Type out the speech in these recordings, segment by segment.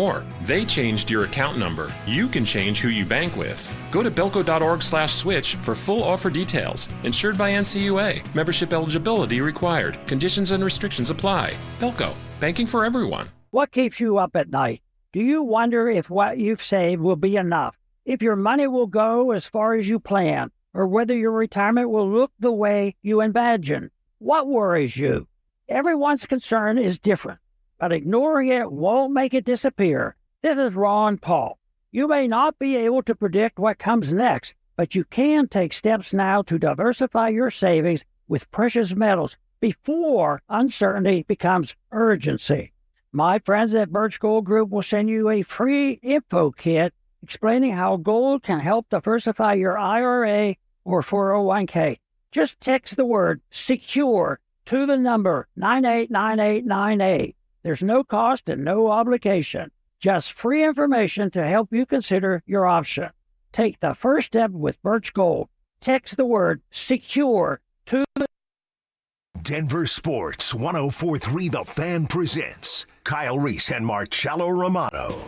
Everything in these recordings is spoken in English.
more. They changed your account number. You can change who you bank with. Go to belco.org/switch for full offer details. Insured by NCUA. Membership eligibility required. Conditions and restrictions apply. Belco. Banking for everyone. What keeps you up at night? Do you wonder if what you've saved will be enough? If your money will go as far as you plan? Or whether your retirement will look the way you imagine? What worries you? Everyone's concern is different, but ignoring it won't make it disappear. This is Ron Paul. You may not be able to predict what comes next, but you can take steps now to diversify your savings with precious metals before uncertainty becomes urgency. My friends at Birch Gold Group will send you a free info kit explaining how gold can help diversify your IRA or 401k. Just text the word SECURE to the number 989898. There's no cost and no obligation. Just free information to help you consider your option. Take the first step with Birch Gold. Text the word SECURE to the Denver Sports 104.3 The Fan presents Kyle Reese and Marcello Romano.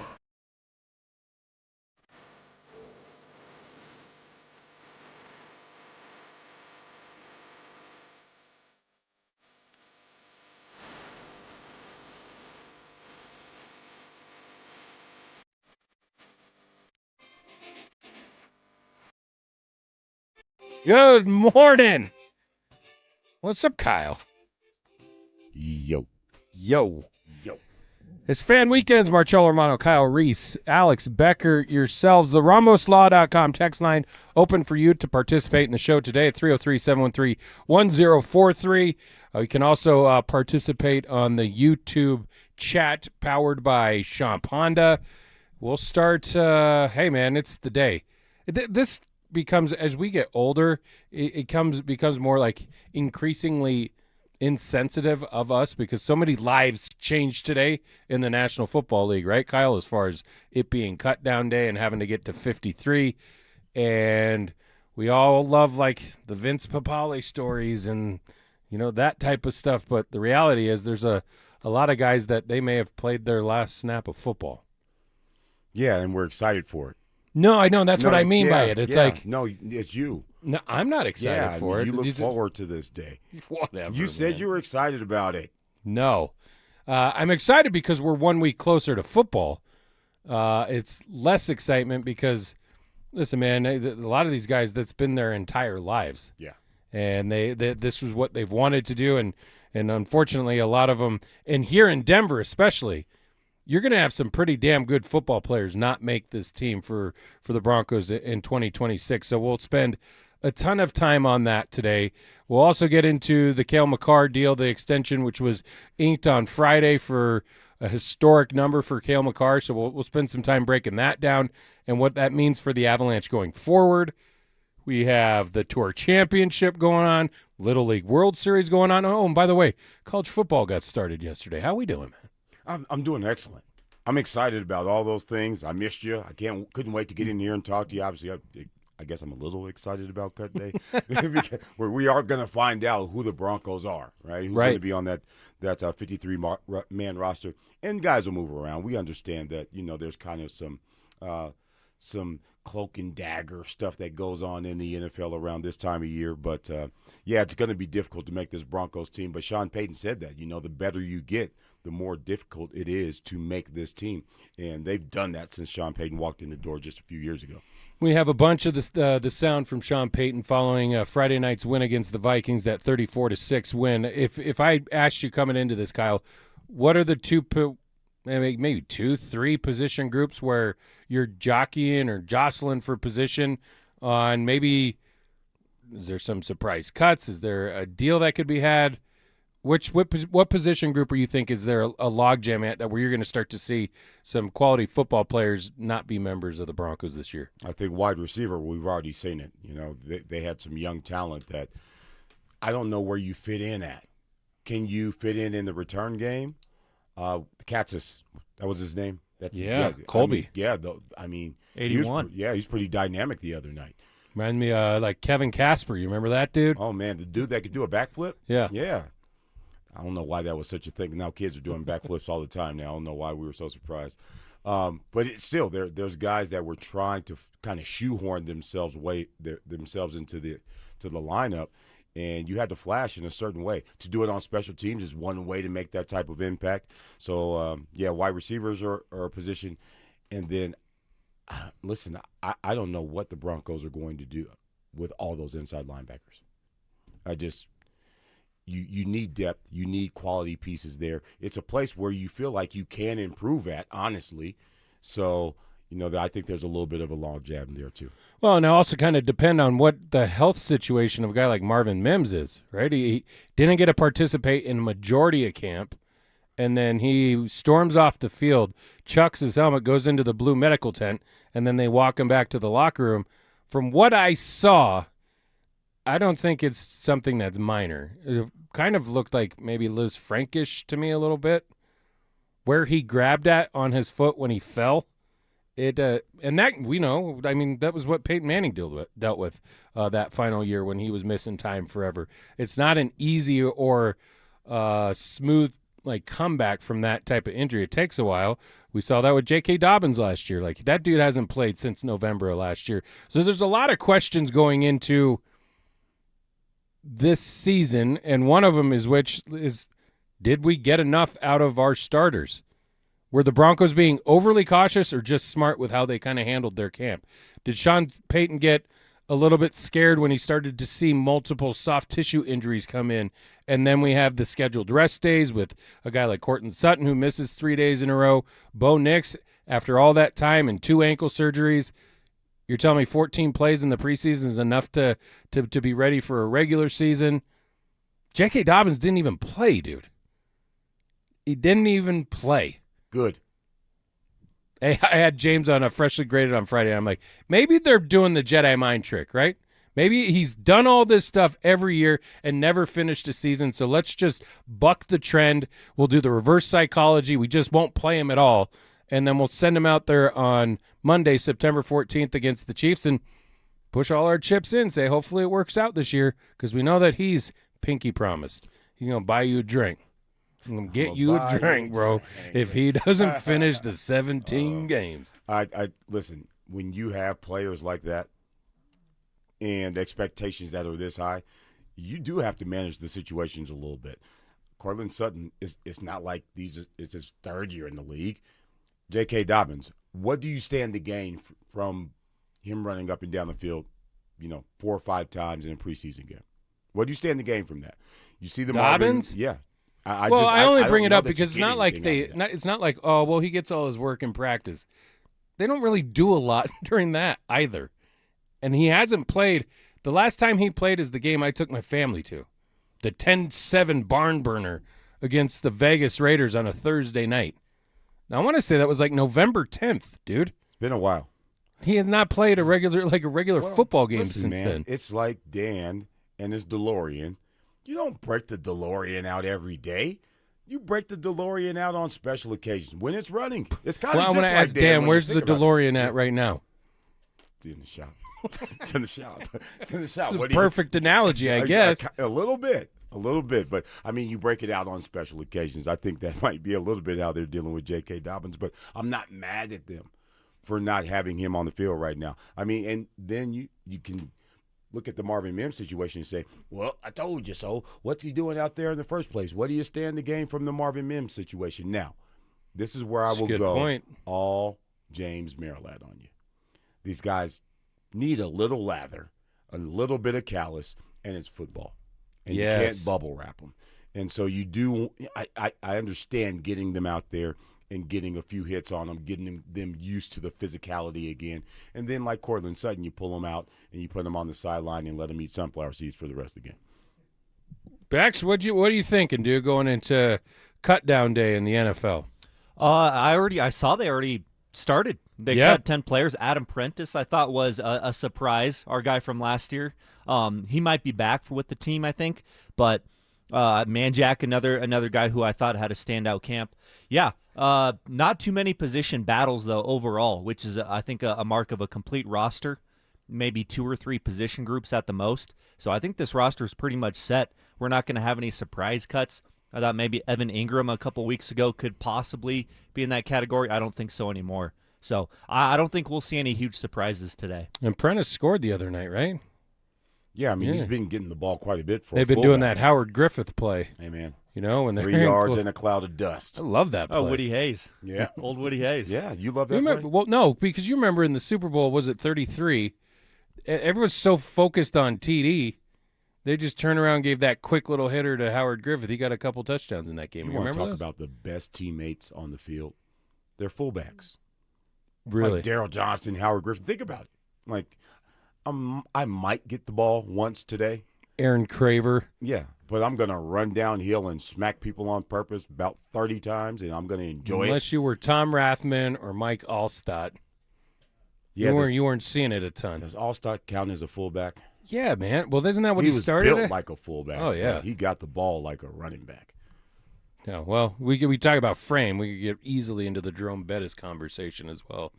Good morning. What's up, Kyle? Yo. It's Fan Weekends, Marcello Romano, Kyle Reese, Alex Becker, yourselves. The RamosLaw.com text line open for you to participate in the show today at 303-713-1043. You can also participate on the YouTube chat powered by Champ Honda. We'll start, hey, man, it's the day. This becomes, as we get older, it becomes more like increasingly insensitive of us because so many lives changed today in the National Football League, right, Kyle, as far as it being cut down day and having to get to 53. And we all love like the Vince Papale stories and, you know, that type of stuff. But the reality is there's a lot of guys that they may have played their last snap of football. Yeah, and we're excited for it. No, I know. That's what I mean by it. It's like. No, it's you. No, I'm not excited for it. You look forward to this day. Whatever. You said you were excited about it. No. I'm excited because we're 1 week closer to football. It's less excitement because, listen, man, a lot of these guys, that's been their entire lives. Yeah. And this is what they've wanted to do. And unfortunately, a lot of them, and here in Denver especially, you're going to have some pretty damn good football players not make this team for the Broncos in 2026. So we'll spend a ton of time on that today. We'll also get into the Cale Makar deal, the extension, which was inked on Friday for a historic number for Cale Makar. So we'll spend some time breaking that down and what that means for the Avalanche going forward. We have the Tour Championship going on, Little League World Series going on. Oh, and by the way, college football got started yesterday. How we doing, man? I'm doing excellent. I'm excited about all those things. I missed you. Couldn't wait to get in here and talk to you. Obviously, I guess I'm a little excited about Cut Day, where we are going to find out who the Broncos are, right? Who's going to be on that 53-man roster. And guys will move around. We understand that, you know, there's kind of some cloak and dagger stuff that goes on in the NFL around this time of year. But, yeah, it's going to be difficult to make this Broncos team. But Sean Payton said that, you know, the better you get, the more difficult it is to make this team. And they've done that since Sean Payton walked in the door just a few years ago. We have a bunch of the sound from Sean Payton following Friday night's win against the Vikings, that 34-6 win. If I asked you coming into this, Kyle, what are the maybe 2-3 position groups where you're jockeying or jostling for position on? Maybe is there some surprise cuts? Is there a deal that could be had? What position group are you think is there a logjam at that where you're going to start to see some quality football players not be members of the Broncos this year? I think wide receiver, we've already seen it. You know, they had some young talent that I don't know where you fit in at. Can you fit in the return game? Katzis, that was his name. Colby. 81. He's pretty dynamic the other night. Remind me like Kevin Casper. You remember that dude? Oh, man, the dude that could do a backflip? Yeah. Yeah. I don't know why that was such a thing. Now kids are doing backflips all the time now. I don't know why we were so surprised. But it's still there's guys that were trying to kind of shoehorn themselves into the lineup, and you had to flash in a certain way. To do it on special teams is one way to make that type of impact. So wide receivers are a position, and then listen, I don't know what the Broncos are going to do with all those inside linebackers. You need depth. You need quality pieces there. It's a place where you feel like you can improve at, honestly. So, I think there's a little bit of a long jab in there too. Well, and it also kind of depend on what the health situation of a guy like Marvin Mims is, right? He didn't get to participate in majority of camp, and then he storms off the field, chucks his helmet, goes into the blue medical tent, and then they walk him back to the locker room. From what I saw, I don't think it's something that's minor. It kind of looked like maybe Liz Frankish to me a little bit, where he grabbed at on his foot when he fell. And that we know. I mean, that was what Peyton Manning dealt with that final year when he was missing time forever. It's not an easy or smooth comeback from that type of injury. It takes a while. We saw that with J.K. Dobbins last year. That dude hasn't played since November of last year. So there's a lot of questions going into this season, and one of them is did we get enough out of our starters? Were the Broncos being overly cautious or just smart with how they kind of handled their camp? Did Sean Payton get a little bit scared when he started to see multiple soft tissue injuries come in, and then we have the scheduled rest days with a guy like Courtland Sutton who misses 3 days in a row, Bo Nix after all that time and 2 ankle surgeries? You're telling me 14 plays in the preseason is enough to be ready for a regular season? J.K. Dobbins didn't even play, dude. He didn't even play. Good. Hey, I had James on a Freshly Graded on Friday. I'm like, maybe they're doing the Jedi mind trick, right? Maybe he's done all this stuff every year and never finished a season, so let's just buck the trend. We'll do the reverse psychology. We just won't play him at all, and then we'll send him out there on Monday, September 14th against the Chiefs and push all our chips in, say hopefully it works out this year because we know that he's pinky promised. He's going to buy you a drink. I'm going to get you a drink, bro, if he doesn't finish the 17 games. I listen, when you have players like that and expectations that are this high, you do have to manage the situations a little bit. Courtland Sutton, it's not like it's his third year in the league. J.K. Dobbins, what do you stand to gain from him running up and down the field, 4 or 5 times in a preseason game? What do you stand to gain from that? You see the Dobbins? Marvin, yeah. I only bring it up because it's not like it's not like, oh, well, he gets all his work in practice. They don't really do a lot during that either. And he hasn't played. The last time he played is the game I took my family to, the 10-7 barn burner against the Vegas Raiders on a Thursday night. Now, I want to say that was like November 10th, dude. It's been a while. He has not played a regular football game since then. It's like Dan and his DeLorean. You don't break the DeLorean out every day. You break the DeLorean out on special occasions when it's running. It's kind of just like Dan. I'm going to ask Dan, where's the DeLorean at right now? It's in the shop. It's in the shop. It's in the shop. Perfect analogy, I guess. A little bit. But, you break it out on special occasions. I think that might be a little bit how they're dealing with J.K. Dobbins, but I'm not mad at them for not having him on the field right now. And then you can look at the Marvin Mims situation and say, well, I told you so. What's he doing out there in the first place? What do you stand to gain from the Marvin Mims situation? Now, this is where I will go all James Maryland on you. These guys need a little lather, a little bit of callus, and it's football. And you can't bubble wrap them. And so you do – I understand getting them out there and getting a few hits on them, getting them used to the physicality again. And then like Courtland Sutton, you pull them out and you put them on the sideline and let them eat sunflower seeds for the rest of the game. Bex, what are you thinking, dude, going into cut down day in the NFL? I saw they already started. They cut 10 players. Adam Prentice, I thought, was a surprise, our guy from last year. He might be back with the team, I think. But Manjack, another guy who I thought had a standout camp. Yeah, not too many position battles, though, overall, which is, I think, a mark of a complete roster. Maybe 2 or 3 position groups at the most. So I think this roster is pretty much set. We're not going to have any surprise cuts. I thought maybe Evan Ingram a couple weeks ago could possibly be in that category. I don't think so anymore. So I don't think we'll see any huge surprises today. And Prentice scored the other night, right? Yeah, I mean, he's been getting the ball quite a bit for They've been doing that Howard Griffith play. Hey, man. You know, when they're 3 yards and a cloud of dust. I love that play. Oh, Woody Hayes. Yeah. Old Woody Hayes. Yeah, you love that play? Well, no, because you remember in the Super Bowl, was it 33? Everyone's so focused on TD, they just turned around and gave that quick little hitter to Howard Griffith. He got a couple touchdowns in that game. You You want to remember talk those? about the best teammates on the field? They're fullbacks. Really? Like Daryl Johnston, Howard Griffin. Think about it. Like, I might get the ball once today. Aaron Craver. Yeah, but I'm going to run downhill and smack people on purpose about 30 times, and I'm going to enjoy Unless you were Tom Rathman or Mike Allstott. Yeah, you weren't seeing it a ton. Does Allstott count as a fullback? Yeah, man. Well, isn't that what he he was started built at? like a fullback. Oh, yeah. He got the ball like a running back. Yeah, well, we talk about frame. We could get easily into the Jerome Bettis conversation as well.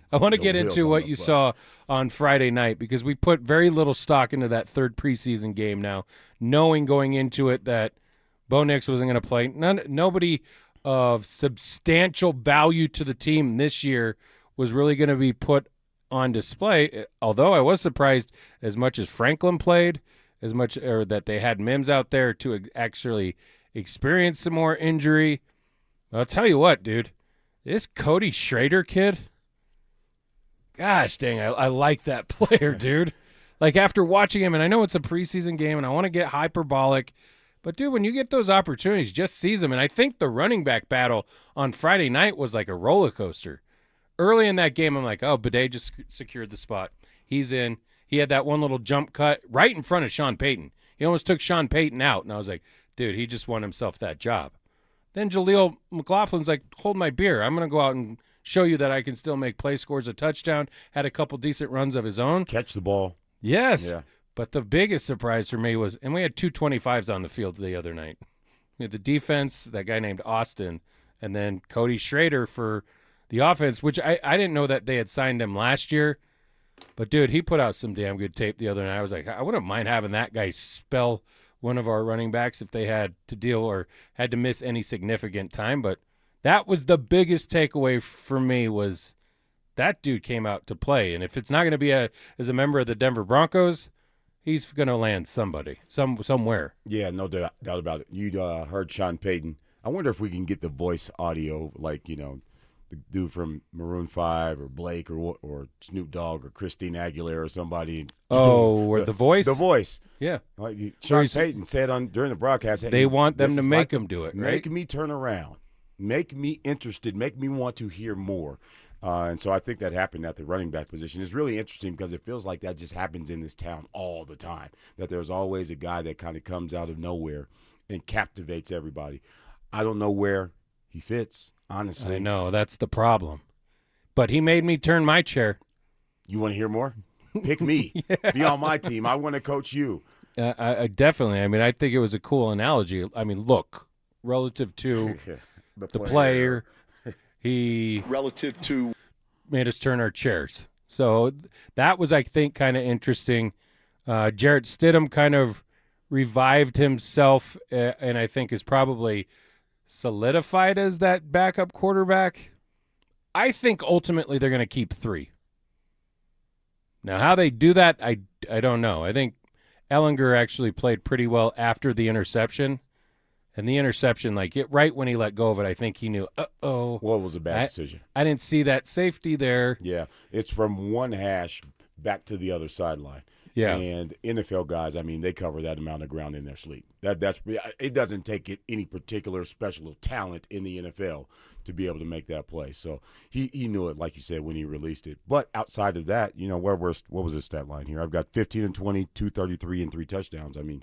I want to The get wheels into on what the you bus. saw on Friday night because we put very little stock into that third preseason game now, knowing going into it that Bo Nix wasn't going to play. Nobody of substantial value to the team this year was really going to be put on display, although I was surprised as much as Franklin played, as much or that they had Mims out there to actually experience some more injury. I'll tell you what, dude, this Cody Schrader kid, gosh dang, I like that player, dude. Like after watching him, and I know it's a preseason game and I want to get hyperbolic, but dude, when you get those opportunities, just seize them. And I think the running back battle on Friday night was like a roller coaster. Early in that game, I'm like, oh, Bidet just secured the spot. He's in. He had that one little jump cut right in front of Sean Payton. He almost took Sean Payton out, and I was like, dude, he just won himself that job. Then Jaleel McLaughlin's like, hold my beer. I'm going to go out and show you that I can still make play, scores a touchdown, had a couple decent runs of his own. Catch the ball. Yes. Yeah. But the biggest surprise for me was, and we had 2 25s on the field the other night. We had the defense, that guy named Austin, and then Cody Schrader for the offense, which I didn't know that they had signed him last year. But, dude, he put out some damn good tape the other night. I was like, I wouldn't mind having that guy spell one of our running backs if they had to deal or had to miss any significant time. But that was the biggest takeaway for me was that dude came out to play. And if it's not going to be as a member of the Denver Broncos, he's going to land somebody, somewhere. Yeah, no doubt about it. You heard Sean Payton. I wonder if we can get the voice audio like, the dude from Maroon 5 or Blake or Snoop Dogg or Christine Aguilera or somebody. Oh, or the voice? The voice. Yeah. Like Sean Payton said during the broadcast. They want them this to is make him do it, right? Make me turn around. Make me interested. Make me want to hear more. And so I think that happened at the running back position. It's really interesting because it feels like that just happens in this town all the time, that there's always a guy that kind of comes out of nowhere and captivates everybody. I don't know where he fits, honestly. I know, that's the problem. But he made me turn my chair. You want to hear more? Pick me. Yeah. Be on my team. I want to coach you. I definitely. I mean, I think it was a cool analogy. I mean, look, relative to the player, he relative to made us turn our chairs. So that was, I think, kind of interesting. Jarrett Stidham kind of revived himself and I think is probably solidified as that backup quarterback. I think ultimately they're going to keep 3. Now, how they do that, I don't know. I think Ellinger actually played pretty well after the interception. And the interception, right when he let go of it, I think he knew, uh-oh. Well, it was a bad decision. I didn't see that safety there. Yeah, it's from one hash back to the other sideline. Yeah. And NFL guys, I mean, they cover that amount of ground in their sleep. It doesn't take any particular special talent in the NFL to be able to make that play. So he knew it, like you said, when he released it. But outside of that, what was his stat line here? I've got 15 and 20, 233, and 3 touchdowns. I mean,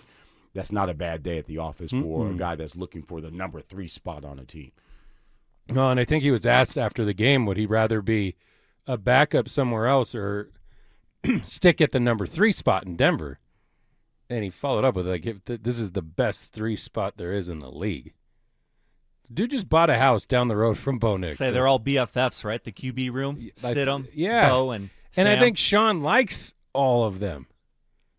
that's not a bad day at the office for a guy that's looking for the number 3 spot on a team. No, and I think he was asked after the game, would he rather be a backup somewhere else or stick at the number 3 spot in Denver? And he followed up with this is the best 3 spot there is in the league. Dude just bought a house down the road from Bo Nix. Say they're all BFFs, right? The QB room, Stidham, yeah. Bo, and Sam. And I think Sean likes all of them.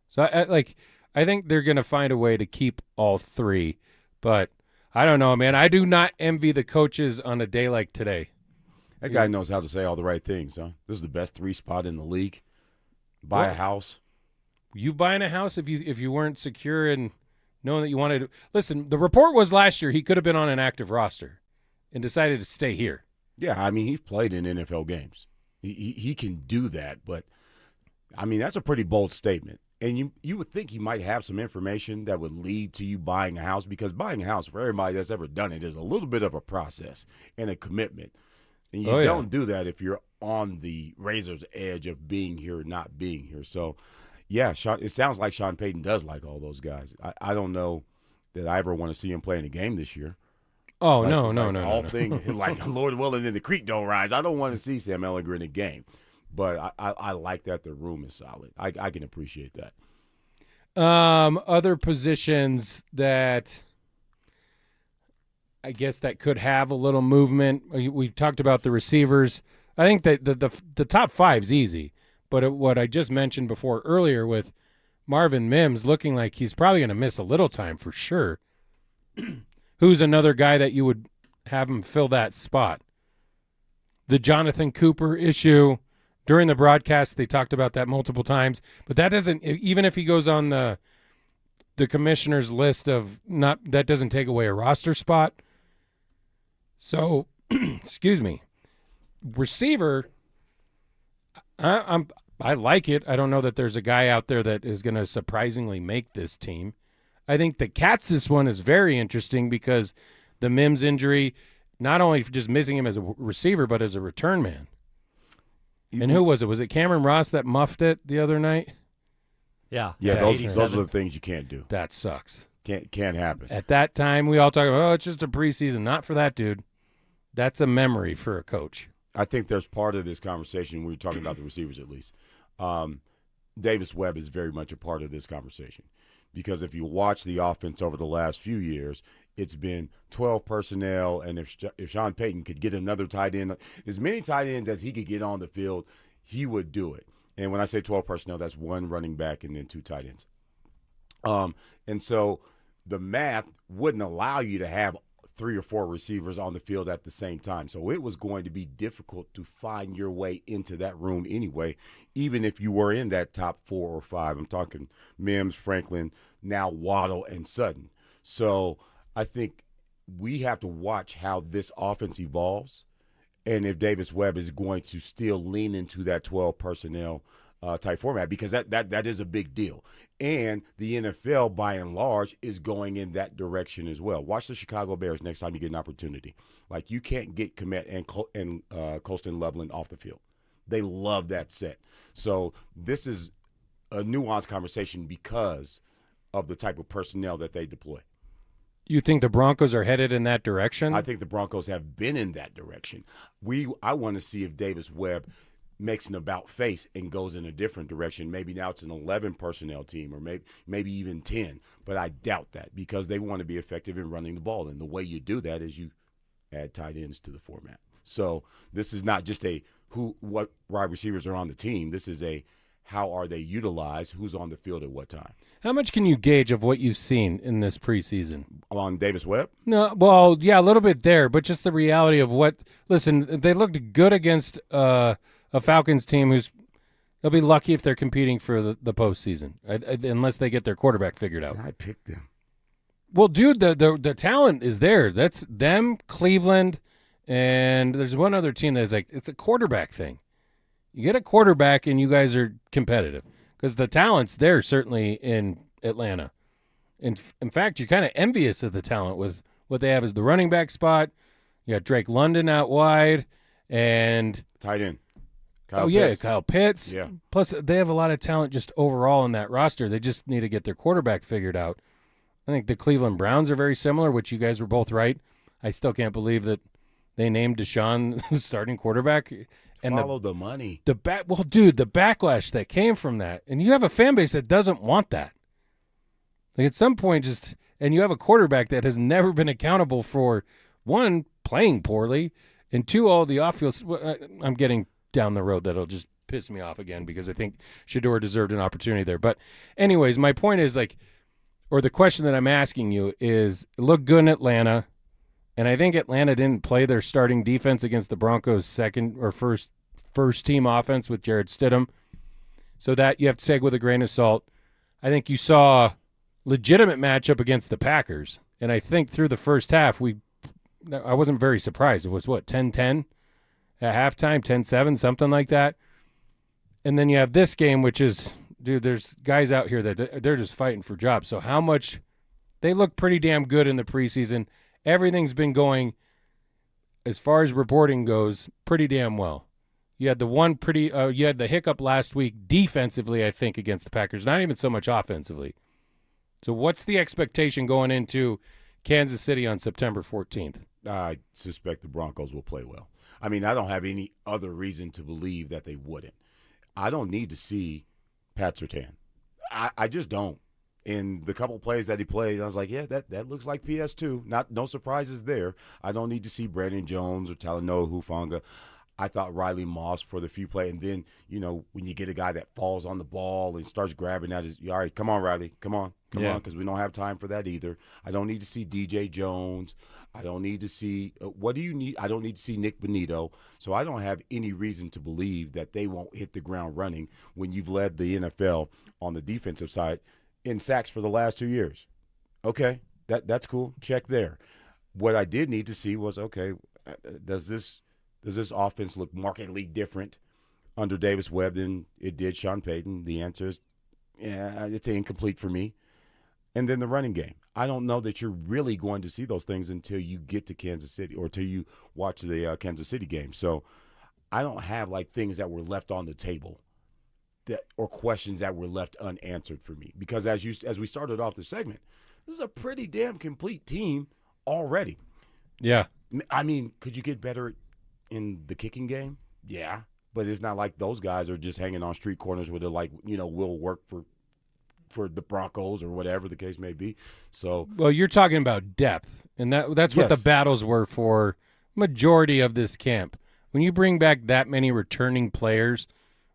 So I think they're going to find a way to keep all 3. But I don't know, man. I do not envy the coaches on a day like today. That guy knows how to say all the right things, huh? This is the best 3 spot in the league. Buy a house. You buying a house if you weren't secure and knowing that you wanted to. Listen, the report was last year he could have been on an active roster and decided to stay here. Yeah, I mean, he's played in NFL games. He can do that, but, I mean, that's a pretty bold statement. And you would think he might have some information that would lead to you buying a house, because buying a house, for everybody that's ever done it, is a little bit of a process and a commitment. And you don't do that if you're on the razor's edge of being here or not being here. So, yeah, it sounds like Sean Payton does like all those guys. I don't know that I ever want to see him play in a game this year. Oh, like, no. All things like Lord willing and the creek don't rise. I don't want to see Sam Ehlinger in a game. But I like that the room is solid. I can appreciate that. Other positions that I guess that could have a little movement. We talked about the receivers. I think that the top 5's easy. But what I just mentioned before earlier with Marvin Mims looking like he's probably going to miss a little time for sure. Who's another guy that you would have him fill that spot? The Jonathan Cooper issue. During the broadcast, they talked about that multiple times, but that doesn't, even if he goes on the commissioner's list of not, that doesn't take away a roster spot. So, excuse me, receiver, I like it. I don't know that there's a guy out there that is going to surprisingly make this team. I think the Katz's one is very interesting because the Mims injury, not only for just missing him as a receiver, but as a return man. And who was it? Was it Cameron Ross that muffed it the other night? Yeah. Those are the things you can't do. That sucks. Can't happen. At that time, we all talk about, it's just a preseason. Not for that dude. That's a memory for a coach. I think there's part of this conversation when we're talking about the receivers at least. Davis Webb is very much a part of this conversation because if you watch the offense over the last few years, it's been 12 personnel, and if Sean Payton could get another tight end, as many tight ends as he could get on the field, he would do it. And when I say 12 personnel, that's 1 running back and then 2 tight ends. And so the math wouldn't allow you to have 3 or 4 receivers on the field at the same time. So it was going to be difficult to find your way into that room anyway, even if you were in that top 4 or 5. I'm talking Mims, Franklin, now Waddle, and Sutton. So I think we have to watch how this offense evolves and if Davis Webb is going to still lean into that 12 personnel type format, because that is a big deal. And the NFL, by and large, is going in that direction as well. Watch the Chicago Bears next time you get an opportunity. Like, you can't get Kmet and Colston Loveland off the field. They love that set. So this is a nuanced conversation because of the type of personnel that they deploy. You think the Broncos are headed in that direction? I think the Broncos have been in that direction. I want to see if Davis Webb makes an about face and goes in a different direction. Maybe now it's an 11 personnel team, or maybe even 10. But I doubt that, because they want to be effective in running the ball. And the way you do that is you add tight ends to the format. So this is not just what wide receivers are on the team. This is how are they utilized, who's on the field at what time. How much can you gauge of what you've seen in this preseason? On Davis Webb? No, well, yeah, a little bit there, but just the reality of what – listen, they looked good against a Falcons team they'll be lucky if they're competing for the postseason, unless they get their quarterback figured out. I picked them. Well, dude, the talent is there. That's them, Cleveland, and there's one other team that's like – it's a quarterback thing. You get a quarterback and you guys are competitive, because the talent's there certainly in Atlanta. In fact, you're kind of envious of the talent with what they have as the running back spot. You got Drake London out wide and tight end. Kyle Pitts. Yeah. Plus, they have a lot of talent just overall in that roster. They just need to get their quarterback figured out. I think the Cleveland Browns are very similar, which you guys were both right. I still can't believe that they named Deshaun the starting quarterback. And follow the money. The backlash that came from that. And you have a fan base that doesn't want that. Like, at some point, and you have a quarterback that has never been accountable for, one, playing poorly, and two, all the off-field. I'm getting down the road that'll just piss me off again, because I think Shedeur deserved an opportunity there. But anyways, my point is, like, or the question that I'm asking you is, it looked good in Atlanta, and I think Atlanta didn't play their starting defense against the Broncos' second or first team offense with Jared Stidham. So that you have to take with a grain of salt. I think you saw a legitimate matchup against the Packers, and I think through the first half, I wasn't very surprised. It was, 10-10 at halftime, 10-7, something like that. And then you have this game, which is, dude, there's guys out here that they're just fighting for jobs. So how much – they look pretty damn good in the preseason. Everything's been going, as far as reporting goes, pretty damn well. You had you had the hiccup last week defensively, I think, against the Packers, not even so much offensively. So what's the expectation going into Kansas City on September 14th? I suspect the Broncos will play well. I mean, I don't have any other reason to believe that they wouldn't. I don't need to see Pat Surtain. I just don't. In the couple plays that he played, I was like, yeah, that looks like PS2. No surprises there. I don't need to see Brandon Jones or Talanoa Hufanga. I thought Riley Moss for the few plays. And then, when you get a guy that falls on the ball and starts grabbing at his, all right, come on, Riley, come on, because we don't have time for that either. I don't need to see DJ Jones. I don't need to see what do you need? I don't need to see Nick Bonito. So I don't have any reason to believe that they won't hit the ground running when you've led the NFL on the defensive side in sacks for the last 2 years. Okay, that's cool. Check there. What I did need to see was, okay, does this offense look markedly different under Davis Webb than it did Sean Payton? The answer is, yeah, it's incomplete for me. And then the running game. I don't know that you're really going to see those things until you get to Kansas City or until you watch the Kansas City game. So I don't have things that were left on the table or questions that were left unanswered for me. Because as we started off the segment, this is a pretty damn complete team already. Yeah. I mean, could you get better in the kicking game? Yeah. But it's not like those guys are just hanging on street corners with will work for the Broncos or whatever the case may be. So, well, you're talking about depth, and that's what the battles were for majority of this camp. When you bring back that many returning players,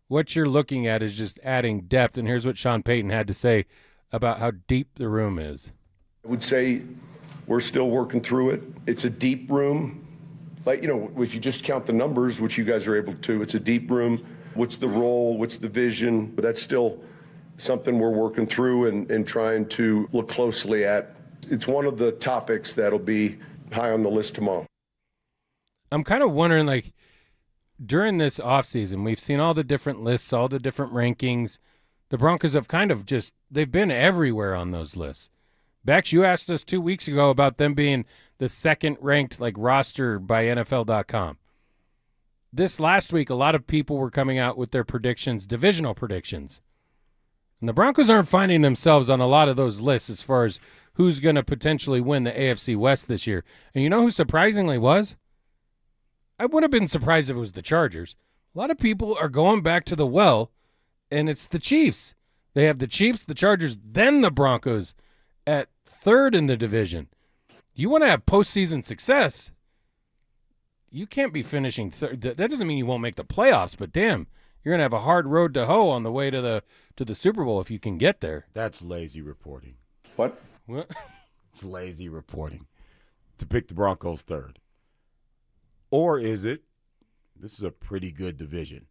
what you're looking at is just adding depth. And here's what Sean Payton had to say about how deep the room is. I would say we're still working through it. It's a deep room. If you just count the numbers, which you guys are able to, it's a deep room. What's the role? What's the vision? But that's still something we're working through and trying to look closely at. It's one of the topics that'll be high on the list tomorrow. I'm kind of wondering, during this offseason, we've seen all the different lists, all the different rankings. The Broncos have they've been everywhere on those lists. Bex, you asked us 2 weeks ago about them being the second-ranked roster by NFL.com. This last week, a lot of people were coming out with their predictions, divisional predictions. And the Broncos aren't finding themselves on a lot of those lists as far as who's going to potentially win the AFC West this year. And you know who surprisingly was? I would have been surprised if it was the Chargers. A lot of people are going back to the well, and it's the Chiefs. They have the Chiefs, the Chargers, then the Broncos at third in the division. You want to have postseason success, you can't be finishing third. That doesn't mean you won't make the playoffs, but damn, you're going to have a hard road to hoe on the way to the Super Bowl if you can get there. That's lazy reporting. What? It's lazy reporting to pick the Broncos third. Or is it, this is a pretty good division.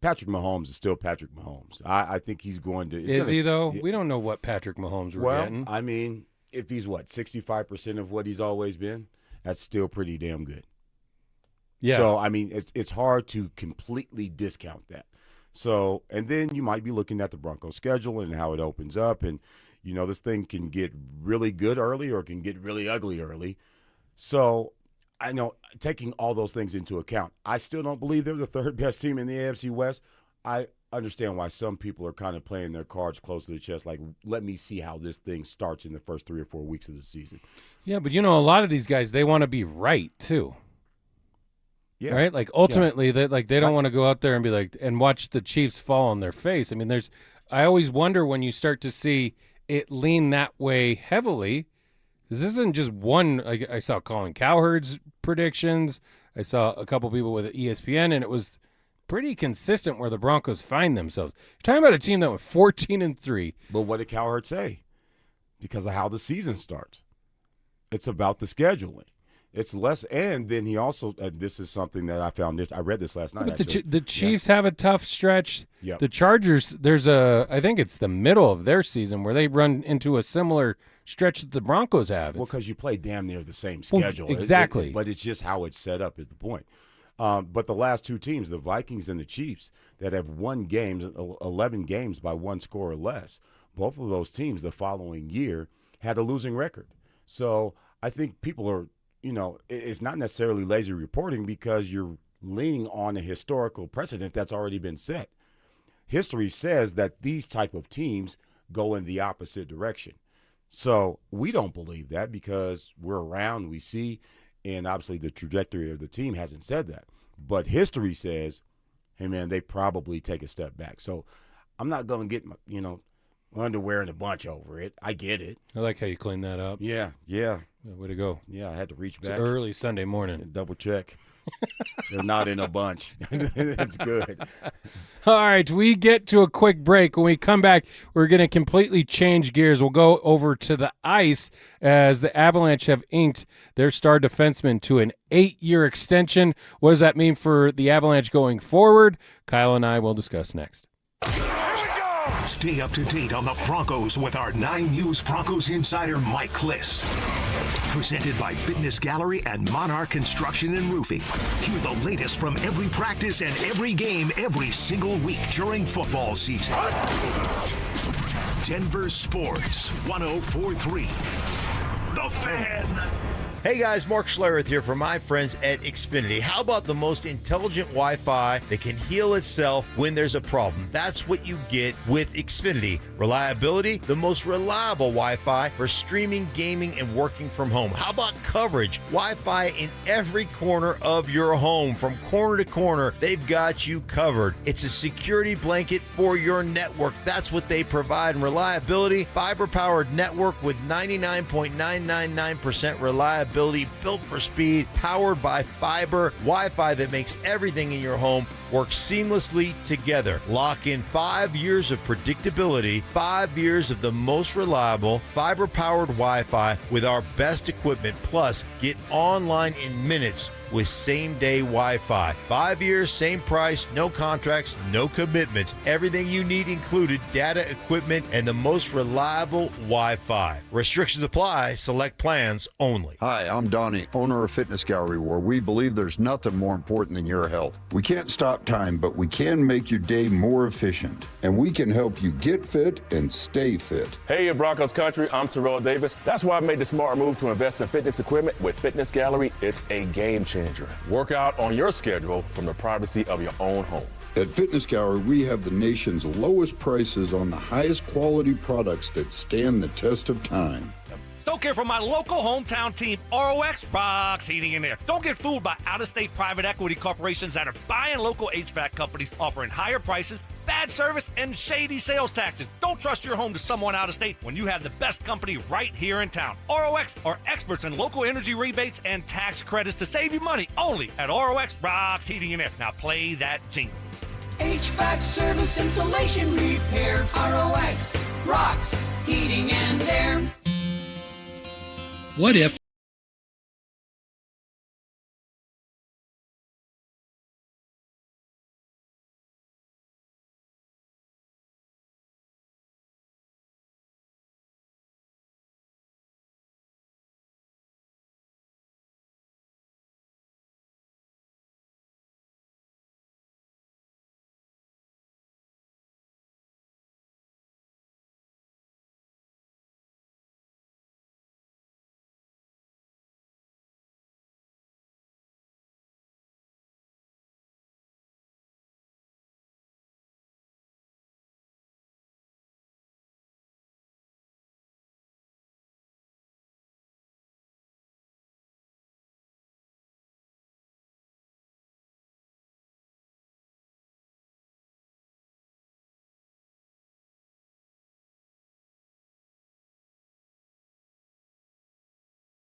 Patrick Mahomes is still Patrick Mahomes. I think he's going to. Is he, though? We don't know what Patrick Mahomes we're getting. I mean, if he's 65% of what he's always been, that's still pretty damn good. Yeah. So, I mean, it's hard to completely discount that. So, and then you might be looking at the Broncos schedule and how it opens up. And, this thing can get really good early or it can get really ugly early. So, I know, taking all those things into account, I still don't believe they're the third best team in the AFC West. I understand why some people are kind of playing their cards close to the chest, let me see how this thing starts in the first 3 or 4 weeks of the season. Yeah, but a lot of these guys, they want to be right too. Yeah. Right? Ultimately, they don't want to go out there and be and watch the Chiefs fall on their face. I mean, I always wonder when you start to see it lean that way heavily. This isn't just one. I saw Colin Cowherd's predictions. I saw a couple people with ESPN, and it was pretty consistent where the Broncos find themselves. You're talking about a team that went 14-3. But what did Cowherd say? because of how the season starts. It's about the scheduling. It's less, and then he also, this is something that I found, I read this last night. But actually. the Chiefs have a tough stretch. Yep. The Chargers, I think it's the middle of their season where they run into a similar stretch that the Broncos have. Well, because you play damn near the same schedule. Exactly. But it's just how it's set up is the point. But the last two teams, the Vikings and the Chiefs, that have won games, 11 games by one score or less, both of those teams the following year had a losing record. So I think people are, it's not necessarily lazy reporting because you're leaning on a historical precedent that's already been set. History says that these type of teams go in the opposite direction. So we don't believe that because we're around, we see, and obviously the trajectory of the team hasn't said that. But history says, hey, man, they probably take a step back. So I'm not going to get, my underwear in a bunch over it. I get it. I like how you clean that up. Yeah. Way to go. Yeah, I had to reach back. It's early Sunday morning. And double check. They're not in a bunch. That's good. All right, we get to a quick break. When we come back, we're going to completely change gears. We'll go over to the ice as the Avalanche have inked their star defenseman to an 8-year extension. What does that mean for the Avalanche going forward? Kyle and I will discuss next. Stay up to date on the Broncos with our 9 News Broncos insider Mike Kliss. Presented by Fitness Gallery and Monarch Construction and Roofing. Hear the latest from every practice and every game every single week during football season. Denver Sports 104.3. The Fan. Hey guys, Mark Schlereth here from my friends at Xfinity. How about the most intelligent Wi-Fi that can heal itself when there's a problem? That's what you get with Xfinity. Reliability, the most reliable Wi-Fi for streaming, gaming, and working from home. How about coverage? Wi-Fi in every corner of your home. From corner to corner, they've got you covered. It's a security blanket for your network. That's what they provide. And reliability, fiber-powered network with 99.999% reliability. Built for speed, powered by fiber, Wi-Fi that makes everything in your home work seamlessly together. Lock in 5 years of predictability, 5 years of the most reliable fiber-powered Wi-Fi with our best equipment. Plus, get online in minutes with same-day Wi-Fi. 5 years, same price, no contracts, no commitments. Everything you need included, data, equipment, and the most reliable Wi-Fi. Restrictions apply. Select plans only. Hi, I'm Donnie, owner of Fitness Gallery, where we believe there's nothing more important than your health. We can't stop time, but we can make your day more efficient. And we can help you get fit and stay fit. Hey, Broncos country, I'm Terrell Davis. That's why I made the smart move to invest in fitness equipment with Fitness Gallery. It's a game changer. Work out on your schedule from the privacy of your own home. At Fitness Gallery, we have the nation's lowest prices on the highest quality products that stand the test of time. Don't care for my local hometown team, ROX rocks heating and air. Don't get fooled by out-of-state private equity corporations that are buying local HVAC companies, offering higher prices, bad service, and shady sales tactics. Don't trust your home to someone out of state when you have the best company right here in town. ROX are experts in local energy rebates and tax credits to save you money only at ROX rocks heating and air. Now play that jingle. HVAC service, installation, repair. ROX rocks heating and air. What if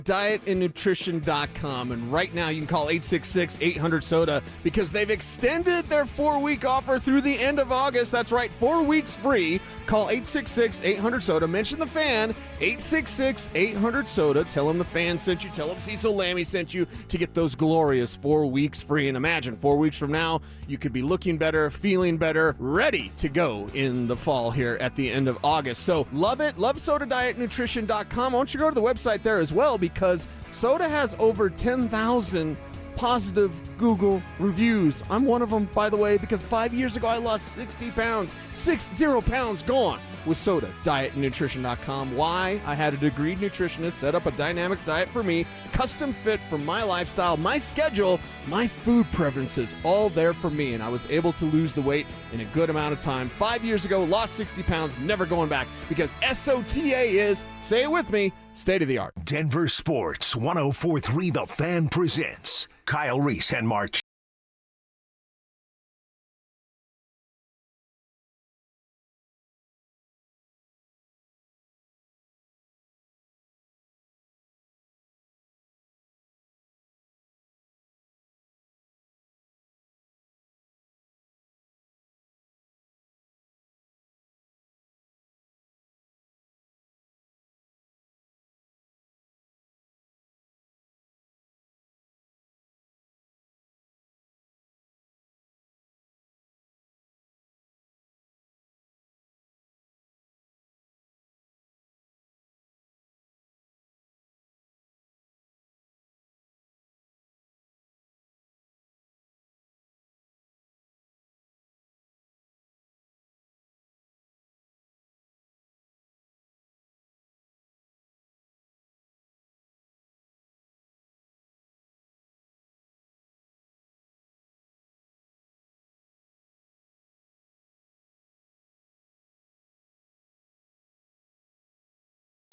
dietandnutrition.com, and right now you can call 866-800-SODA because they've extended their 4-week offer through the end of August. That's right, 4 weeks free. Call 866-800-SODA. Mention the fan, 866-800-SODA. Tell them the fan sent you. Tell them Cecil Lammy sent you to get those glorious 4 weeks free. And imagine 4 weeks from now, you could be looking better, feeling better, ready to go in the fall here at the end of August. So love it. Love SodaDietNutrition.com. Why don't you go to the website there as well, because Soda has over 10,000 positive Google reviews. I'm one of them, by the way, because 5 years ago I lost 60 pounds. 60 pounds gone with Soda. DietandNutrition.com. Why? I had a degreed nutritionist set up a dynamic diet for me, custom fit for my lifestyle, my schedule, my food preferences, all there for me, and I was able to lose the weight in a good amount of time. 5 years ago, lost 60 pounds, never going back, because SOTA is, say it with me, state of the art. Denver Sports 104.3 The Fan presents Kyle Reese and March.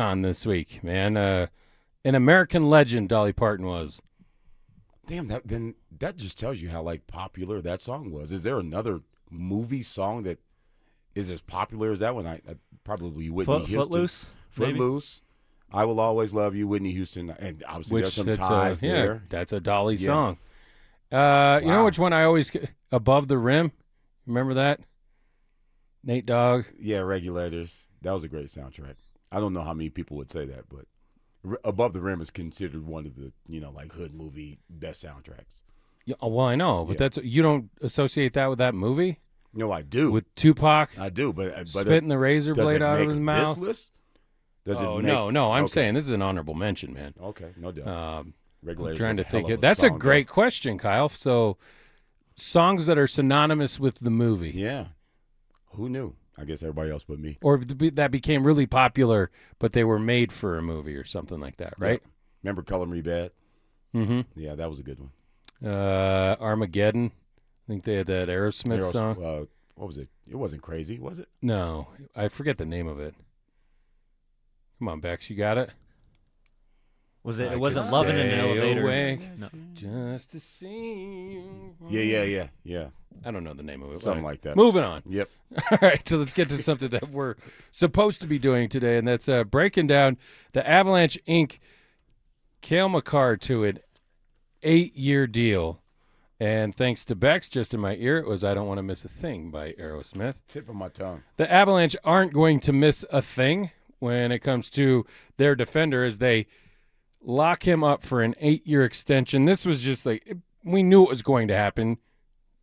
On this week, man. An American legend, Dolly Parton was. Damn, that just tells you how popular that song was. Is there another movie song that is as popular as that one? I probably Whitney Houston. Footloose. Footloose. I Will Always Love You, Whitney Houston, and obviously there's some ties there. Yeah, that's a Dolly song. Wow. You know which one I always Above the Rim? Remember that? Nate Dogg. Yeah, Regulators. That was a great soundtrack. I don't know how many people would say that, but Above the Rim is considered one of the, hood movie best soundtracks. Yeah, well, I know, but you don't associate that with that movie? No, I do. With Tupac? I do, but spitting the razor blade out of his mouth? This list? No. I'm saying this is an honorable mention, man. Okay, no doubt. Regulators. I'm trying to think. That's a great question, Kyle. So, songs that are synonymous with the movie. Yeah. Who knew? I guess everybody else but me. Or that became really popular, but they were made for a movie or something like that, right? Yep. Remember Color Me Bad? Mm-hmm. Yeah, that was a good one. Armageddon. I think they had that Aerosmith song. What was it? It wasn't Crazy, was it? No. I forget the name of it. Come on, Bex. You got it? Was it? It wasn't Loving in an Elevator. Awake, no. Just to see you. Yeah. I don't know the name of it. Something like that. Moving on. Yep. All right, so let's get to something that we're supposed to be doing today, and that's breaking down the Avalanche Inc. Cale Makar to an 8-year deal. And thanks to Bex, just in my ear, it was I Don't Want to Miss a Thing by Aerosmith. Tip of my tongue. The Avalanche aren't going to miss a thing when it comes to their defender as they lock him up for an 8-year extension. This was just we knew it was going to happen.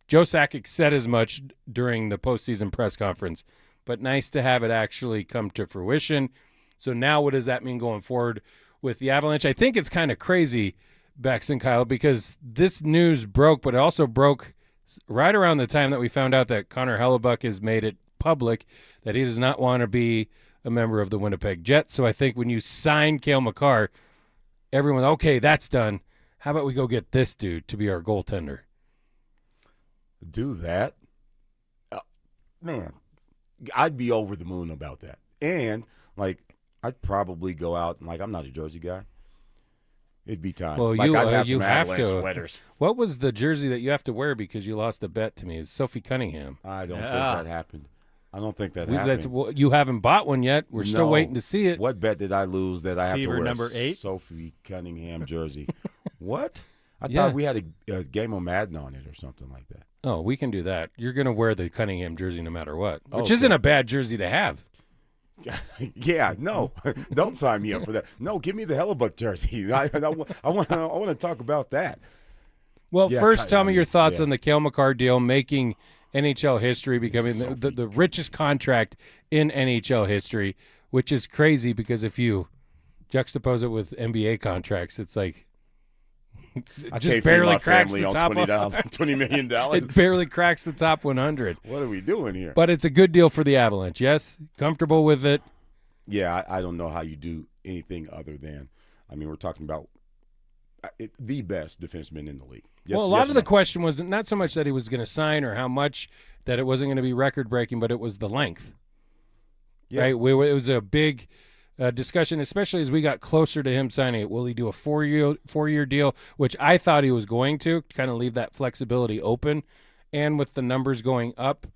Joe Sakic said as much during the postseason press conference, but nice to have it actually come to fruition. So now what does that mean going forward with the Avalanche? I think it's kind of crazy, Bex and Kyle, because this news broke, but it also broke right around the time that we found out that Connor Hellebuck has made it public that he does not want to be a member of the Winnipeg Jets. So I think when you sign Cale Makar, everyone, okay, that's done. How about we go get this dude to be our goaltender? Do that? Man, I'd be over the moon about that. And, I'd probably go out and, I'm not a jersey guy. It'd be time. Well, I'd have you some have Avalanche to. sweaters. What was the jersey that you have to wear because you lost a bet to me? Is Sophie Cunningham? I don't think that happened. I don't think that happened. You haven't bought one yet. We're still waiting to see it. What bet did I lose that I have to wear number 8? Sophie Cunningham jersey? What? I thought we had a game of Madden on it or something like that. Oh, we can do that. You're going to wear the Cunningham jersey no matter what, which isn't a bad jersey to have. Yeah, no, don't sign me up for that. No, give me the Hellebuck jersey. I want to talk about that. Well, first, tell me your thoughts on the Cale Makar deal, making NHL history, becoming the richest contract in NHL history, which is crazy because if you juxtapose it with NBA contracts, it's like I just can't barely feed my cracks family the on top $20 million. It barely cracks the top 100. What are we doing here? But it's a good deal for the Avalanche. Yes, comfortable with it. Yeah, I don't know how you do anything other than, I mean, we're talking about the best defenseman in the league. Yes, well, a lot of the question was not so much that he was going to sign or how much, that it wasn't going to be record-breaking, but it was the length. Yeah. Right? It was a big discussion, especially as we got closer to him signing it. Will he do a four-year deal, which I thought he was going to kind of leave that flexibility open. And with the numbers going up,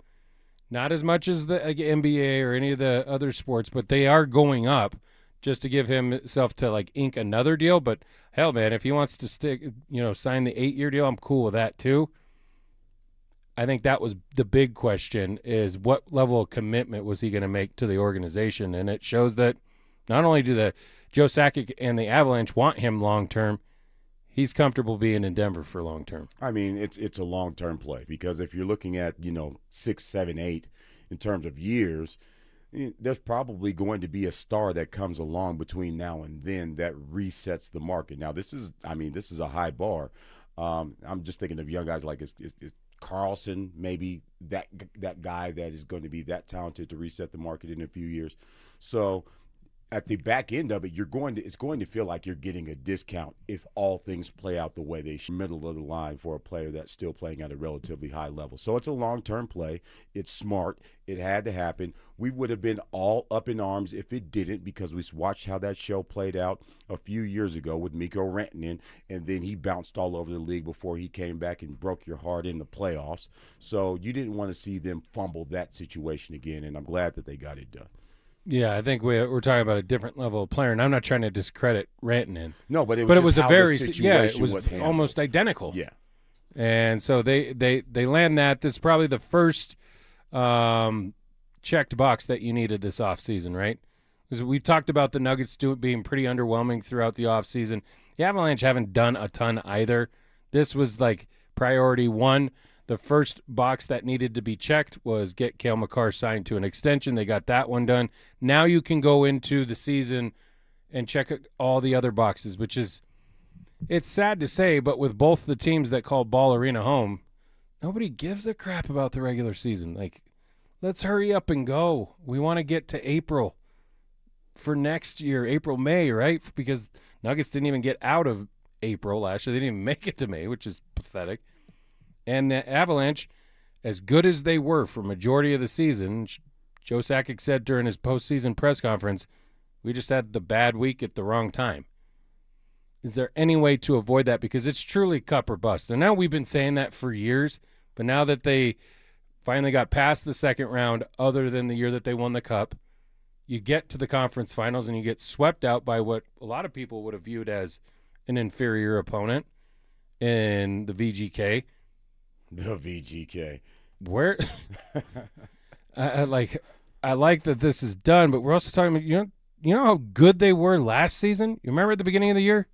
not as much as the NBA or any of the other sports, but they are going up just to give himself to like ink another deal. But hell, man, if he wants to sign the 8-year deal, I'm cool with that too. I think that was the big question, is what level of commitment was he going to make to the organization? And it shows that not only do the Joe Sakic and the Avalanche want him long-term, he's comfortable being in Denver for long-term. I mean, it's a long-term play because if you're looking at, 6, 7, 8 in terms of years, there's probably going to be a star that comes along between now and then that resets the market. Now, this is a high bar. I'm just thinking of young guys like is Carlson, maybe that guy that is going to be that talented to reset the market in a few years. So at the back end of it, it's going to feel like you're getting a discount if all things play out the way they should. Middle of the line for a player that's still playing at a relatively high level. So it's a long-term play. It's smart. It had to happen. We would have been all up in arms if it didn't, because we watched how that show played out a few years ago with Mikko Rantanen, and then he bounced all over the league before he came back and broke your heart in the playoffs. So you didn't want to see them fumble that situation again, and I'm glad that they got it done. Yeah, I think we're talking about a different level of player, and I'm not trying to discredit Rantanen. No, but it was a very situation it was almost identical. Yeah, and so they land that. This is probably the first checked box that you needed this offseason, right? Because we talked about the Nuggets being pretty underwhelming throughout the offseason. The Avalanche haven't done a ton either. This was like priority one. The first box that needed to be checked was get Cale Makar signed to an extension. They got that one done. Now you can go into the season and check all the other boxes, which is, it's sad to say, but with both the teams that call Ball Arena home, nobody gives a crap about the regular season. Like, let's hurry up and go. We want to get to April for next year, April, May, right? Because Nuggets didn't even get out of April last year. They didn't even make it to May, which is pathetic. And the Avalanche, as good as they were for majority of the season, Joe Sakic said during his postseason press conference, we just had the bad week at the wrong time. Is there any way to avoid that? Because it's truly cup or bust. And now we've been saying that for years, but now that they finally got past the second round, other than the year that they won the cup, you get to the conference finals and you get swept out by what a lot of people would have viewed as an inferior opponent in the VGK. The VGK. Where I like that this is done, but we're also talking about, you know how good they were last season? You remember at the beginning of the year?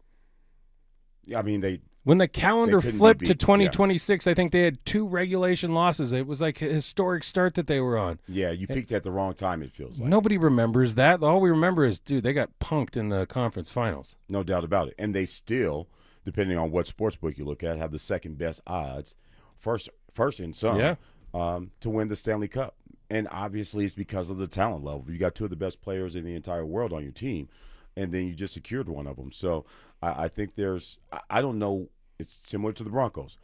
Yeah, I mean when the calendar flipped to 2026, yeah. I think they had 2 regulation losses. It was like a historic start that they were on. Yeah, you peaked at the wrong time, it feels like. Nobody remembers that. All we remember is, dude, they got punked in the conference finals. No doubt about it. And they still, depending on what sportsbook you look at, have the second best odds. First in some, yeah. To win the Stanley Cup. And obviously it's because of the talent level. You got 2 of the best players in the entire world on your team, and then you just secured one of them. So I think I don't know, it's similar to the Broncos.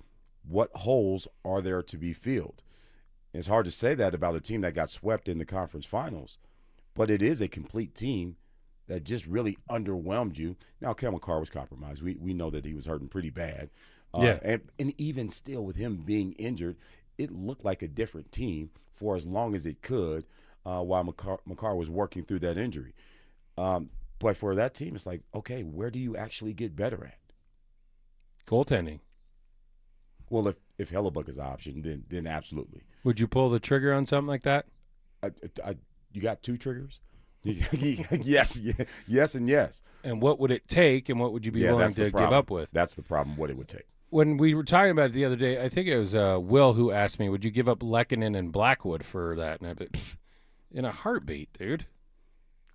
What holes are there to be filled? It's hard to say that about a team that got swept in the conference finals, but it is a complete team that just really underwhelmed you. Now, Cale Makar was compromised. We know that he was hurting pretty bad. Yeah. And even still, with him being injured, it looked like a different team for as long as it could while Makar was working through that injury. But for that team, it's like, okay, where do you actually get better at? Goaltending. Well, if Hellebuck is an option, then absolutely. Would you pull the trigger on something like that? You got 2 triggers? yes, and yes. And what would it take, and what would you be willing to give up with? That's the problem, what it would take. When we were talking about it the other day, I think it was Will who asked me, would you give up Lehkonen and Blackwood for that? And I said, in a heartbeat, dude.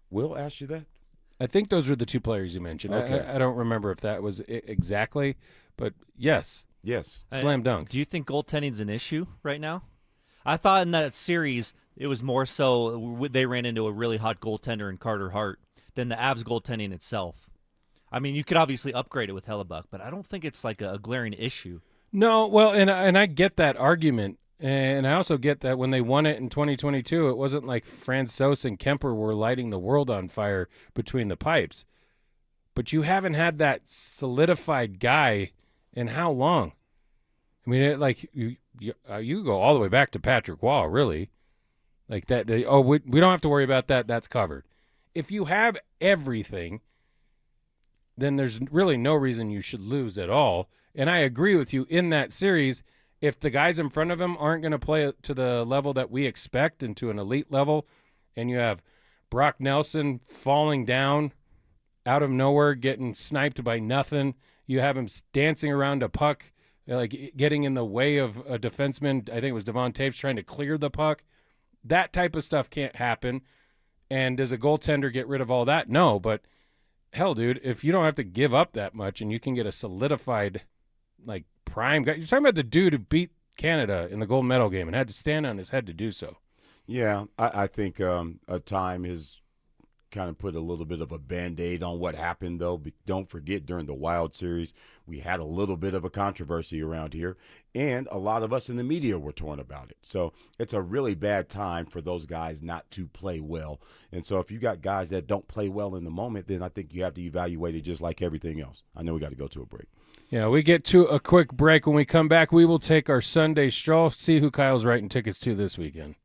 Will asked you that? I think those were the 2 players you mentioned. Okay. I don't remember if that was it exactly, but yes. Yes. Slam dunk. Do you think goaltending's an issue right now? I thought in that series it was more so they ran into a really hot goaltender in Carter Hart than the Avs goaltending itself. I mean, you could obviously upgrade it with Hellebuck, but I don't think it's like a glaring issue. No, well, and I get that argument, and I also get that when they won it in 2022, it wasn't like Francouz and Kemper were lighting the world on fire between the pipes. But you haven't had that solidified guy in how long? I mean, you go all the way back to Patrick Wall, really. Like that. We don't have to worry about that. That's covered. If you have everything, then there's really no reason you should lose at all. And I agree with you in that series. If the guys in front of him aren't going to play to the level that we expect and to an elite level, and you have Brock Nelson falling down out of nowhere, getting sniped by nothing, you have him dancing around a puck, like getting in the way of a defenseman. I think it was Devon Taves trying to clear the puck. That type of stuff can't happen. And does a goaltender get rid of all that? No, but hell, dude, if you don't have to give up that much and you can get a solidified, like, prime guy. You're talking about the dude who beat Canada in the gold medal game and had to stand on his head to do so. Yeah, I think a time has kind of put a little bit of a Band-Aid on what happened, though. But don't forget, during the Wild Series, we had a little bit of a controversy around here, and a lot of us in the media were torn about it. So it's a really bad time for those guys not to play well. And so if you got guys that don't play well in the moment, then I think you have to evaluate it just like everything else. I know we got to go to a break. Yeah, we get to a quick break. When we come back, we will take our Sunday stroll, see who Kyle's writing tickets to this weekend.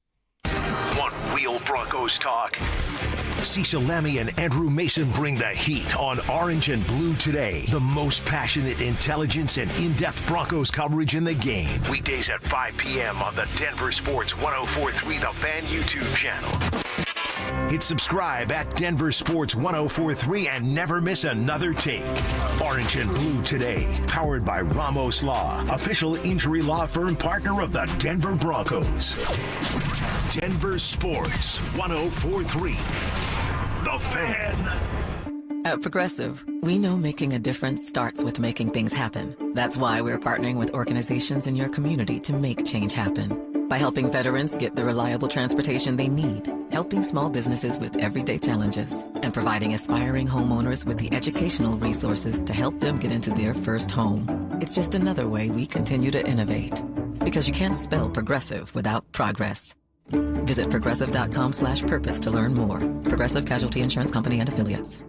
Want real Broncos talk? Cecil Lammy and Andrew Mason bring the heat on Orange and Blue Today. The most passionate intelligence and in-depth Broncos coverage in the game. Weekdays at 5 p.m. on the Denver Sports 104.3 The Fan YouTube channel. Hit subscribe at Denver Sports 104.3 and never miss another take. Orange and Blue Today, powered by Ramos Law, official injury law firm partner of the Denver Broncos. Denver Sports 104.3 The Fan. At Progressive, we know making a difference starts with making things happen. That's why we're partnering with organizations in your community to make change happen. By helping veterans get the reliable transportation they need, helping small businesses with everyday challenges, and providing aspiring homeowners with the educational resources to help them get into their first home. It's just another way we continue to innovate. Because you can't spell progressive without progress. Visit progressive.com/purpose to learn more. Progressive Casualty Insurance Company and Affiliates.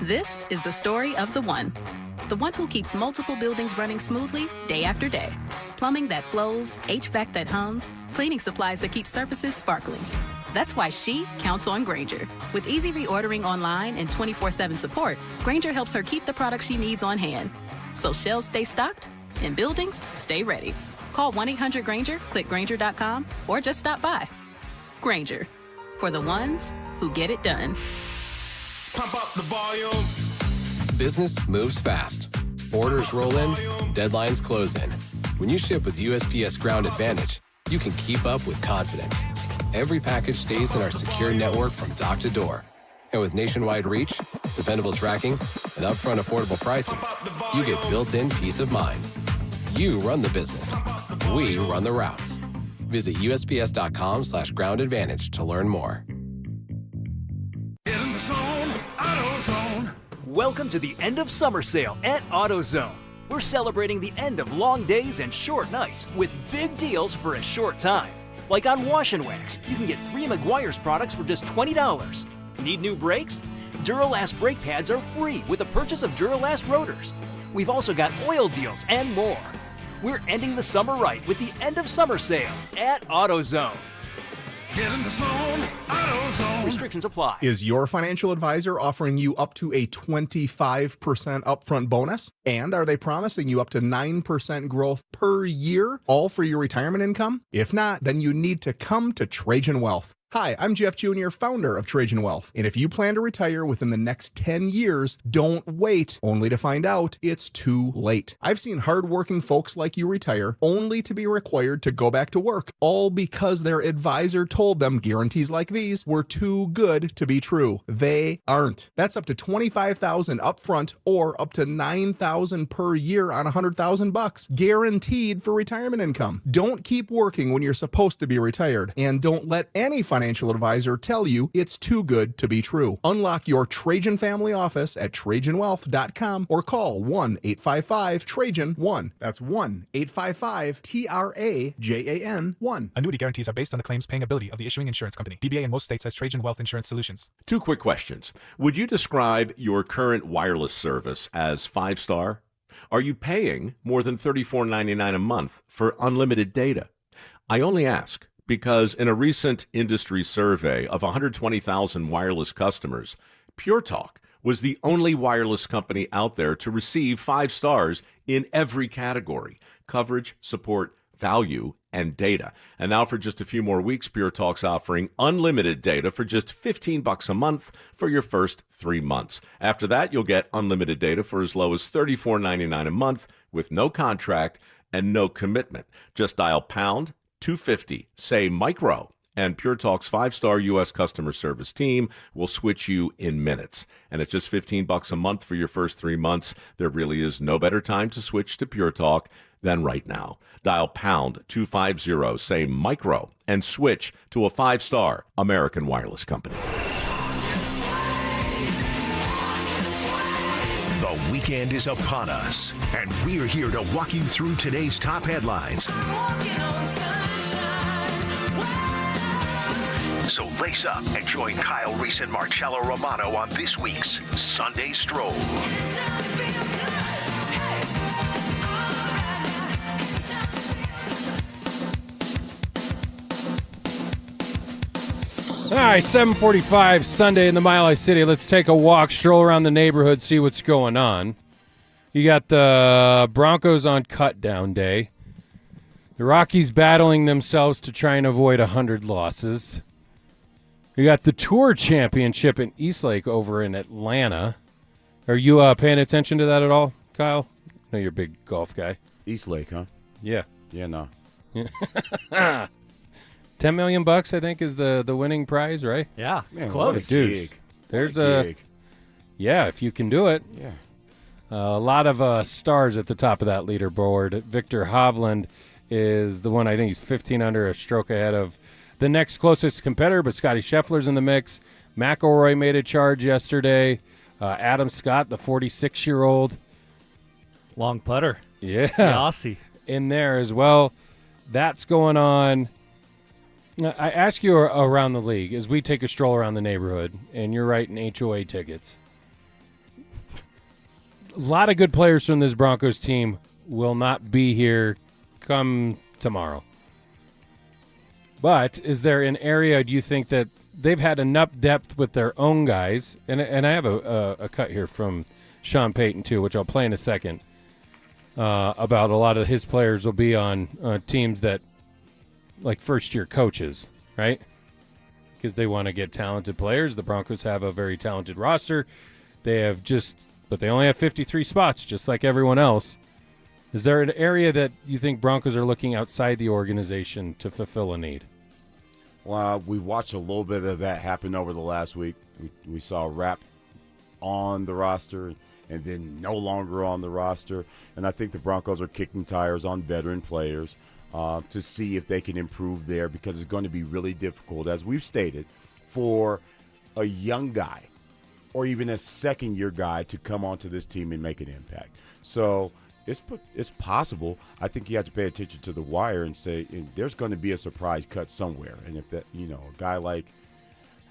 This is the story of the one who keeps multiple buildings running smoothly day after day. Plumbing that flows, HVAC that hums, cleaning supplies that keep surfaces sparkling. That's why she counts on Grainger. With easy reordering online and 24/7 support, Grainger helps her keep the products she needs on hand. So shelves stay stocked and buildings stay ready. Call 1-800-GRAINGER, click Grainger.com, or just stop by. Grainger, for the ones who get it done. Pump up the volume. Business moves fast. Orders roll in, deadlines close in. When you ship with USPS Ground Advantage, you can keep up with confidence. Every package stays in our secure network from dock to door. And with nationwide reach, dependable tracking, and upfront affordable pricing, you get built-in peace of mind. You run the business. We run the routes. Visit USPS.com/Ground Advantage to learn more. In the zone, AutoZone. Welcome to the end of summer sale at AutoZone. We're celebrating the end of long days and short nights with big deals for a short time. Like on Wash and Wax, you can get 3 Meguiar's products for just $20. Need new brakes? Duralast brake pads are free with the purchase of Duralast rotors. We've also got oil deals and more. We're ending the summer right with the end of summer sale at AutoZone. Get in the zone, AutoZone. Restrictions apply. Is your financial advisor offering you up to a 25% upfront bonus? And are they promising you up to 9% growth per year, all for your retirement income? If not, then you need to come to Trajan Wealth. Hi, I'm Jeff Jr., founder of Trajan Wealth. And if you plan to retire within the next 10 years, don't wait, only to find out it's too late. I've seen hardworking folks like you retire only to be required to go back to work, all because their advisor told them guarantees like these were too good to be true. They aren't. That's up to $25,000 upfront or up to $9,000 per year on $100,000, guaranteed for retirement income. Don't keep working when you're supposed to be retired, and don't let any financial advisor tell you it's too good to be true. Unlock your Trajan family office at TrajanWealth.com or call 1-855-TRAJAN-1. That's 1-855-TRAJAN-1. Annuity guarantees are based on the claims paying ability of the issuing insurance company. DBA in most states has Trajan Wealth Insurance Solutions. 2 quick questions. Would you describe your current wireless service as 5-star? Are you paying more than $34.99 a month for unlimited data? I only ask because in a recent industry survey of 120,000 wireless customers, Pure Talk was the only wireless company out there to receive 5 stars in every category: coverage, support, value, and data. And now for just a few more weeks, Pure Talk's offering unlimited data for just $15 a month for your first 3 months. After that, you'll get unlimited data for as low as $34.99 a month with no contract and no commitment. Just dial pound 250, say micro, and Pure Talk's 5-star U.S. customer service team will switch you in minutes. And at just $15 a month for your first 3 months, there really is no better time to switch to Pure Talk than right now. Dial pound 250, say micro, and switch to a 5-star American wireless company. The weekend is upon us, and we're here to walk you through today's top headlines. So lace up and join Kyle, Reese, and Marcello Romano on this week's Sunday Stroll. All right, 7:45 Sunday in the Mile High City. Let's take a walk, stroll around the neighborhood, see what's going on. You got the Broncos on cut-down day. The Rockies battling themselves to try and avoid 100 losses. You got the Tour Championship in Eastlake over in Atlanta. Are you paying attention to that at all, Kyle? I know you're a big golf guy. Eastlake, huh? Yeah. Yeah, no. $10 million, I think, is the winning prize, right? Yeah, Man, it's what a close. Dude, gig. there's What a a gig. yeah, if you can do it. Yeah. A lot of stars at the top of that leaderboard. Victor Hovland is the one. I think he's 15 under, a stroke ahead of the next closest competitor, but Scotty Scheffler's in the mix. McIlroy made a charge yesterday. Adam Scott, the 46-year-old. Long putter. Yeah. The Aussie. In there as well. That's going on. I ask you around the league as we take a stroll around the neighborhood, and you're writing HOA tickets. A lot of good players from this Broncos team will not be here come tomorrow. But is there an area, do you think, that they've had enough depth with their own guys? And I have a cut here from Sean Payton, too, which I'll play in a second, about a lot of his players will be on teams that, like first-year coaches, right? Because they want to get talented players. The Broncos have a very talented roster. But they only have 53 spots, just like everyone else. Is there an area that you think Broncos are looking outside the organization to fulfill a need? Well, we watched a little bit of that happen over the last week. We saw Rapp on the roster and then no longer on the roster. And I think the Broncos are kicking tires on veteran players to see if they can improve there, because it's going to be really difficult, as we've stated, for a young guy or even a second-year guy to come onto this team and make an impact. So it's possible. I think you have to pay attention to the wire and say there's going to be a surprise cut somewhere. And if that, a guy like,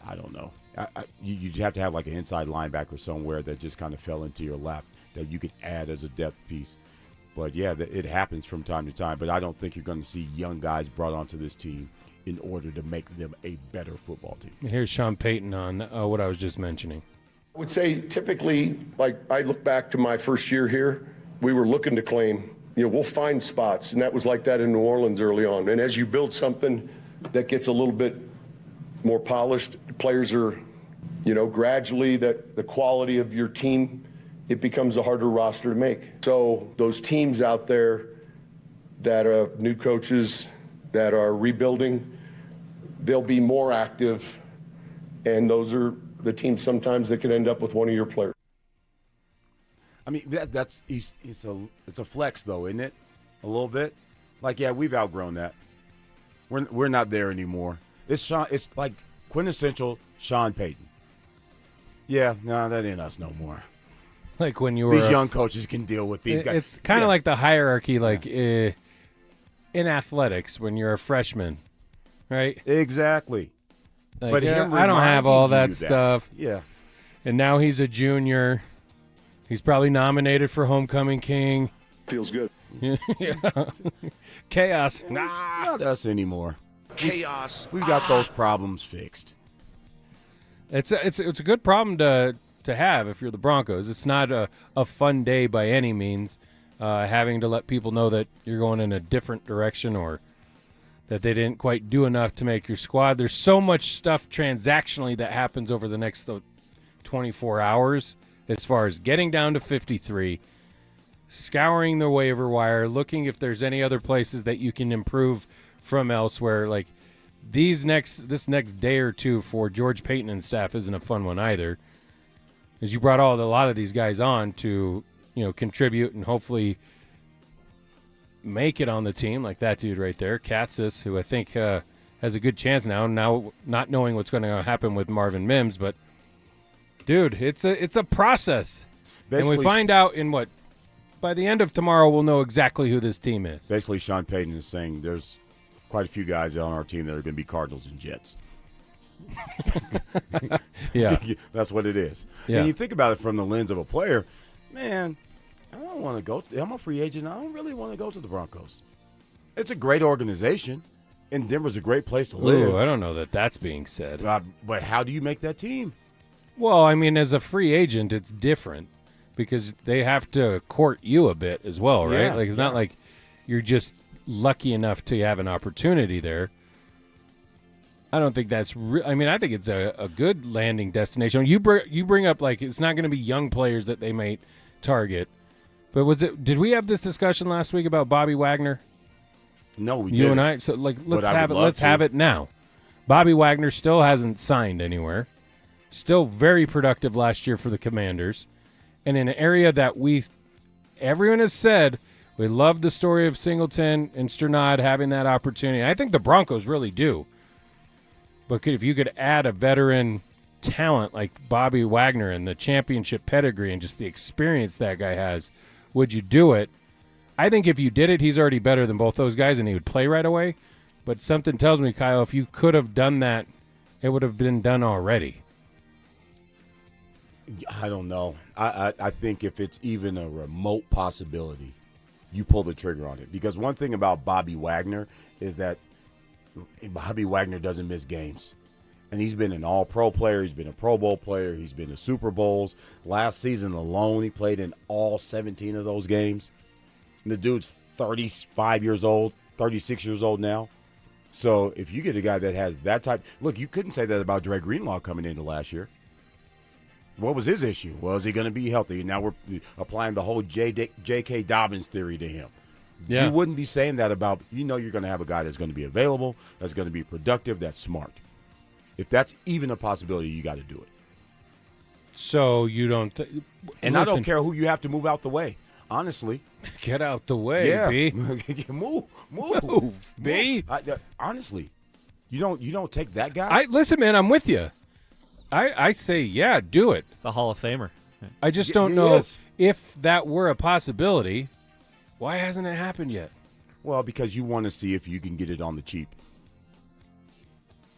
I don't know, you'd have to have like an inside linebacker somewhere that just kind of fell into your lap that you could add as a depth piece. But, yeah, it happens from time to time. But I don't think you're going to see young guys brought onto this team in order to make them a better football team. Here's Sean Payton on what I was just mentioning. I would say typically, like I look back to my first year here, we were looking to claim, we'll find spots. And that was like that in New Orleans early on. And as you build something that gets a little bit more polished, players are, gradually that the quality of your team, it becomes a harder roster to make. So those teams out there that are new coaches that are rebuilding, they'll be more active, and those are the teams sometimes that can end up with one of your players. I mean, it's a flex though, isn't it? A little bit. Like, yeah, we've outgrown that. We're not there anymore. It's like quintessential Sean Payton. Yeah, no, that ain't us no more. Like when you were these young coaches can deal with these guys. It's kind of like the hierarchy, like in athletics when you're a freshman, right? Exactly. Like, but I don't have all that stuff. Yeah. And now he's a junior. He's probably nominated for Homecoming King. Feels good. Yeah. Chaos. Not us anymore. Chaos. We've got those problems fixed. It's a good problem to have if you're the Broncos. It's not a fun day by any means, having to let people know that you're going in a different direction or that they didn't quite do enough to make your squad. There's so much stuff transactionally that happens over the next 24 hours as far as getting down to 53, scouring the waiver wire, looking if there's any other places that you can improve from elsewhere. Like this next day or two for George Payton and staff isn't a fun one either, because you brought a lot of these guys on to contribute and hopefully make it on the team, like that dude right there, Katsis, who I think has a good chance now not knowing what's going to happen with Marvin Mims. But dude, it's a process. Basically, and we find out by the end of tomorrow we'll know exactly who this team is. Basically, Sean Payton is saying there's quite a few guys on our team that are going to be Cardinals and Jets. Yeah. That's what it is. Yeah. And you think about it from the lens of a player, man, I don't want to go. I'm a free agent. I don't really want to go to the Broncos. It's a great organization, and Denver's a great place to live. Ooh, I don't know that that's being said. But how do you make that team? Well, I mean, as a free agent, it's different because they have to court you a bit as well, right? Yeah, like it's not like you're just lucky enough to have an opportunity there. I don't think that's I mean, I think it's a good landing destination. You bring up, like, it's not going to be young players that they may target. But did we have this discussion last week about Bobby Wagner? No, we didn't. You and I. So, like, let's have it now. Bobby Wagner still hasn't signed anywhere. Still very productive last year for the Commanders. And in an area that everyone has said, we love the story of Singleton and Sternad having that opportunity. I think the Broncos really do. But if you could add a veteran talent like Bobby Wagner and the championship pedigree and just the experience that guy has, would you do it? I think if you did it, he's already better than both those guys and he would play right away. But something tells me, Kyle, if you could have done that, it would have been done already. I don't know. I think if it's even a remote possibility, you pull the trigger on it. Because one thing about Bobby Wagner is that Bobby Wagner doesn't miss games. And he's been an all-pro player. He's been a Pro Bowl player. He's been to Super Bowls. Last season alone, he played in all 17 of those games. And the dude's 35 years old, 36 years old now. So if you get a guy that has that type – look, you couldn't say that about Dre Greenlaw coming into last year. What was his issue? Well, is he going to be healthy? And now we're applying the whole J.K. Dobbins theory to him. Yeah. You wouldn't be saying that about – you're going to have a guy that's going to be available, that's going to be productive, that's smart. If that's even a possibility, you got to do it. So you don't and I don't care who you have to move out the way, honestly. Get out the way, B. Move, B. Honestly, you don't take that guy. Listen, man, I'm with you. I say, yeah, do it. It's a Hall of Famer. I just don't know if that were a possibility. Why hasn't it happened yet? Well, because you want to see if you can get it on the cheap.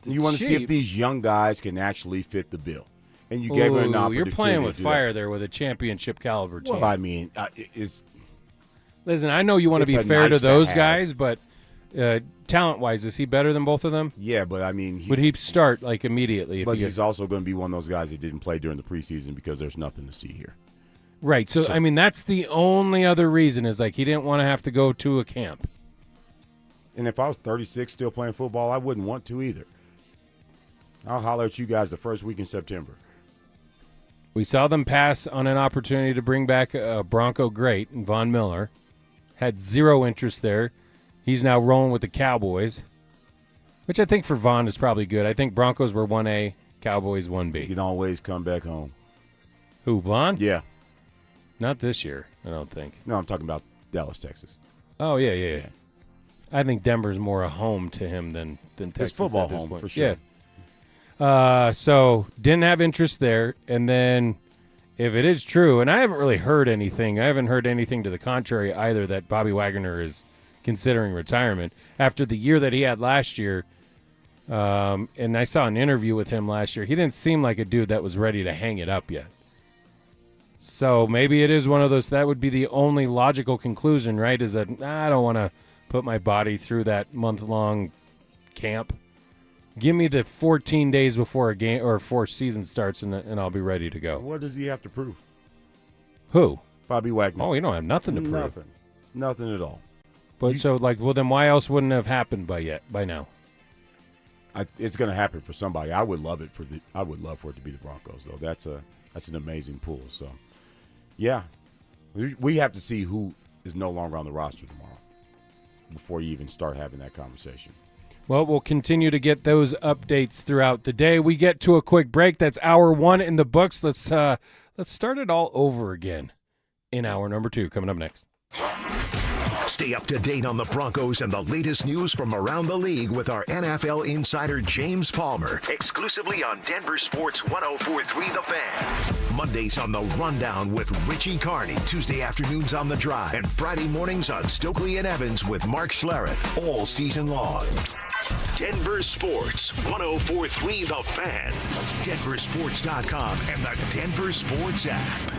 You want to see if these young guys can actually fit the bill. And you gave them an opportunity. You're playing with fire there with a championship caliber team. Well, I mean, Listen, I know you want to be fair to those guys, but talent-wise, is he better than both of them? Yeah, but I mean, would he start like immediately? But he's also going to be one of those guys that didn't play during the preseason because there's nothing to see here. Right. So I mean, that's the only other reason is like he didn't want to have to go to a camp. And if I was 36 still playing football, I wouldn't want to either. I'll holler at you guys the first week in September. We saw them pass on an opportunity to bring back a Bronco great, Von Miller. Had zero interest there. He's now rolling with the Cowboys, which I think for Von is probably good. I think Broncos were 1A, Cowboys 1B. You can always come back home. Who, Von? Yeah. Not this year, I don't think. No, I'm talking about Dallas, Texas. Oh, yeah. I think Denver's more a home to him than Texas. It's football at this home, point. for sure. Yeah. So didn't have interest there, and then if it is true, and I haven't really heard anything, I haven't heard anything to the contrary either that Bobby Wagner is considering retirement after the year that he had last year. And I saw an interview with him last year. He didn't seem like a dude that was ready to hang it up yet. So maybe it is one of those, that would be the only logical conclusion, right, is that I don't want to put my body through that month-long camp. Give me the 14 days before a game or before season starts, and I'll be ready to go. What does he have to prove? Who? Bobby Wagner. Oh, you don't have nothing to prove. Nothing at all. But then why else wouldn't it have happened by now? It's going to happen for somebody. I would love for it to be the Broncos, though. That's an amazing pool. So, yeah, we have to see who is no longer on the roster tomorrow before you even start having that conversation. Well, we'll continue to get those updates throughout the day. We get to a quick break. That's hour 1 in the books. Let's start it all over again in hour number 2. Coming up next. Stay up to date on the Broncos and the latest news from around the league with our NFL insider James Palmer, exclusively on Denver Sports 104.3 The Fan. Mondays on The Rundown with Richie Carney, Tuesday afternoons on The Drive, and Friday mornings on Stokely and Evans with Mark Schlereth, all season long. Denver Sports 104.3 The Fan, DenverSports.com, and the Denver Sports app.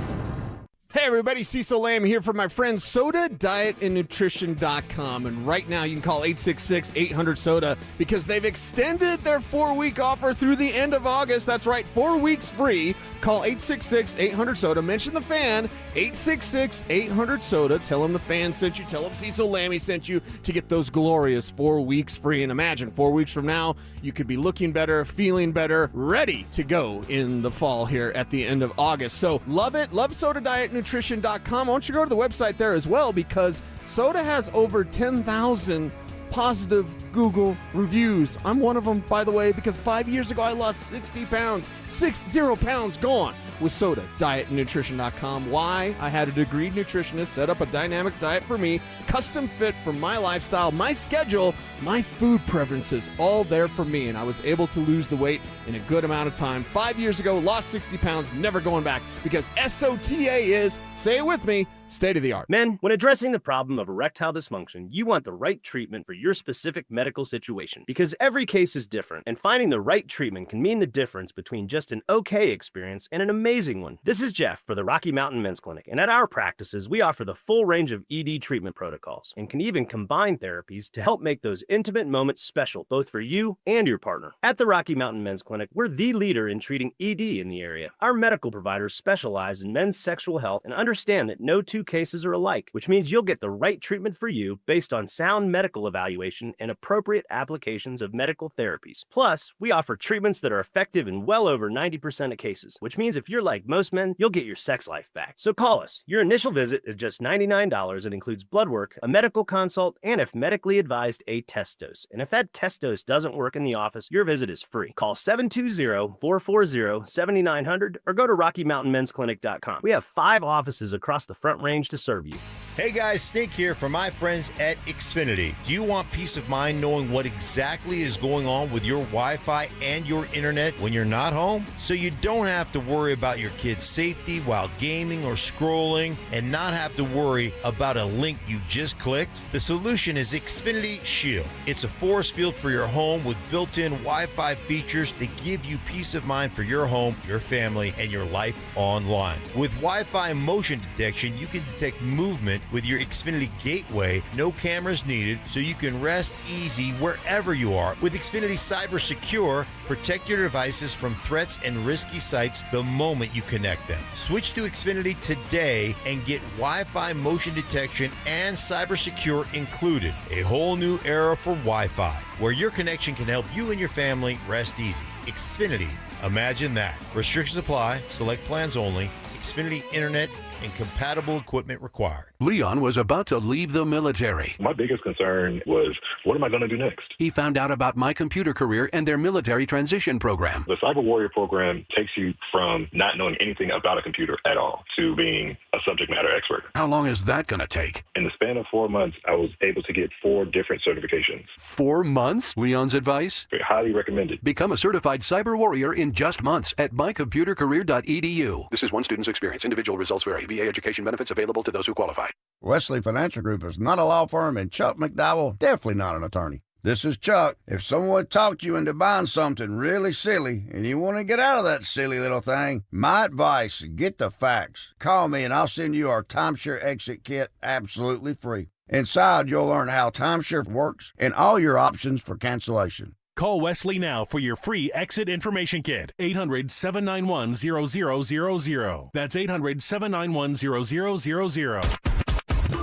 Hey everybody, Cecil Lamb here from my friends SodaDietAndNutrition.com, and right now you can call 866-800-SODA because they've extended their 4-week offer through the end of August. That's right, 4 weeks free. Call 866-800-SODA, mention the Fan, 866-800-SODA, tell them the Fan sent you, tell them Cecil Lammy sent you to get those glorious 4 weeks free. And imagine 4 weeks from now, you could be looking better, feeling better, ready to go in the fall here at the end of August. So love it, love SodaDietNutrition.com. I want you to go to the website there as well because Soda has over 10,000 positive Google reviews. I'm one of them, by the way, because 5 years ago I lost 60 pounds. 60 pounds gone with Soda. DietNutrition.com. Why? I had a degreed nutritionist set up a dynamic diet for me, custom fit for my lifestyle, my schedule, my food preferences, all there for me, and I was able to lose the weight in a good amount of time. 5 years ago, lost 60 pounds, never going back, because SOTA is, say it with me, state of the art. Men, when addressing the problem of erectile dysfunction, you want the right treatment for your specific medical situation because every case is different, and finding the right treatment can mean the difference between just an okay experience and an amazing one. This is Jeff for the Rocky Mountain Men's Clinic, and at our practices, we offer the full range of ED treatment protocols and can even combine therapies to help make those intimate moments special, both for you and your partner. At the Rocky Mountain Men's Clinic, we're the leader in treating ED in the area. Our medical providers specialize in men's sexual health and understand that no two cases are alike, which means you'll get the right treatment for you based on sound medical evaluation and appropriate applications of medical therapies. Plus, we offer treatments that are effective in well over 90% of cases, which means if you're like most men, you'll get your sex life back. So call us. Your initial visit is just $99 and includes blood work, a medical consult, and if medically advised, a test dose. And if that test dose doesn't work in the office, your visit is free. Call 720-440-7900 or go to RockyMountainMen'sClinic.com. We have 5 offices across the Front Range to serve you. Hey guys, Stink here from my friends at Xfinity. Do you want peace of mind knowing what exactly is going on with your Wi-Fi and your internet when you're not home? So you don't have to worry about your kids' safety while gaming or scrolling and not have to worry about a link you just clicked? The solution is Xfinity Shield. It's a force field for your home with built-in Wi-Fi features that give you peace of mind for your home, your family, and your life online. With Wi-Fi motion detection, you can detect movement With your Xfinity Gateway, no cameras needed, so you can rest easy wherever you are. With Xfinity Cyber Secure, protect your devices from threats and risky sites the moment you connect them. Switch to Xfinity today and get Wi-Fi motion detection and Cyber Secure included. A whole new era for Wi-Fi, where your connection can help you and your family rest easy. Xfinity. Imagine that. Restrictions apply. Select plans only. Xfinity Internet and compatible equipment required. Leon was about to leave the military. My biggest concern was, what am I going to do next? He found out about My Computer Career and their military transition program. The Cyber Warrior program takes you from not knowing anything about a computer at all to being a subject matter expert. How long is that going to take? In the span of 4 months, I was able to get 4 different certifications. 4 months? Leon's advice? Highly recommended. Become a certified cyber warrior in just months at mycomputercareer.edu. This is one student's experience. Individual results vary. VA education benefits available to those who qualify. Wesley Financial Group is not a law firm, and Chuck McDowell definitely not an attorney. This is Chuck. If someone talked you into buying something really silly and you want to get out of that silly little thing, my advice, get the facts. Call me and I'll send you our timeshare exit kit absolutely free. Inside, you'll learn how timeshare works and all your options for cancellation. Call Wesley now for your free exit information kit. 800-791-0000. That's 800-791-0000.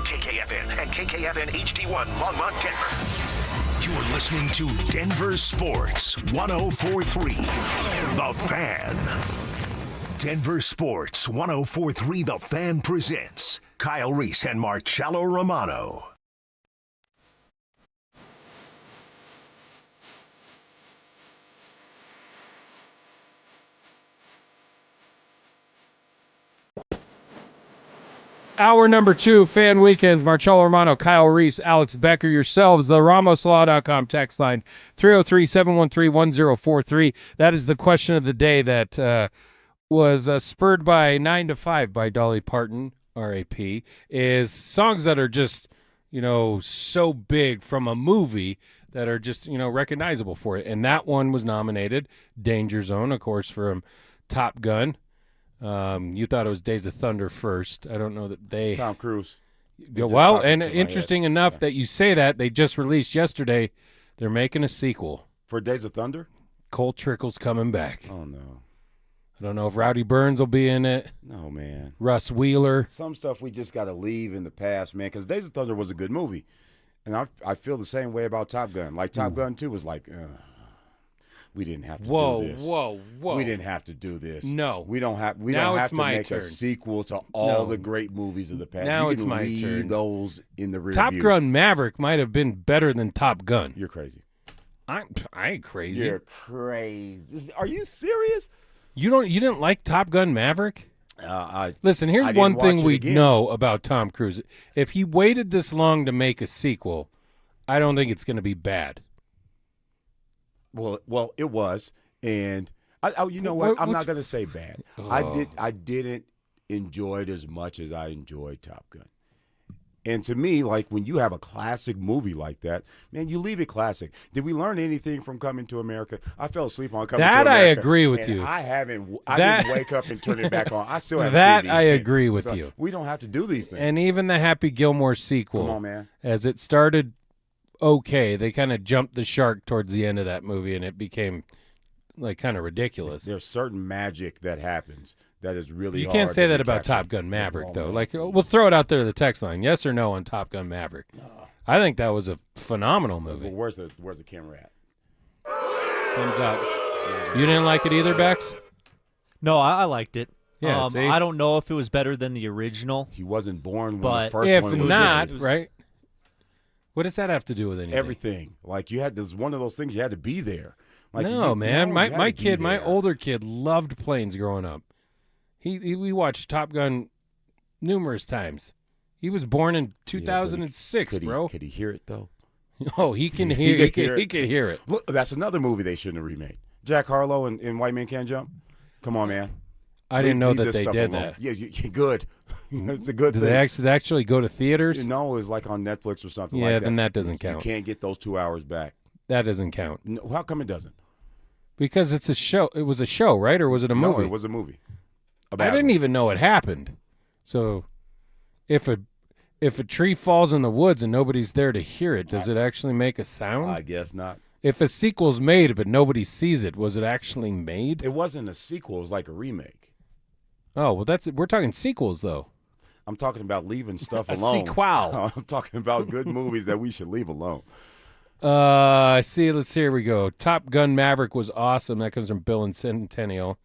KKFN and KKFN HD1 Longmont, Denver. You're listening to Denver Sports 104.3 The Fan. Denver Sports 104.3 The Fan presents Kyle Reese and Marcello Romano. Hour number 2, Fan Weekends. Marcello Romano, Kyle Reese, Alex Becker, yourselves. The RamosLaw.com text line, 303-713-1043. That is the question of the day that was spurred by 9 to 5 by Dolly Parton, R.A.P., is songs that are just, so big from a movie that are just, recognizable for it. And that one was nominated. Danger Zone, of course, from Top Gun. You thought it was Days of Thunder first. I don't know that they... It's Tom Cruise. Well, and interesting enough that you say that, they just released yesterday, they're making a sequel. For Days of Thunder? Cole Trickle's coming back. Oh, no. I don't know if Rowdy Burns will be in it. No, man. Russ Wheeler. Some stuff we just got to leave in the past, man, because Days of Thunder was a good movie. And I feel the same way about Top Gun. Like, Top Gun 2 was like... we didn't have to do this. Whoa. We didn't have to do this. No. We don't have to make a sequel to all the great movies of the past. Now you can it's my leave turn. those in the rear Top view. Gun Maverick might have been better than Top Gun. You're crazy. I ain't crazy. You're crazy. Are you serious? You didn't like Top Gun Maverick? Listen, here's I one didn't thing watch it we again. know about Tom Cruise. If he waited this long to make a sequel, I don't think it's going to be bad. Well, it was. And you know what? I'm not going to say bad. I didn't enjoy it as much as I enjoyed Top Gun. And to me, like when you have a classic movie like that, man, you leave it classic. Did we learn anything from Coming to America? I fell asleep on Coming to America. That I agree with you. I didn't wake up and turn it back on. I still haven't that seen these I things. agree with So you. We don't have to do these things. And even the Happy Gilmore sequel, Come on, man. as it started okay, they kind of jumped the shark towards the end of that movie, and it became like kind of ridiculous. There's certain magic that happens that is really You hard can't say to that be about captured. Top Gun Maverick, Oh, though. man. Like, we'll throw it out there to the text line. Yes or no on Top Gun Maverick? I think that was a phenomenal movie. Well, where's the camera at? Thumbs up. You didn't like it either, Bex? No, I liked it. Yeah, see? I don't know if it was better than the original. He wasn't born when but the first if one was not, made. right? What does that have to do with anything? Everything. Like this is one of those things you had to be there. Like no, man. you My had to be kid, my there. older kid, loved planes growing up. We watched Top Gun numerous times. He was born in 2006, bro. Could he hear it though? Oh, he can hear. He can hear it. Look, that's another movie they shouldn't have remade. Jack Harlow and White Man Can't Jump. Come on, man. I didn't know Leave that this they stuff did alone. that. Yeah, you're good. It's a good Did thing. they actually go to theaters? No, it was like on Netflix or something Yeah, like that. then that doesn't count. You can't get those 2 hours back. That doesn't count. No, how come it doesn't? Because it's a show. It was a show, right? Or was it a movie? No, it was a movie. I didn't even know it happened. So, if if a tree falls in the woods and nobody's there to hear it, does it actually make a sound? I guess not. If a sequel's made but nobody sees it, was it actually made? It wasn't a sequel. It was like a remake. Oh, well, we're talking sequels, though. I'm talking about leaving stuff A alone. sequel. I'm talking about good movies that we should leave alone. Let's see. Here we go. Top Gun Maverick was awesome. That comes from Bill and Centennial.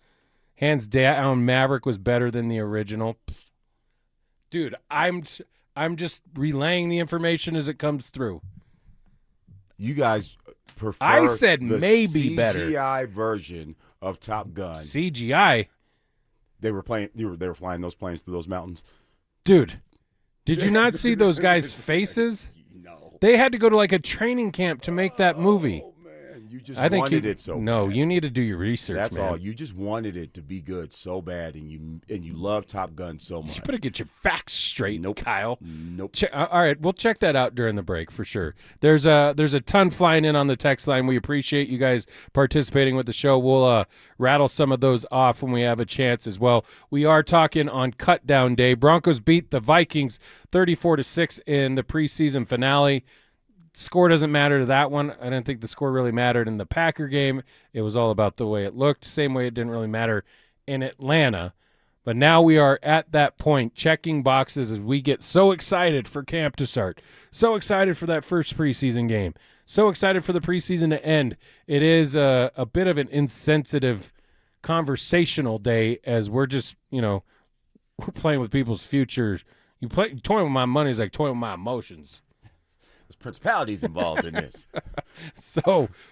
Hands down, Maverick was better than the original. Dude, I'm just relaying the information as it comes through. You guys prefer I said the maybe better. CGI version of Top Gun. CGI. They were flying those planes through those mountains. Dude, did you not see those guys' faces? No. They had to go to like a training camp to make that movie. You just wanted it so No, bad. you need to do your research, That's man. all. You just wanted it to be good so bad, and you love Top Gun so much. You better get your facts straight, Kyle. Nope. All right, we'll check that out during the break for sure. There's a ton flying in on the text line. We appreciate you guys participating with the show. We'll rattle some of those off when we have a chance as well. We are talking on Cut Down Day. Broncos beat the Vikings 34-6 in the preseason finale. Score doesn't matter to that one. I didn't think the score really mattered in the Packer game. It was all about the way it looked. Same way it didn't really matter in Atlanta. But now we are at that point, checking boxes as we get so excited for camp to start. So excited for that first preseason game. So excited for the preseason to end. It is a bit of an insensitive conversational day as we're just, we're playing with people's futures. Toying with my money is like toying with my emotions. There's principalities involved in this.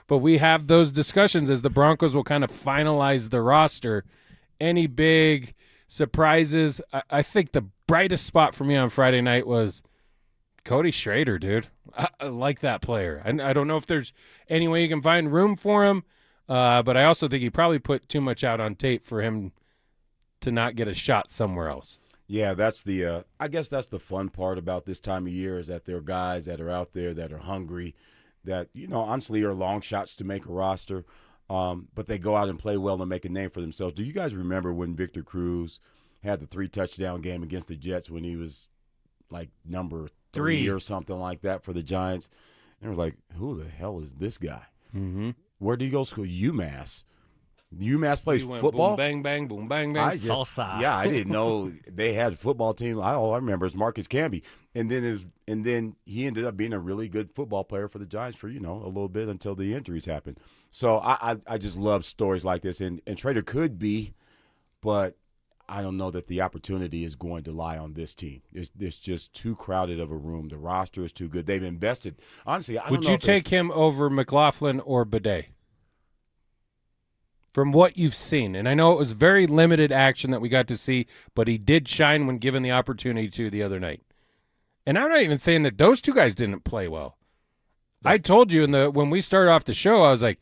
But we have those discussions as the Broncos will kind of finalize the roster. Any big surprises? I think the brightest spot for me on Friday night was Cody Schrader, dude. I like that player. I don't know if there's any way you can find room for him, but I also think he probably put too much out on tape for him to not get a shot somewhere else. Yeah, that's the I guess that's the fun part about this time of year is that there are guys that are out there that are hungry, that, honestly are long shots to make a roster, but they go out and play well and make a name for themselves. Do you guys remember when Victor Cruz had the 3-touchdown game against the Jets when he was like number 3 or something like that for the Giants? And it was like, who the hell is this guy? Mm-hmm. Where do you go to school? UMass. UMass plays You went football. Boom, bang, bang, boom, bang, bang. Salsa. Yeah, I didn't know they had a football team. All I remember is Marcus Camby, and then he ended up being a really good football player for the Giants for a little bit until the injuries happened. So I just love stories like this, and Schrader could be, but I don't know that the opportunity is going to lie on this team. It's just too crowded of a room. The roster is too good. They've invested. Honestly, I don't know. Would you take him over McLaughlin or Bidet? From what you've seen, and I know it was very limited action that we got to see, but he did shine when given the opportunity to the other night. And I'm not even saying that those two guys didn't play well. I told you when we started off the show, I was like,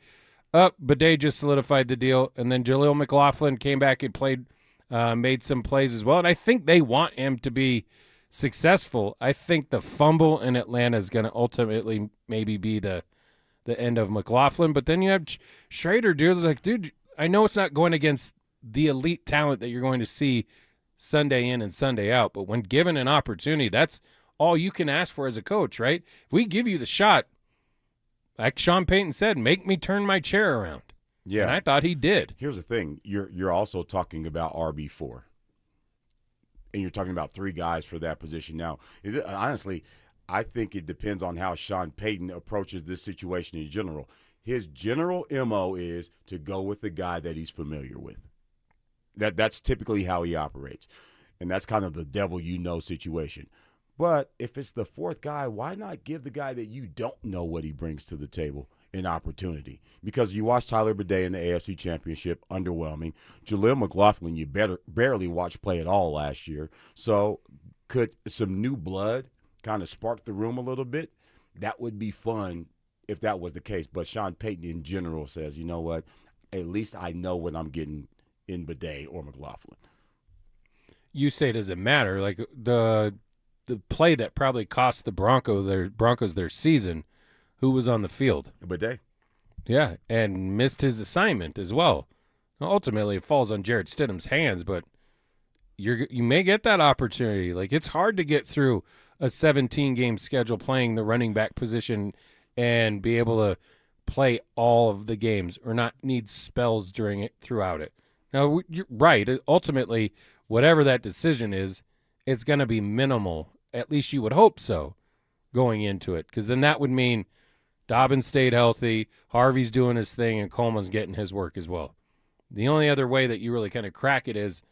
Bidet just solidified the deal, and then Jaleel McLaughlin came back and played, made some plays as well, and I think they want him to be successful. I think the fumble in Atlanta is going to ultimately maybe be the end of McLaughlin, but then you have Schrader, dude, I know it's not going against the elite talent that you're going to see Sunday in and Sunday out, but when given an opportunity, that's all you can ask for as a coach, right? If we give you the shot, like Sean Payton said, make me turn my chair around. Yeah. And I thought he did. Here's the thing. You're also talking about RB4. And you're talking about 3 guys for that position. Now, honestly, I think it depends on how Sean Payton approaches this situation in general. His general MO is to go with the guy that he's familiar with. That's typically how he operates. And that's kind of the devil situation. But if it's the 4th guy, why not give the guy that you don't know what he brings to the table an opportunity? Because you watched Tyler Bidet in the AFC Championship, underwhelming. Jaleel McLaughlin, you barely watched play at all last year. So could some new blood kind of spark the room a little bit? That would be fun if that was the case. But Sean Payton in general says, you know what, at least I know what I'm getting in Bidet or McLaughlin. You say it doesn't matter. Like the play that probably cost the Broncos their season, who was on the field? Bidet. Yeah, and missed his assignment as well. Ultimately, it falls on Jarrett Stidham's hands, but you may get that opportunity. Like, it's hard to get through a 17-game schedule playing the running back position and be able to play all of the games or not need spells throughout it. Now, you're right. Ultimately, whatever that decision is, it's going to be minimal. At least you would hope so going into it, because then that would mean Dobbins stayed healthy, Harvey's doing his thing, and Coleman's getting his work as well. The only other way that you really kind of crack it is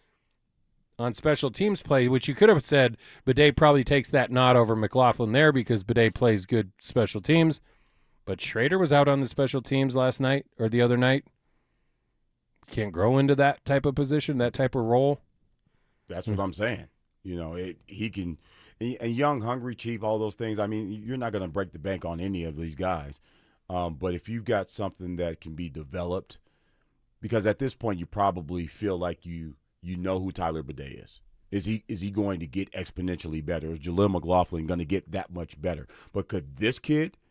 on special teams play, which you could have said Bidet probably takes that nod over McLaughlin there because Bidet plays good special teams. But Schrader was out on the special teams last night or the other night. Can't grow into that type of position, that type of role. That's what I'm saying. You know, he can – and young, hungry, cheap, all those things. I mean, you're not going to break the bank on any of these guys. But if you've got something that can be developed, because at this point you probably feel like you know who Tyler Bidet is. Is he going to get exponentially better? Is Jaleel McLaughlin going to get that much better? But could this kid –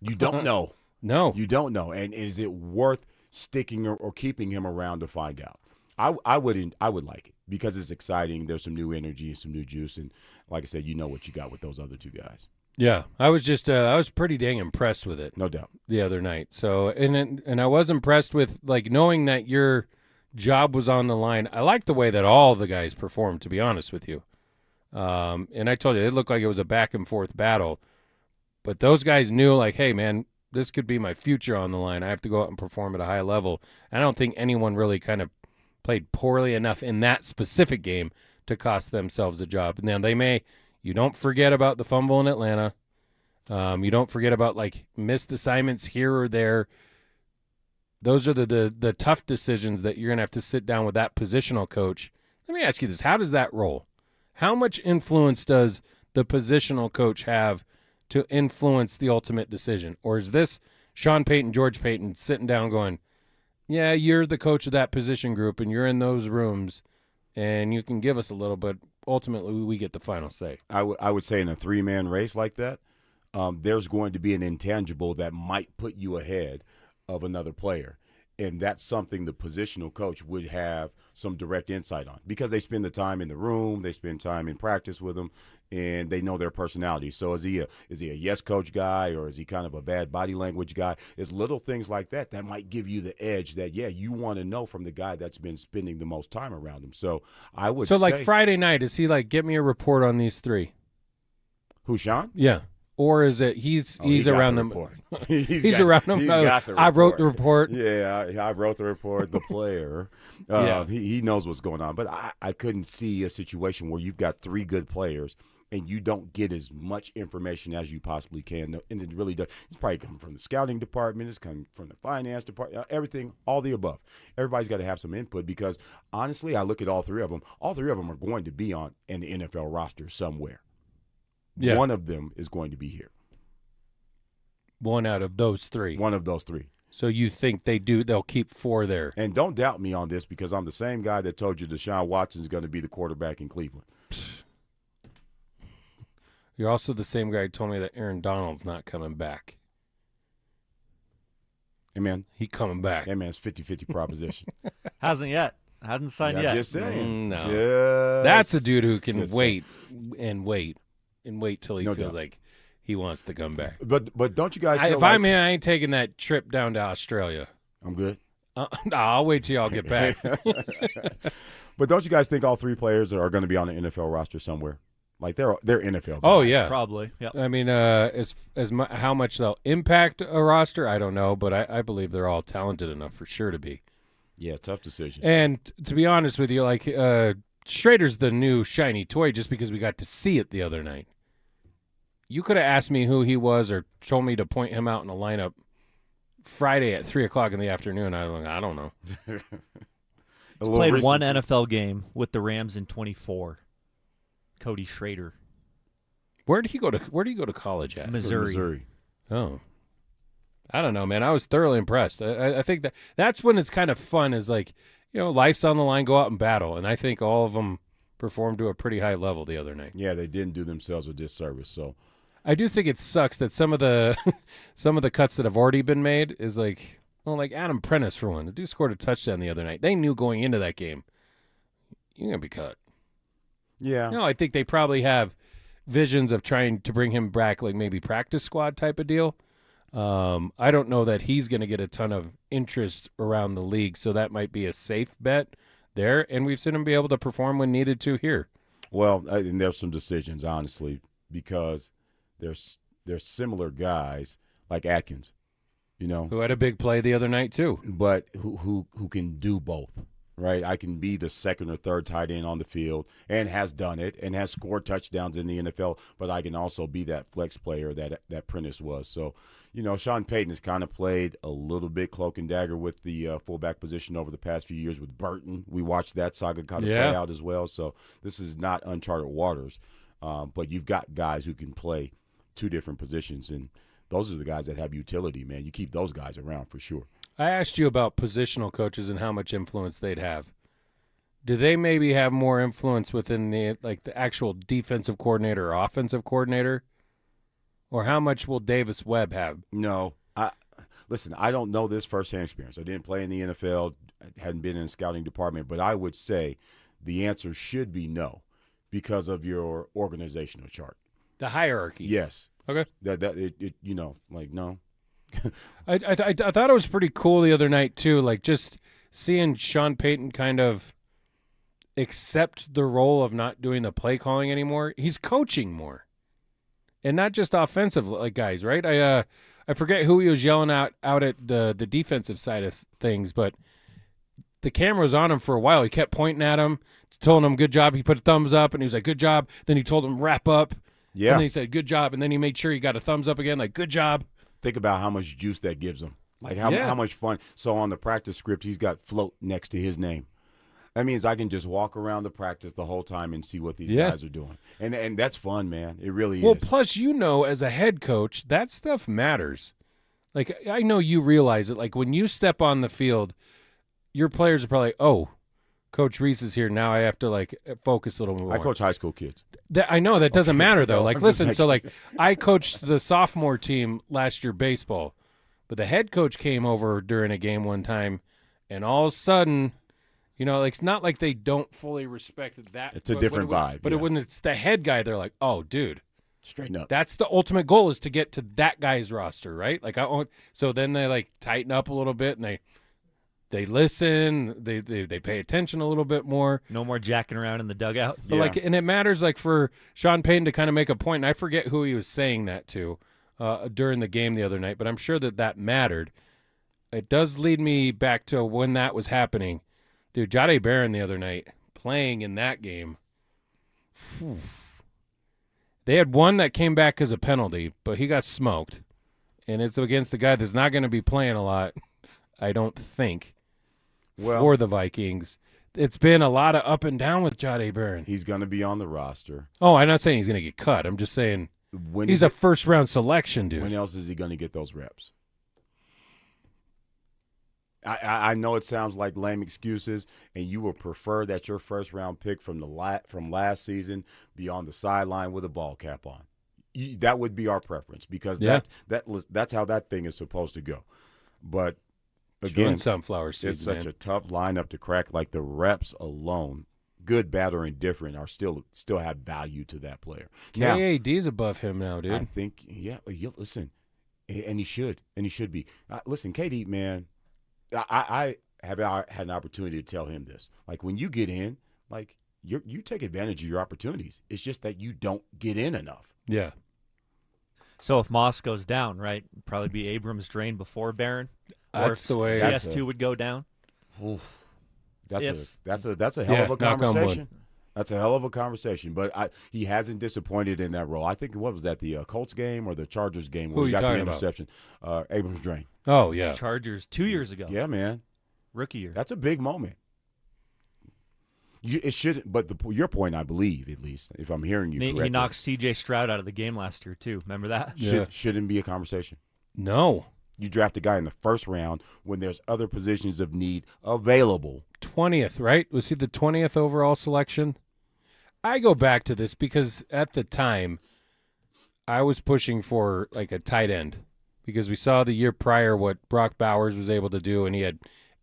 you don't know. No. You don't know. And is it worth sticking or keeping him around to find out? I would like it because it's exciting. There's some new energy and some new juice. And like I said, you know what you got with those other two guys. Yeah. I was just I was pretty dang impressed with it. No doubt. The other night. So and I was impressed with like knowing that your job was on the line. I like the way that all the guys performed, to be honest with you. And I told you, it looked like it was a back and forth battle. But those guys knew, like, hey, man, this could be my future on the line. I have to go out and perform at a high level. I don't think anyone really kind of played poorly enough in that specific game to cost themselves a job. Now, you don't forget about the fumble in Atlanta. You don't forget about, like, missed assignments here or there. Those are the tough decisions that you're going to have to sit down with that positional coach. Let me ask you this. How does that roll? How much influence does the positional coach have to influence the ultimate decision? Or is this Sean Payton, George Payton sitting down going, yeah, you're the coach of that position group and you're in those rooms and you can give us a little, but ultimately we get the final say? I would say in a three-man race like that, there's going to be an intangible that might put you ahead of another player. And that's something the positional coach would have some direct insight on because they spend the time in the room, they spend time in practice with them, and they know their personality. So is he a yes coach guy or is he kind of a bad body language guy? It's little things like that might give you the edge that, yeah, you want to know from the guy that's been spending the most time around him. So I would say. So like Friday night, is he like, get me a report on these three? Who, Sean? Yeah. Or is it he's around them? He's around them. I wrote the report. Yeah, I wrote the report. The player, he knows what's going on. But I couldn't see a situation where you've got three good players and you don't get as much information as you possibly can. And it really does. It's probably coming from the scouting department. It's coming from the finance department. Everything, all the above. Everybody's got to have some input because honestly, I look at all three of them. All three of them are going to be on an NFL roster somewhere. Yeah. One of them is going to be here. One out of those three. One of those three. So you think they'll keep four there. And don't doubt me on this because I'm the same guy that told you Deshaun Watson is going to be the quarterback in Cleveland. You're also the same guy who told me that Aaron Donald's not coming back. Hey, man. He coming back. Hey, man, it's 50-50 proposition. Hasn't yet. Hasn't signed yet. Just saying. No. That's a dude who can wait till he feels doubt. like he wants to come back. But don't you guys feel if I'm in, I ain't taking that trip down to Australia. I'm good. I'll wait till y'all get back. But don't you guys think all three players are going to be on the NFL roster somewhere? Like they're NFL guys. Oh yeah, probably. Yeah. I mean, how much they'll impact a roster, I don't know, but I believe they're all talented enough for sure to be. Yeah, tough decision. And to be honest with you, like Schrader's the new shiny toy just because we got to see it the other night. You could have asked me who he was or told me to point him out in a lineup Friday at 3:00 in the afternoon. I don't know. He's played one NFL game with the Rams in 24. Cody Schrader. Where did he go to college at? Missouri. Oh. I don't know, man. I was thoroughly impressed. I think that's when it's kind of fun is like, life's on the line, go out and battle. And I think all of them performed to a pretty high level the other night. Yeah, they didn't do themselves a disservice. So I do think it sucks that some of the cuts that have already been made is like, like Adam Prentice for one. The dude scored a touchdown the other night. They knew going into that game, you're going to be cut. Yeah. I think they probably have visions of trying to bring him back, like maybe practice squad type of deal. I don't know that he's going to get a ton of interest around the league, so that might be a safe bet there. And we've seen him be able to perform when needed to here. Well, and there's some decisions, honestly, because there's similar guys like Atkins, who had a big play the other night too, but who can do both. Right, I can be the second or third tight end on the field and has done it and has scored touchdowns in the NFL, but I can also be that flex player that Prentice was. So, Sean Payton has kind of played a little bit cloak and dagger with the fullback position over the past few years with Burton. We watched that saga kind of play out as well. So this is not uncharted waters, but you've got guys who can play two different positions, and those are the guys that have utility, man. You keep those guys around for sure. I asked you about positional coaches and how much influence they'd have. Do they maybe have more influence within the actual defensive coordinator or offensive coordinator? Or how much will Davis Webb have? No. Listen, I don't know this firsthand experience. I didn't play in the NFL, hadn't been in the scouting department, but I would say the answer should be no because of your organizational chart. The hierarchy. Yes. Okay. No. I thought it was pretty cool the other night too, like just seeing Sean Payton kind of accept the role of not doing the play calling anymore. He's coaching more, and not just offensive guys, right? I forget who he was yelling out at the defensive side of things, but the camera was on him for a while. He kept pointing at him, told him good job. He put a thumbs up, and he was like, good job. Then he told him wrap up. Yeah. And then he said good job, and then he made sure he got a thumbs up again, like good job. Think about how much juice that gives him. Like how much fun. So on the practice script, he's got float next to his name. That means I can just walk around the practice the whole time and see what these guys are doing. And that's fun, man. It really is. Well, plus, as a head coach, that stuff matters. Like, I know you realize it. Like, when you step on the field, your players are probably, oh, Coach Reese is here. Now I have to, focus a little more. I coach high school kids. I know. That doesn't matter, though. Listen, so, I coached the sophomore team last year baseball, but the head coach came over during a game one time, and all of a sudden, it's not like they don't fully respect that. It's a different vibe. But when it's the head guy, they're like, oh, dude. Straighten up. That's the ultimate goal, is to get to that guy's roster, right? So then they, tighten up a little bit, and they listen, they pay attention a little bit more. No more jacking around in the dugout. But and it matters for Sean Payton to kind of make a point, and I forget who he was saying that to during the game the other night, but I'm sure that mattered. It does lead me back to when that was happening. Dude, Jahdae Barron the other night, playing in that game. Whew. They had one that came back as a penalty, but he got smoked. And it's against the guy that's not going to be playing a lot, I don't think, for the Vikings. It's been a lot of up and down with Jahdae Barron. He's going to be on the roster. Oh, I'm not saying he's going to get cut. I'm just saying he's a first-round selection, dude. When else is he going to get those reps? I know it sounds like lame excuses, and you would prefer that your first-round pick from last season be on the sideline with a ball cap on. That would be our preference because that's how that thing is supposed to go. But again, sunflower seeds, it's such a tough lineup to crack. Like the reps alone, good, bad, or indifferent, are still have value to that player. KAD's above him now, dude. I think, listen, and he should be. Listen, KD, man. I have had an opportunity to tell him this. Like, when you get in, you take advantage of your opportunities. It's just that you don't get in enough. Yeah. So if Moss goes down, right, it'd probably be Abrams drained before Barron. That's the way. PS2 would go down. Oof. That's a hell of a conversation. That's a hell of a conversation. But he hasn't disappointed in that role. I think, what was that, the Colts game or the Chargers game where he got the interception? Abrams drained. Oh, yeah. Chargers 2 years ago. Yeah, man. Rookie year. That's a big moment. It shouldn't, but your point, I believe, at least, if I'm hearing you correctly. He knocked C.J. Stroud out of the game last year, too. Remember that? Shouldn't be a conversation. No. You draft a guy in the first round when there's other positions of need available. 20th, right? Was he the 20th overall selection? I go back to this because at the time, I was pushing for a tight end because we saw the year prior what Brock Bowers was able to do, and he had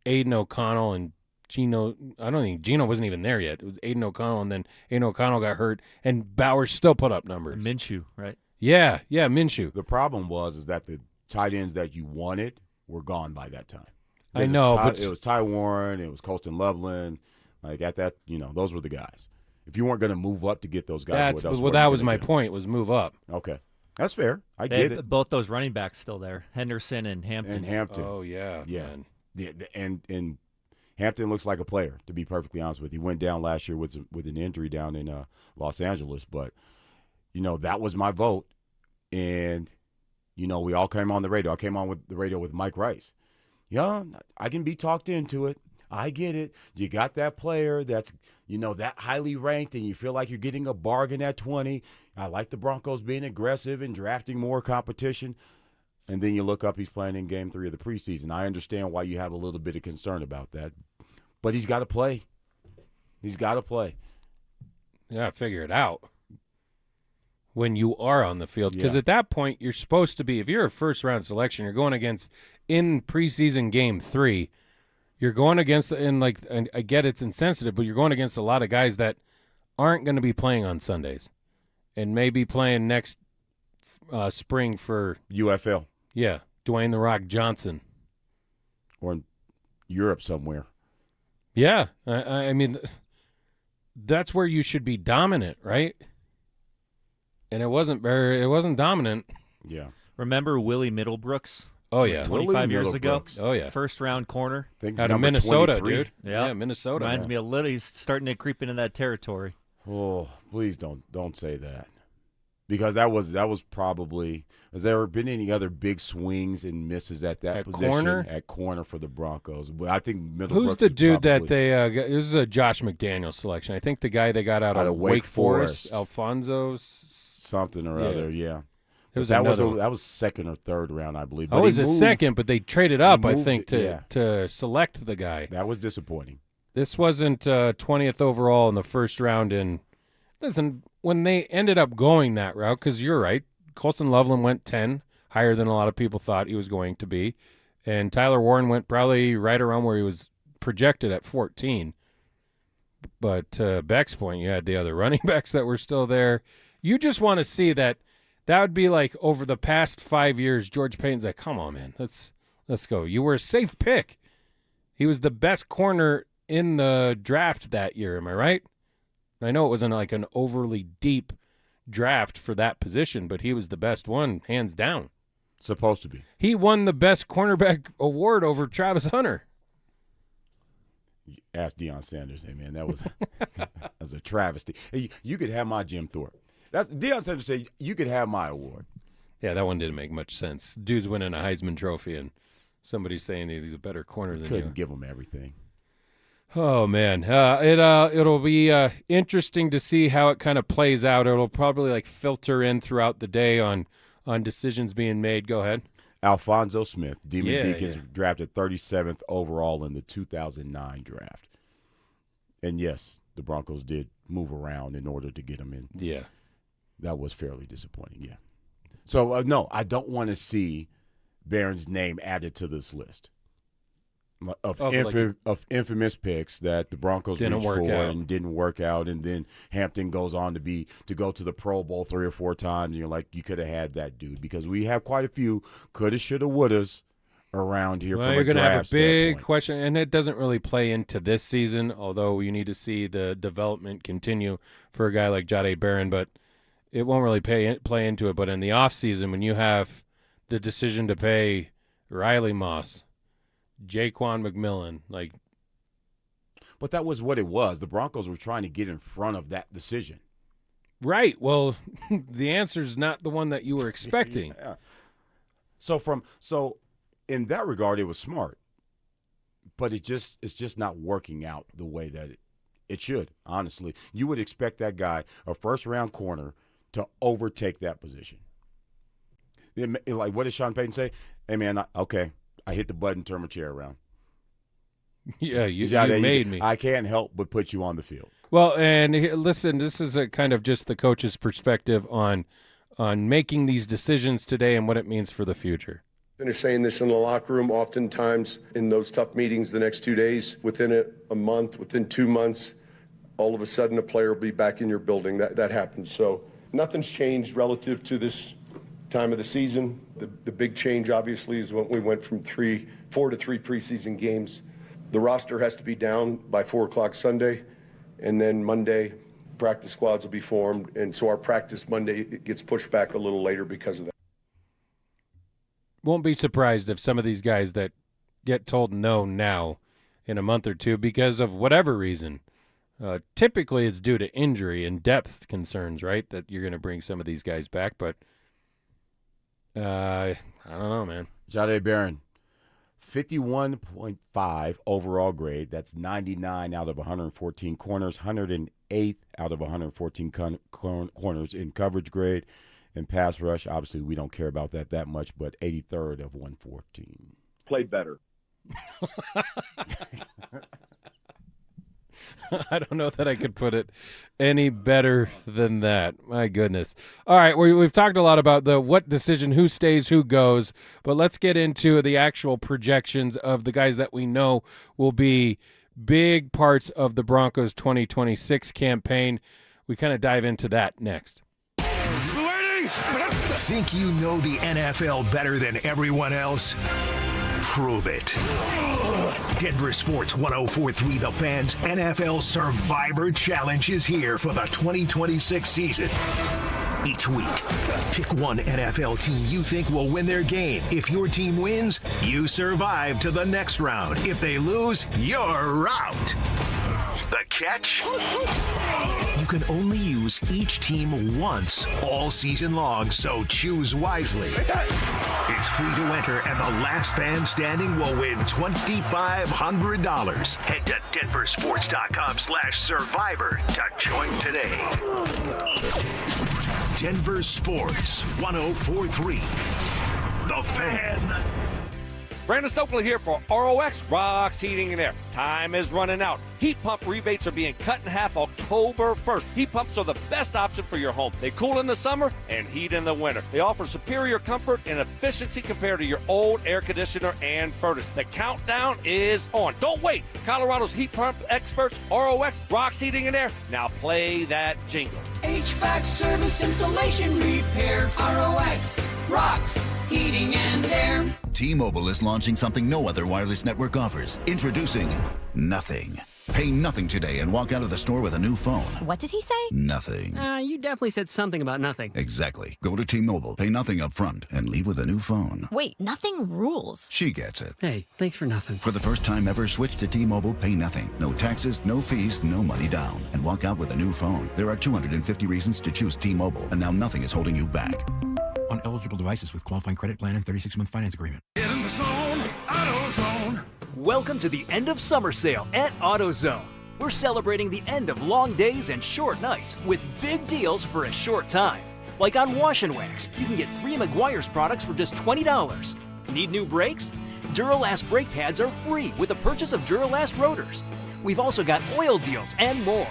Aiden O'Connell and Gino. I don't think Gino wasn't even there yet. It was Aiden O'Connell, and then Aiden O'Connell got hurt, and Bowers still put up numbers. Minshew, right? Yeah, Minshew. The problem was that the tight ends that you wanted were gone by that time. I know, but it was Ty Warren, it was Colston Loveland. Like at that, those were the guys. If you weren't going to move up to get those guys, that was my point. Was move up. Okay, that's fair. I get it. Both those running backs still there, Henderson and Hampton. Oh yeah, man. Yeah, and Hampton looks like a player. To be perfectly honest with you, he went down last year with an injury down in Los Angeles, but that was my vote, and we all came on the radio. I came on with the radio with Mike Rice. Yeah, I can be talked into it. I get it. You got that player that's, that highly ranked, and you feel like you're getting a bargain at 20. I like the Broncos being aggressive and drafting more competition. And then you look up, he's playing in Game 3 of the preseason. I understand why you have a little bit of concern about that. But he's got to play. He's got to play. Yeah, figure it out when you are on the field. Because at that point, you're supposed to be, if you're a first-round selection, you're going against, in preseason Game 3, you're going against, and I get it's insensitive, but you're going against a lot of guys that aren't going to be playing on Sundays and maybe playing next spring for UFL. Yeah, Dwayne The Rock Johnson. Or in Europe somewhere. Yeah, I mean, that's where you should be dominant, right? And it wasn't dominant. Yeah. Remember Willie Middlebrooks? Oh, yeah. 25 years ago. Oh, yeah. First-round corner. Out of Minnesota, 23. dude. Yeah, Minnesota. Reminds me a little. He's starting to creep into that territory. Oh, please don't say that. Because that was probably – has there been any other big swings and misses at that position? Corner? At corner for the Broncos. But I think Middlebrooks Who's the dude probably, that they it was a Josh McDaniels selection. I think the guy they got out of Wake Forest. Alfonso something or other, yeah. That was second or third round, I believe. But it was a second, but they traded up, I think, to select the guy. That was disappointing. This wasn't 20th overall in the first round. And listen, when they ended up going that route, because you're right, Colston Loveland went 10, higher than a lot of people thought he was going to be. And Tyler Warren went probably right around where he was projected at 14. But to Beck's point, you had the other running backs that were still there. You just want to see that. That would be like over the past 5 years, George Payton's like, come on, man, let's go. You were a safe pick. He was the best corner in the draft that year. Am I right? I know it wasn't like an overly deep draft for that position, but he was the best one, hands down. Supposed to be. He won the best cornerback award over Travis Hunter. Ask Deion Sanders, hey, man, that was a travesty. Hey, you could have my Jim Thorpe. Deion Sanders said, you could have my award. Yeah, that one didn't make much sense. Dude's winning a Heisman Trophy, and somebody's saying he's a better corner than you. Couldn't give him everything. Oh, man. It'll be interesting to see how it kind of plays out. It'll probably filter in throughout the day on decisions being made. Go ahead. Alfonso Smith, Demon Deacons, drafted 37th overall in the 2009 draft. And, yes, the Broncos did move around in order to get him in. Yeah. That was fairly disappointing, yeah. So, no, I don't want to see Barron's name added to this list of infamous picks that the Broncos reached for and didn't work out, and then Hampton goes on to go to the Pro Bowl 3 or 4 times, and you're like, you could have had that dude, because we have quite a few coulda, shoulda, wouldas around here. Well, you're going to have a big question, and it doesn't really play into this season, although you need to see the development continue for a guy like Jahdae Barron, but it won't really play into it. But in the offseason, when you have the decision to pay Riley Moss, Jaquan McMillan, But that was what it was. The Broncos were trying to get in front of that decision. Right. Well, the answer is not the one that you were expecting. Yeah. So in that regard, it was smart. But it's just not working out the way that it should, honestly. You would expect that guy, a first-round corner, to overtake that position. What did Sean Payton say? Hey, man, I hit the button, turn my chair around. Yeah, you made me. I can't help but put you on the field. Well, and listen, this is a kind of just the coach's perspective on making these decisions today and what it means for the future. Finish saying this in the locker room. Oftentimes in those tough meetings the next 2 days, within a month, within 2 months, all of a sudden a player will be back in your building. That happens. So nothing's changed relative to this time of the season. The big change, obviously, is when we went from 4 to 3 preseason games. The roster has to be down by 4 o'clock Sunday, and then Monday, practice squads will be formed. And so our practice Monday gets pushed back a little later because of that. Won't be surprised if some of these guys that get told no now in a month or two because of whatever reason, typically it's due to injury and depth concerns, right? That you're going to bring some of these guys back, but I don't know, man. Jahdae Barron, 51.5 overall grade. That's 99 out of 114 corners, 108th out of 114 corners in coverage grade. In pass rush, obviously we don't care about that much, but 83rd of 114. Played better. I don't know that I could put it any better than that. My goodness. All right, we've talked a lot about the what decision, who stays, who goes, but let's get into the actual projections of the guys that we know will be big parts of the Broncos 2026 campaign. We kind of dive into that next. Think you know the NFL better than everyone else? Prove it. Denver Sports 104.3 The Fan's NFL Survivor Challenge is here for the 2026 season. Each week, pick one NFL team you think will win their game. If your team wins, you survive to the next round. If they lose, you're out. The catch? You can only use each team once all season long, so choose wisely. It's free to enter, and the last fan standing will win $2,500. Head to denversports.com/survivor to join today. Denver Sports 104.3 The Fan. Brandon Stokely here for ROX Rocks Heating and Air. Time is running out. Heat pump rebates are being cut in half October 1st. Heat pumps are the best option for your home. They cool in the summer and heat in the winter. They offer superior comfort and efficiency compared to your old air conditioner and furnace. The countdown is on. Don't wait. Colorado's heat pump experts, ROX Rocks Heating and Air. Now play that jingle. HVAC service, installation, repair. ROX Rocks Heating and Air. T-Mobile is launching something no other wireless network offers. Introducing Nothing. Pay nothing today and walk out of the store with a new phone. What did he say? Nothing. You definitely said something about nothing. Exactly. Go to T-Mobile, pay nothing up front, and leave with a new phone. Wait, nothing rules. She gets it. Hey, thanks for nothing. For the first time ever, switch to T-Mobile, pay nothing. No taxes, no fees, no money down. And walk out with a new phone. There are 250 reasons to choose T-Mobile, and now nothing is holding you back. On eligible devices with qualifying credit plan and 36-month finance agreement. Get in the zone, AutoZone. Welcome to the end of summer sale at AutoZone. We're celebrating the end of long days and short nights with big deals for a short time. Like on Wash and Wax, you can get 3 Meguiar's products for just $20. Need new brakes? Duralast brake pads are free with the purchase of Duralast rotors. We've also got oil deals and more.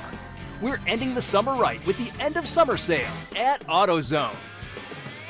We're ending the summer right with the end of summer sale at AutoZone.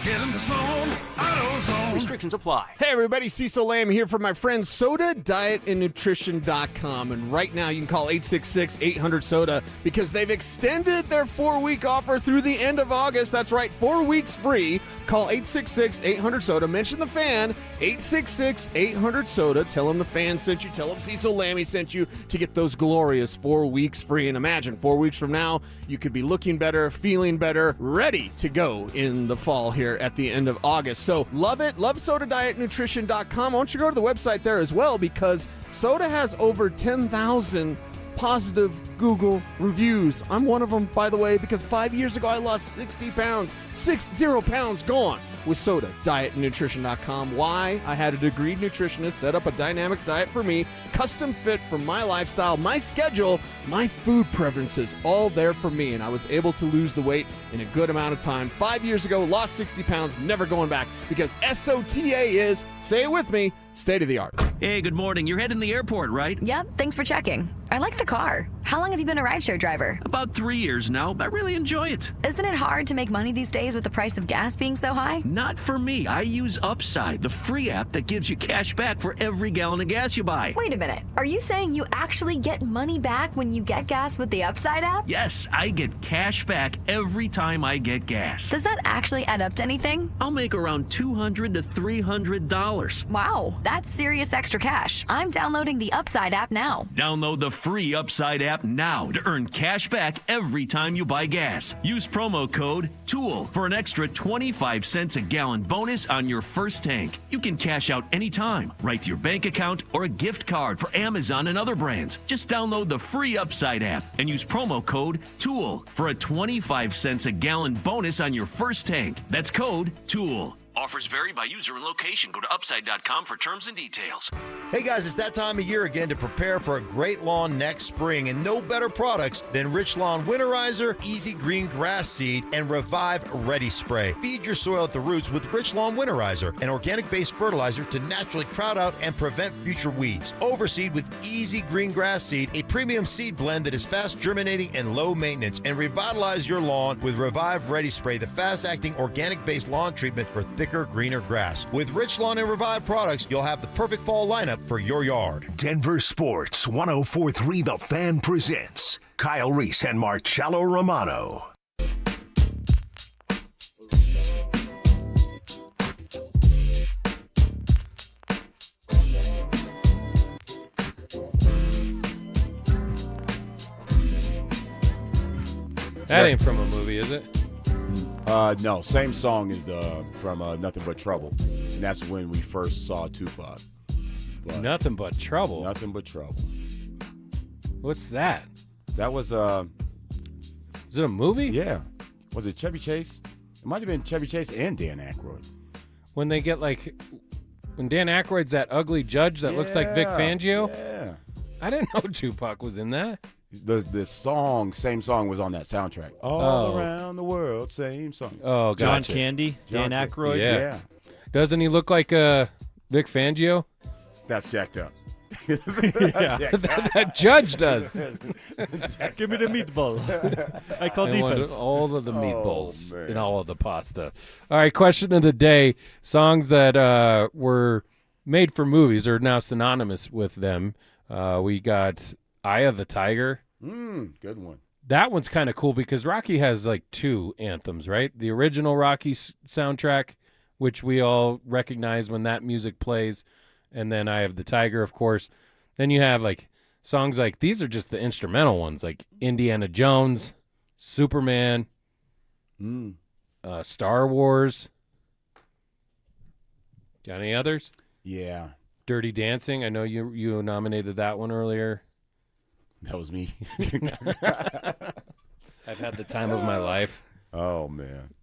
Get in the zone, AutoZone. Restrictions apply. Hey everybody, Cecil Lamb here for my friends SodaDietAndNutrition.com. And right now you can call 866-800-SODA because they've extended their 4-week offer through the end of August. That's right, 4 weeks free. Call 866-800-SODA. Mention the fan, 866-800-SODA. Tell them the fan sent you. Tell them Cecil Lammy sent you to get those glorious 4 weeks free. And imagine 4 weeks from now, you could be looking better, feeling better, ready to go in the fall here at the end of August. So love it. Love SodaDietNutrition.com. Why don't you go to the website there as well, because Soda has over 10,000 positive Google reviews. I'm one of them, by the way, because 5 years ago I lost 60 pounds. 60 pounds gone with SodaDietNutrition.com. Why? I had a degreed nutritionist set up a dynamic diet for me, custom fit for my lifestyle, my schedule, my food preferences, all there for me, and I was able to lose the weight in a good amount of time. 5 years ago, lost 60 pounds, never going back, because SOTA is, say it with me, state of the art. Hey, good morning. You're heading to the airport, right? Yep, thanks for checking. I like the car. How long have you been a rideshare driver? About 3 years now. I really enjoy it. Isn't it hard to make money these days with the price of gas being so high? Not for me. I use Upside, the free app that gives you cash back for every gallon of gas you buy. Wait a minute. Are you saying you actually get money back when you get gas with the Upside app? Yes, I get cash back every time I get gas. Does that actually add up to anything? I'll make around $200 to $300. Wow, that's serious extra cash. I'm downloading the Upside app now. Download the free Upside app now to earn cash back every time you buy gas. Use promo code TOOL for an extra 25 cents a gallon bonus on your first tank. You can cash out anytime, right to your bank account or a gift card for Amazon and other brands. Just download the free Upside app and use promo code TOOL for a 25 cents a gallon bonus on your first tank. That's code TOOL. Offers vary by user and location. Go to upside.com for terms and details. Hey guys, it's that time of year again to prepare for a great lawn next spring, and no better products than Rich Lawn Winterizer, Easy Green Grass Seed, and Revive Ready Spray. Feed your soil at the roots with Rich Lawn Winterizer, an organic-based fertilizer to naturally crowd out and prevent future weeds. Overseed with Easy Green Grass Seed, a premium seed blend that is fast germinating and low maintenance, and revitalize your lawn with Revive Ready Spray, the fast-acting organic-based lawn treatment for thicker, greener grass. With Rich Lawn and Revive products, you'll have the perfect fall lineup for your yard. Denver Sports 104.3 The Fan presents Kyle Reese and Marcello Romano. That ain't from a movie, is it? No, same song as from Nothing But Trouble, and that's when we first saw Tupac. But Nothing But Trouble? Nothing But Trouble. What's that? That was Is it a movie? Yeah. Was it Chevy Chase? It might have been Chevy Chase and Dan Aykroyd. When they get when Dan Aykroyd's that ugly judge that looks like Vic Fangio? Yeah. I didn't know Tupac was in that. The same song was on that soundtrack. All around the world, same song. Oh, gotcha. John Candy, Dan Aykroyd. Yeah. Doesn't he look like Vic Fangio? That's jacked up. that judge does. Give me the meatball. I call defense. All of the meatballs and all of the pasta. All right, question of the day. Songs that were made for movies are now synonymous with them. We got Eye of the Tiger. Good one. That one's kind of cool because Rocky has two anthems, right? The original Rocky soundtrack, which we all recognize when that music plays, and then Eye of the Tiger, of course. Then you have songs these are just the instrumental ones, like Indiana Jones, Superman, Star Wars. Got any others? Yeah. Dirty Dancing. I know you nominated that one earlier. That was me. I've had the time of my life. Oh, man.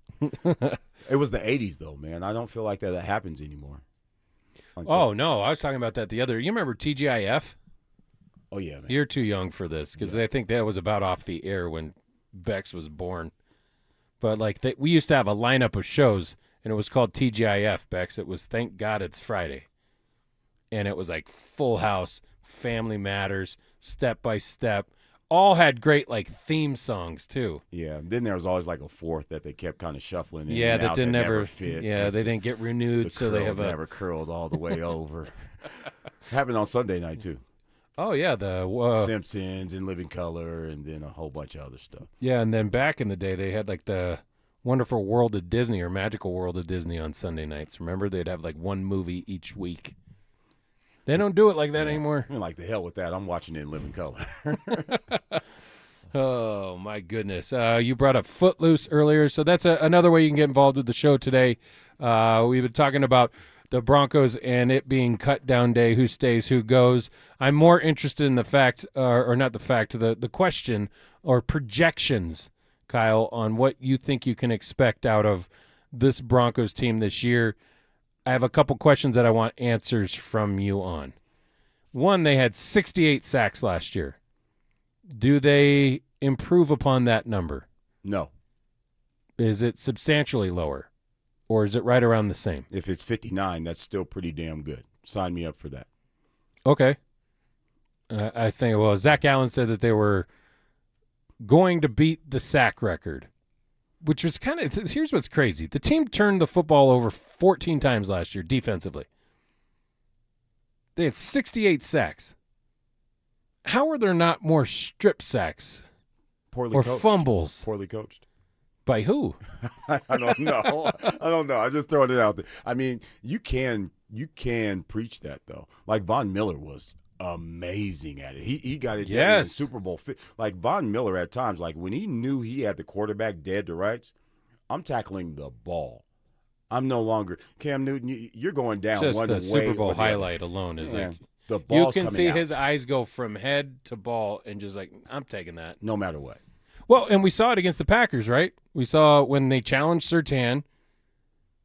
It was the 80s, though, man. I don't feel like that happens anymore. No. I was talking about that the other. You remember TGIF? Oh, yeah, man. You're too young for this because I think that was about off the air when Bex was born. But, we used to have a lineup of shows, and it was called TGIF, Bex. It was Thank God It's Friday. And it was Full House, Family Matters, Step by Step. All had great theme songs too. Yeah, and then there was always a fourth that they kept kind of shuffling in. Yeah, and that out didn't never fit. Yeah, they didn't get renewed, so they have never curled all the way over. Happened on Sunday night too. Oh yeah, the Simpsons and Living Color, and then a whole bunch of other stuff. Yeah, and then back in the day, they had the Wonderful World of Disney or Magical World of Disney on Sunday nights. Remember, they'd have one movie each week. They don't do it like that anymore. I'm the hell with that. I'm watching it in living color. Oh, my goodness. You brought up Footloose earlier, so that's another way you can get involved with the show today. We've been talking about the Broncos and it being cut down day, who stays, who goes. I'm more interested in the fact, or not the fact, the question or projections, Kyle, on what you think you can expect out of this Broncos team this year. I have a couple questions that I want answers from you on. One, they had 68 sacks last year. Do they improve upon that number? No. Is it substantially lower, or is it right around the same? If it's 59, that's still pretty damn good. Sign me up for that. Okay. I think, well, Zach Allen said that they were going to beat the sack record, which was kind of, here's what's crazy. The team turned the football over 14 times last year defensively. They had 68 sacks. How are there not more strip sacks Poorly or coached. fumbles? Poorly coached. By who? I don't know. I'm just throwing it out there. I mean, you can preach that though. Like Von Miller was amazing at it. He got it down in Super Bowl. Like Von Miller at times, like when he knew he had the quarterback dead to rights, I'm tackling the ball. I'm no longer Cam Newton. You're going down Just one the way. Super Bowl or the other. highlight alone is like the you ball's can coming see out. his eyes go from head to ball and just like, I'm taking that. No matter what. Well, and we saw it against the Packers, right? We saw when they challenged Surtain,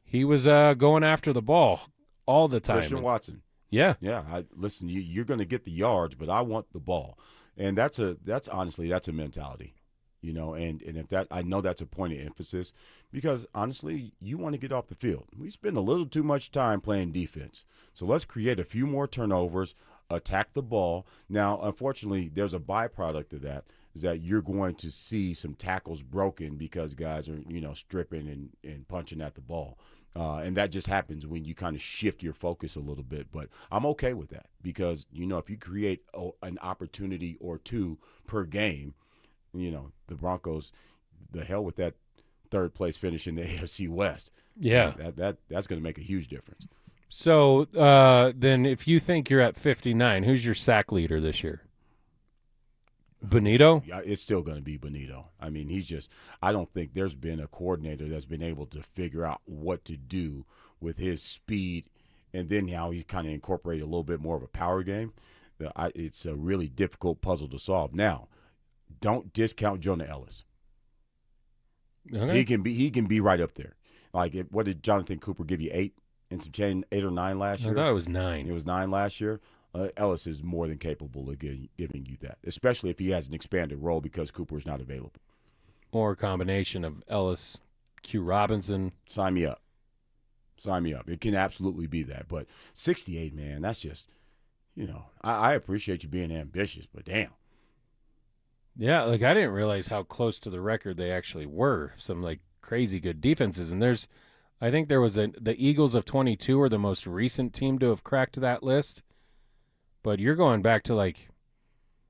he was going after the ball all the time. Christian Watson. Yeah. Yeah. Listen, you're going to get the yards, but I want the ball. And that's honestly a mentality, you know, and if that, I know that's a point of emphasis because honestly, you want to get off the field. We spend a little too much time playing defense. So let's create a few more turnovers, attack the ball. Now, unfortunately, there's a byproduct of that is that you're going to see some tackles broken because guys are, you know, stripping and punching at the ball. And that just happens when you kind of shift your focus a little bit. But I'm okay with that because, you know, if you create an opportunity or two per game, you know, the Broncos, the hell with that third place finish in the AFC West. Yeah. That's going to make a huge difference. So then if you think you're at 59, who's your sack leader this year? Benito? Yeah, it's still going to be Benito. I mean, I don't think there's been a coordinator that's been able to figure out what to do with his speed and then how he's kind of incorporated a little bit more of a power game. It's a really difficult puzzle to solve. Now, don't discount Jonah Ellis. Okay. He can be right up there. Like, what did Jonathan Cooper give you, 8 and some change, 8 or 9 last year? I thought it was 9. It was 9 last year. Ellis is more than capable of giving you that, especially if he has an expanded role because Cooper is not available. Or a combination of Ellis, Q Robinson. Sign me up. It can absolutely be that. But 68, man, that's just, you know, I appreciate you being ambitious, but damn. Yeah, like I didn't realize how close to the record they actually were. Some like crazy good defenses. And I think there was the Eagles of 22 are the most recent team to have cracked that list. But you're going back to like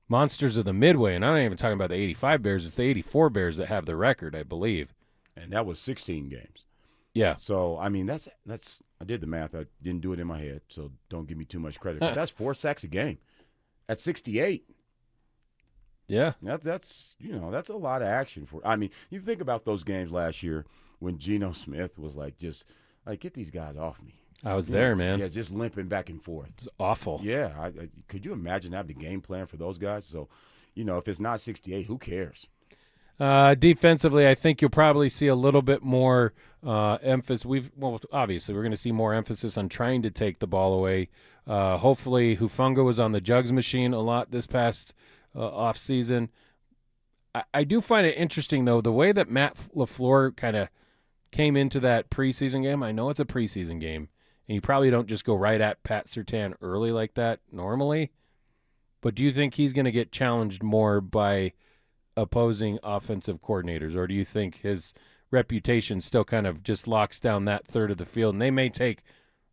monsters of the Midway, and I'm not even talking about the 85 Bears. It's the 84 Bears that have the record, I believe. And that was 16 games. Yeah. So, I mean, that's I did the math. I didn't do it in my head, so don't give me too much credit. But that's 4 sacks a game at 68. Yeah. That's you know, that's a lot of action for. I mean, you think about those games last year when Geno Smith was like, just like, get these guys off me. I was there, man. Yeah, just limping back and forth. It's awful. Yeah, could you imagine having a game plan for those guys? So, you know, if it's not 68, who cares? Defensively, I think you'll probably see a little bit more emphasis. Obviously, we're going to see more emphasis on trying to take the ball away. Hopefully, Hufanga was on the jugs machine a lot this past off season. I do find it interesting, though, the way that Matt LaFleur kind of came into that preseason game. I know it's a preseason game. And you probably don't just go right at Pat Surtain early like that normally. But do you think he's going to get challenged more by opposing offensive coordinators? Or do you think his reputation still kind of just locks down that third of the field? And they may take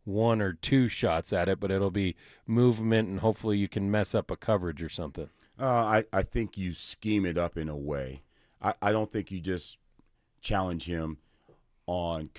1 or 2 shots at it, but it'll be movement and hopefully you can mess up a coverage or something. I think you scheme it up in a way. I don't think you just challenge him on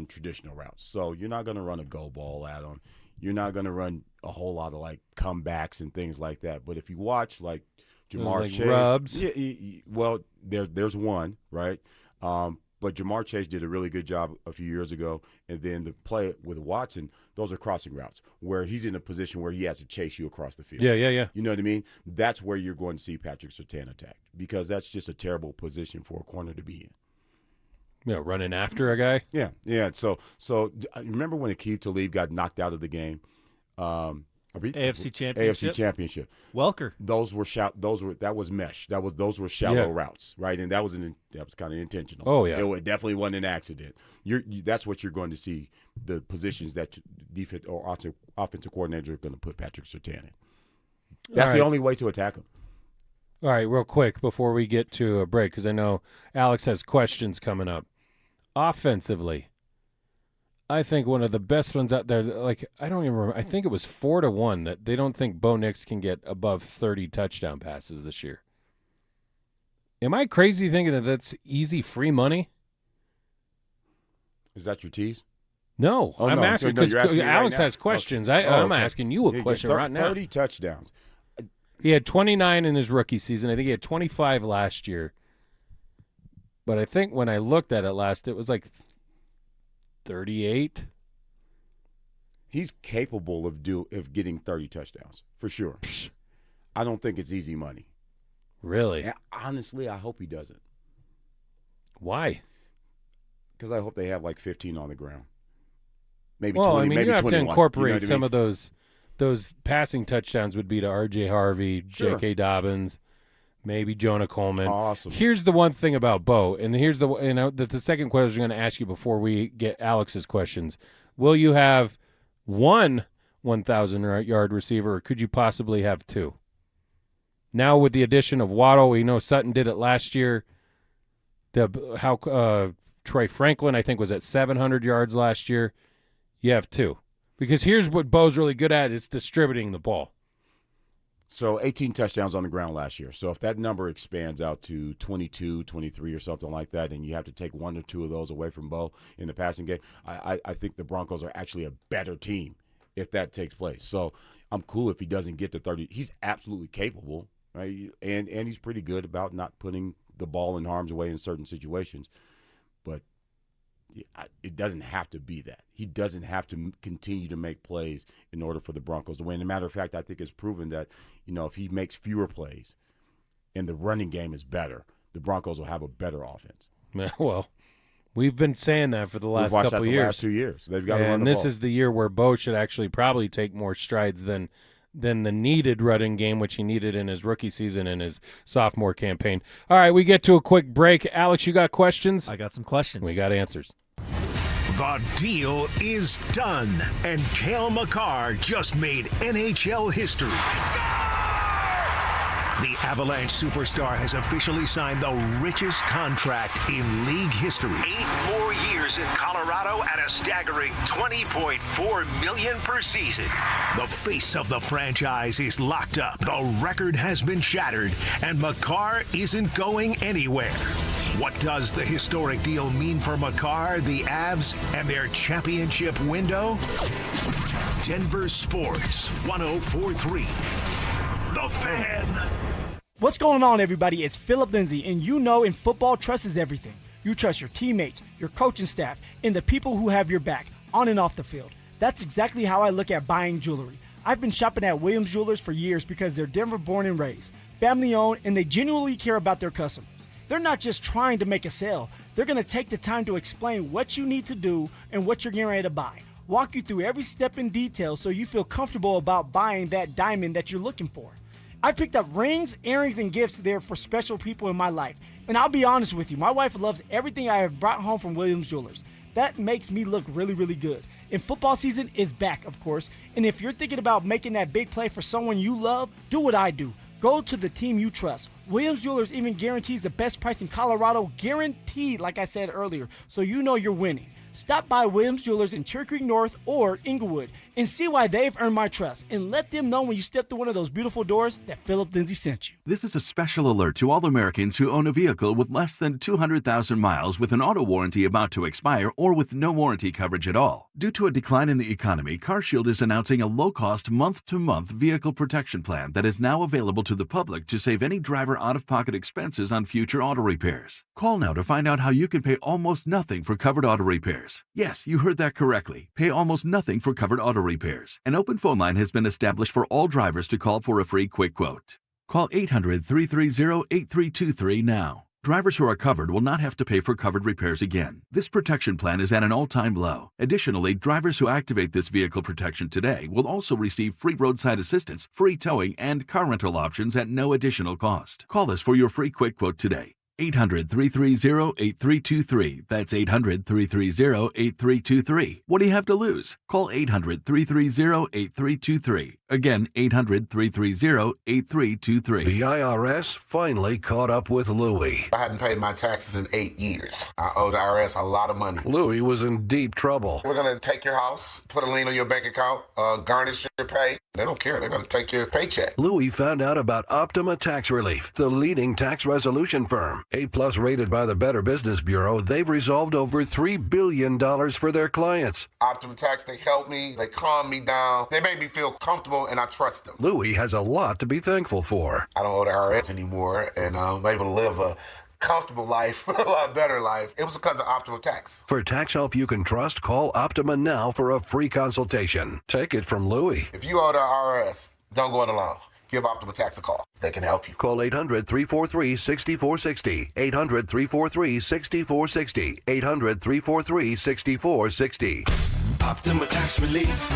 traditional routes. So you're not going to run a go ball at them. You're not going to run a whole lot of like comebacks and things like that. But if you watch like Jamar like Chase, rubs. Yeah, well, there's one, right? But Jamar Chase did a really good job a few years ago. And then the play with Watson, those are crossing routes where he's in a position where he has to chase you across the field. Yeah. You know what I mean? That's where you're going to see Patrick Surtain attack because that's just a terrible position for a corner to be in. Yeah, running after a guy. Yeah. So remember when Aqib Talib got knocked out of the game? AFC Championship. Welker. That was mesh. Those were shallow routes, right? And that was kind of intentional. Oh yeah. It definitely wasn't an accident. That's what you're going to see, the positions that defense or offensive coordinator are going to put Patrick Surtain in. That's All the right. only way to attack him. All right, real quick before we get to a break, because I know Alex has questions coming up. Offensively, I think one of the best ones out there, like, I don't even remember, I think it was 4-1 that they don't think Bo Nix can get above 30 touchdown passes this year. Am I crazy thinking that that's easy free money? Is that your tease? No, Oh, I'm no. asking No, because you're asking me right Alex now. has questions. Okay. I'm Okay. asking you a question right now. 30 touchdowns. He had 29 in his rookie season. I think he had 25 last year. But I think when I looked at it last, it was like 38. He's capable of getting 30 touchdowns, for sure. I don't think it's easy money. Really? And honestly, I hope he doesn't. Why? Because I hope they have like 15 on the ground. Maybe well, 20, I mean, maybe you have 21. to incorporate You know what I some mean? of those passing touchdowns would be to R.J. Harvey, Sure. J.K. Dobbins, maybe Jonah Coleman. Awesome. Here's the one thing about Bo, and here's the second question I'm going to ask you before we get Alex's questions. Will you have one 1,000-yard receiver, or could you possibly have two? Now with the addition of Waddle, we know Sutton did it last year. Troy Franklin, I think, was at 700 yards last year. You have two. Because here's what Bo's really good at, is distributing the ball. So 18 touchdowns on the ground last year. So if that number expands out to 22, 23 or something like that, and you have to take one or two of those away from Bo in the passing game, I think the Broncos are actually a better team if that takes place. So I'm cool if he doesn't get to 30. He's absolutely capable, right? And he's pretty good about not putting the ball in harm's way in certain situations. But it doesn't have to be that. He doesn't have to continue to make plays in order for the Broncos to win. As a matter of fact, I think it's proven that, if he makes fewer plays and the running game is better, the Broncos will have a better offense. Well, we've been saying that for the last couple of years. The last 2 years. They've got to run and the this ball. is the year where Bo should actually probably take more strides than the needed running game, which he needed in his rookie season and his sophomore campaign. All right, we get to a quick break. Alex, you got questions? I got some questions. We got answers. The deal is done, and Cale Makar just made NHL history. The Avalanche superstar has officially signed the richest contract in league history. 8 more years in Colorado at a staggering $20.4 million per season. The face of the franchise is locked up. The record has been shattered, and Makar isn't going anywhere. What does the historic deal mean for Makar, the Avs, and their championship window? Denver Sports 104.3. The Fan. What's going on, everybody? It's Philip Lindsay, and in football, trust is everything. You trust your teammates, your coaching staff, and the people who have your back, on and off the field. That's exactly how I look at buying jewelry. I've been shopping at Williams Jewelers for years because they're Denver born and raised, family owned, and they genuinely care about their customers. They're not just trying to make a sale. They're going to take the time to explain what you need to do and what you're getting ready to buy. Walk you through every step in detail so you feel comfortable about buying that diamond that you're looking for. I picked up rings, earrings, and gifts there for special people in my life. And I'll be honest with you, my wife loves everything I have brought home from Williams Jewelers. That makes me look really, really good. And football season is back, of course. And if you're thinking about making that big play for someone you love, do what I do. Go to the team you trust. Williams Jewelers even guarantees the best price in Colorado, guaranteed, like I said earlier, so you know you're winning. Stop by Williams Jewelers in Cherry Creek North or Inglewood and see why they've earned my trust. And let them know when you step through one of those beautiful doors that Philip Lindsay sent you. This is a special alert to all Americans who own a vehicle with less than 200,000 miles with an auto warranty about to expire or with no warranty coverage at all. Due to a decline in the economy, CarShield is announcing a low-cost month-to-month vehicle protection plan that is now available to the public to save any driver out-of-pocket expenses on future auto repairs. Call now to find out how you can pay almost nothing for covered auto repairs. Yes, you heard that correctly. Pay almost nothing for covered auto repairs. An open phone line has been established for all drivers to call for a free quick quote. Call 800-330-8323 now. Drivers who are covered will not have to pay for covered repairs again. This protection plan is at an all-time low. Additionally, drivers who activate this vehicle protection today will also receive free roadside assistance, free towing, and car rental options at no additional cost. Call us for your free quick quote today. 800-330-8323. That's 800-330-8323. What do you have to lose? Call 800-330-8323. Again, 800-330-8323. The IRS finally caught up with Louie. I hadn't paid my taxes in 8 years. I owe the IRS a lot of money. Louie was in deep trouble. We're going to take your house, put a lien on your bank account, garnish your pay. They don't care. They're going to take your paycheck. Louie found out about Optima Tax Relief, the leading tax resolution firm. A-plus rated by the Better Business Bureau, they've resolved over $3 billion for their clients. Optima Tax, they help me. They calm me down. They make me feel comfortable, and I trust them. Louie has a lot to be thankful for. I don't owe the IRS anymore, and I'm able to live a comfortable life, a lot better life. It was because of Optima Tax. For tax help you can trust, call Optima now for a free consultation. Take it from Louie. If you owe the IRS, don't go it alone. Give Optima Tax a call. They can help you. Call 800-343-6460. 800-343-6460. 800-343-6460. Optima Tax Relief.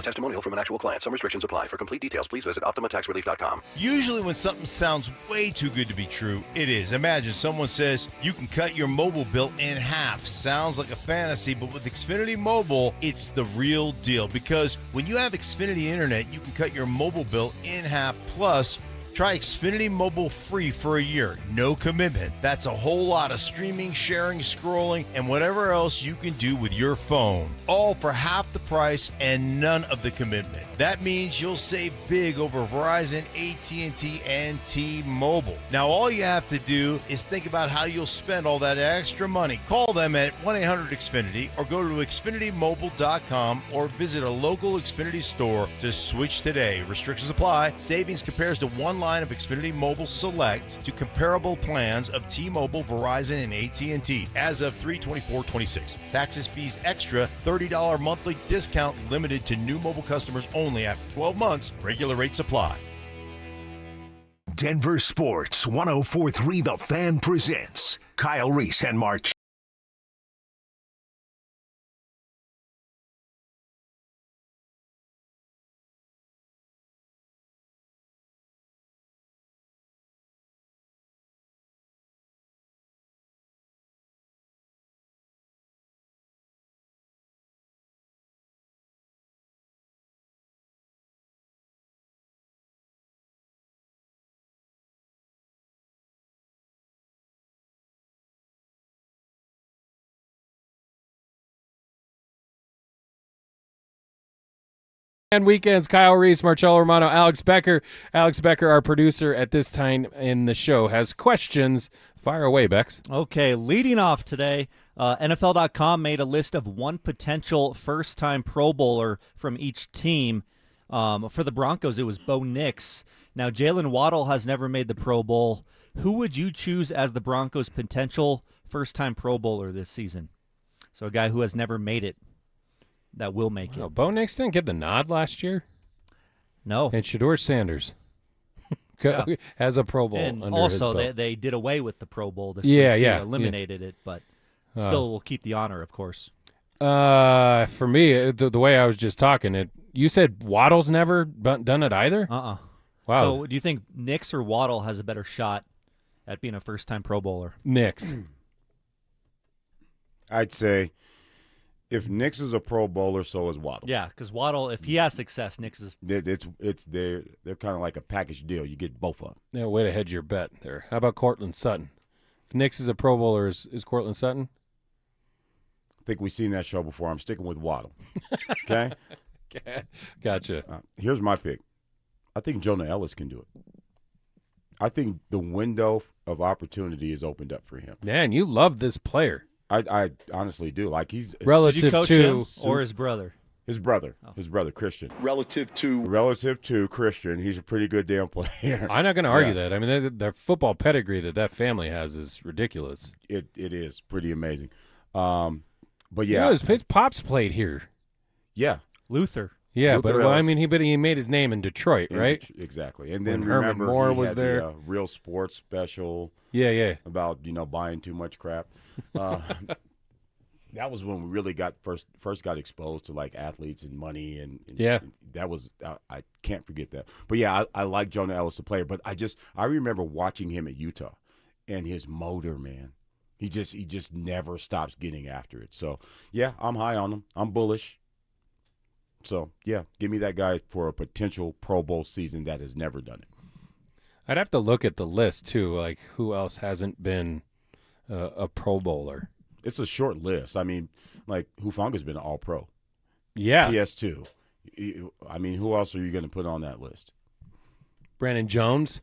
Testimonial from an actual client. Some restrictions apply. For complete details, please visit OptimaTaxRelief.com. Usually when something sounds way too good to be true, it is. Imagine someone says you can cut your mobile bill in half. Sounds like a fantasy, but with Xfinity Mobile, it's the real deal. Because when you have Xfinity Internet, you can cut your mobile bill in half. Plus, try Xfinity Mobile free for a year. No commitment. That's a whole lot of streaming, sharing, scrolling, and whatever else you can do with your phone. All for half the price and none of the commitment. That means you'll save big over Verizon, AT&T, and T-Mobile. Now, all you have to do is think about how you'll spend all that extra money. Call them at 1-800-XFINITY or go to XfinityMobile.com or visit a local Xfinity store to switch today. Restrictions apply. Savings compares to one line of Xfinity Mobile Select to comparable plans of T-Mobile, Verizon, and AT&T as of 3/24/26. Taxes, fees extra, $30 monthly discount limited to new mobile customers only after 12 months. Regular rates apply. Denver Sports 104.3 The Fan presents Kyle Reese and March. And weekends, Kyle Reese, Marcello Romano, Alex Becker. Alex Becker, our producer at this time in the show, has questions. Fire away, Bex. Okay, leading off today, NFL.com made a list of one potential first-time Pro Bowler from each team. For the Broncos, it was Bo Nix. Now, Jalen Waddle has never made the Pro Bowl. Who would you choose as the Broncos' potential first-time Pro Bowler this season? So a guy who has never made it. That will make it. Bo Nix didn't get the nod last year? No. And Shedeur Sanders has a Pro Bowl and under also, his belt. they did away with the Pro Bowl this Yeah, week, too. yeah. Eliminated it, but still will keep the honor, of course. For me, the way I was just talking, you said Waddle's never done it either? Uh-uh. Wow. So do you think Nix or Waddle has a better shot at being a first-time Pro Bowler? Nix. I'd say if Nix is a Pro Bowler, so is Waddle. Yeah, because Waddle, if he has success, Nix is. They're kind of like a package deal. You get both of them. Yeah, way to hedge your bet there. How about Cortland Sutton? If Nix is a Pro Bowler, is Cortland Sutton? I think we've seen that show before. I'm sticking with Waddle. Okay? Gotcha. Here's my pick. I think Jonah Ellis can do it. I think the window of opportunity is opened up for him. Man, you love this player. I honestly do. Like he's relative Did you coach to him or his brother? His brother. His brother, Christian. Relative to Christian, he's a pretty good damn player. I'm not going to argue that. I mean, their football pedigree that family has is ridiculous. It is pretty amazing. But yeah, his pops played here. Yeah, Luther. Yeah, Luther but I Ellis. mean, he made his name in Detroit, right? Exactly. And then When Herman remember Moore he was had there. the Real Sports special. Yeah. About buying too much crap. That was when we really got first got exposed to like athletes and money and that was I can't forget that. But yeah, I like Jonah Ellis the player, but I remember watching him at Utah and his motor, man. He just never stops getting after it. So yeah, I'm high on him. I'm bullish. So, yeah, give me that guy for a potential Pro Bowl season that has never done it. I'd have to look at the list, too, like who else hasn't been a Pro Bowler. It's a short list. I mean, like, Hufanga's been an All-Pro. Yeah. PS2. I mean, who else are you going to put on that list? Brandon Jones.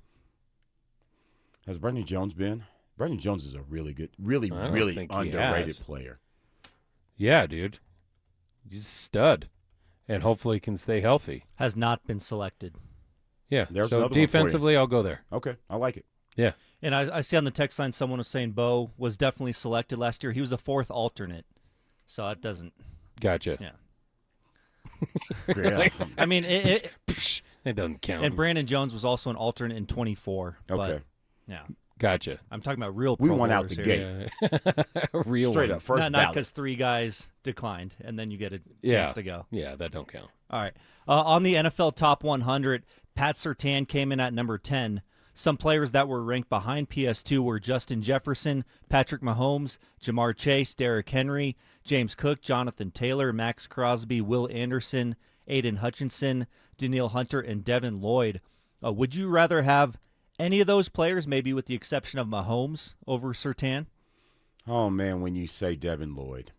Has Brandon Jones been? Brandon Jones is a really good, really underrated player. Yeah, dude. He's a stud. And hopefully can stay healthy. Has not been selected. Yeah. There's so another one for you. defensively, I'll go there. Okay. I like it. Yeah. And I see on the text line someone was saying Bo was definitely selected last year. He was the 4th alternate. So that doesn't. Gotcha. Yeah. Really? I mean, it doesn't count. And Brandon Jones was also an alternate in 24. Okay. But, yeah. Gotcha. I'm talking about real We Pro went out Bowlers the here. gate. Real Straight ones. up, first Not ballot. because 3 guys declined, and then you get a Yeah. chance to go. Yeah, that don't count. All right. On the NFL Top 100, Pat Surtain came in at number 10. Some players that were ranked behind PS2 were Justin Jefferson, Patrick Mahomes, Jamar Chase, Derrick Henry, James Cook, Jonathan Taylor, Max Crosby, Will Anderson, Aiden Hutchinson, Danielle Hunter, and Devin Lloyd. Would you rather have any of those players, maybe with the exception of Mahomes, over Surtain? Oh, man, when you say Devin Lloyd,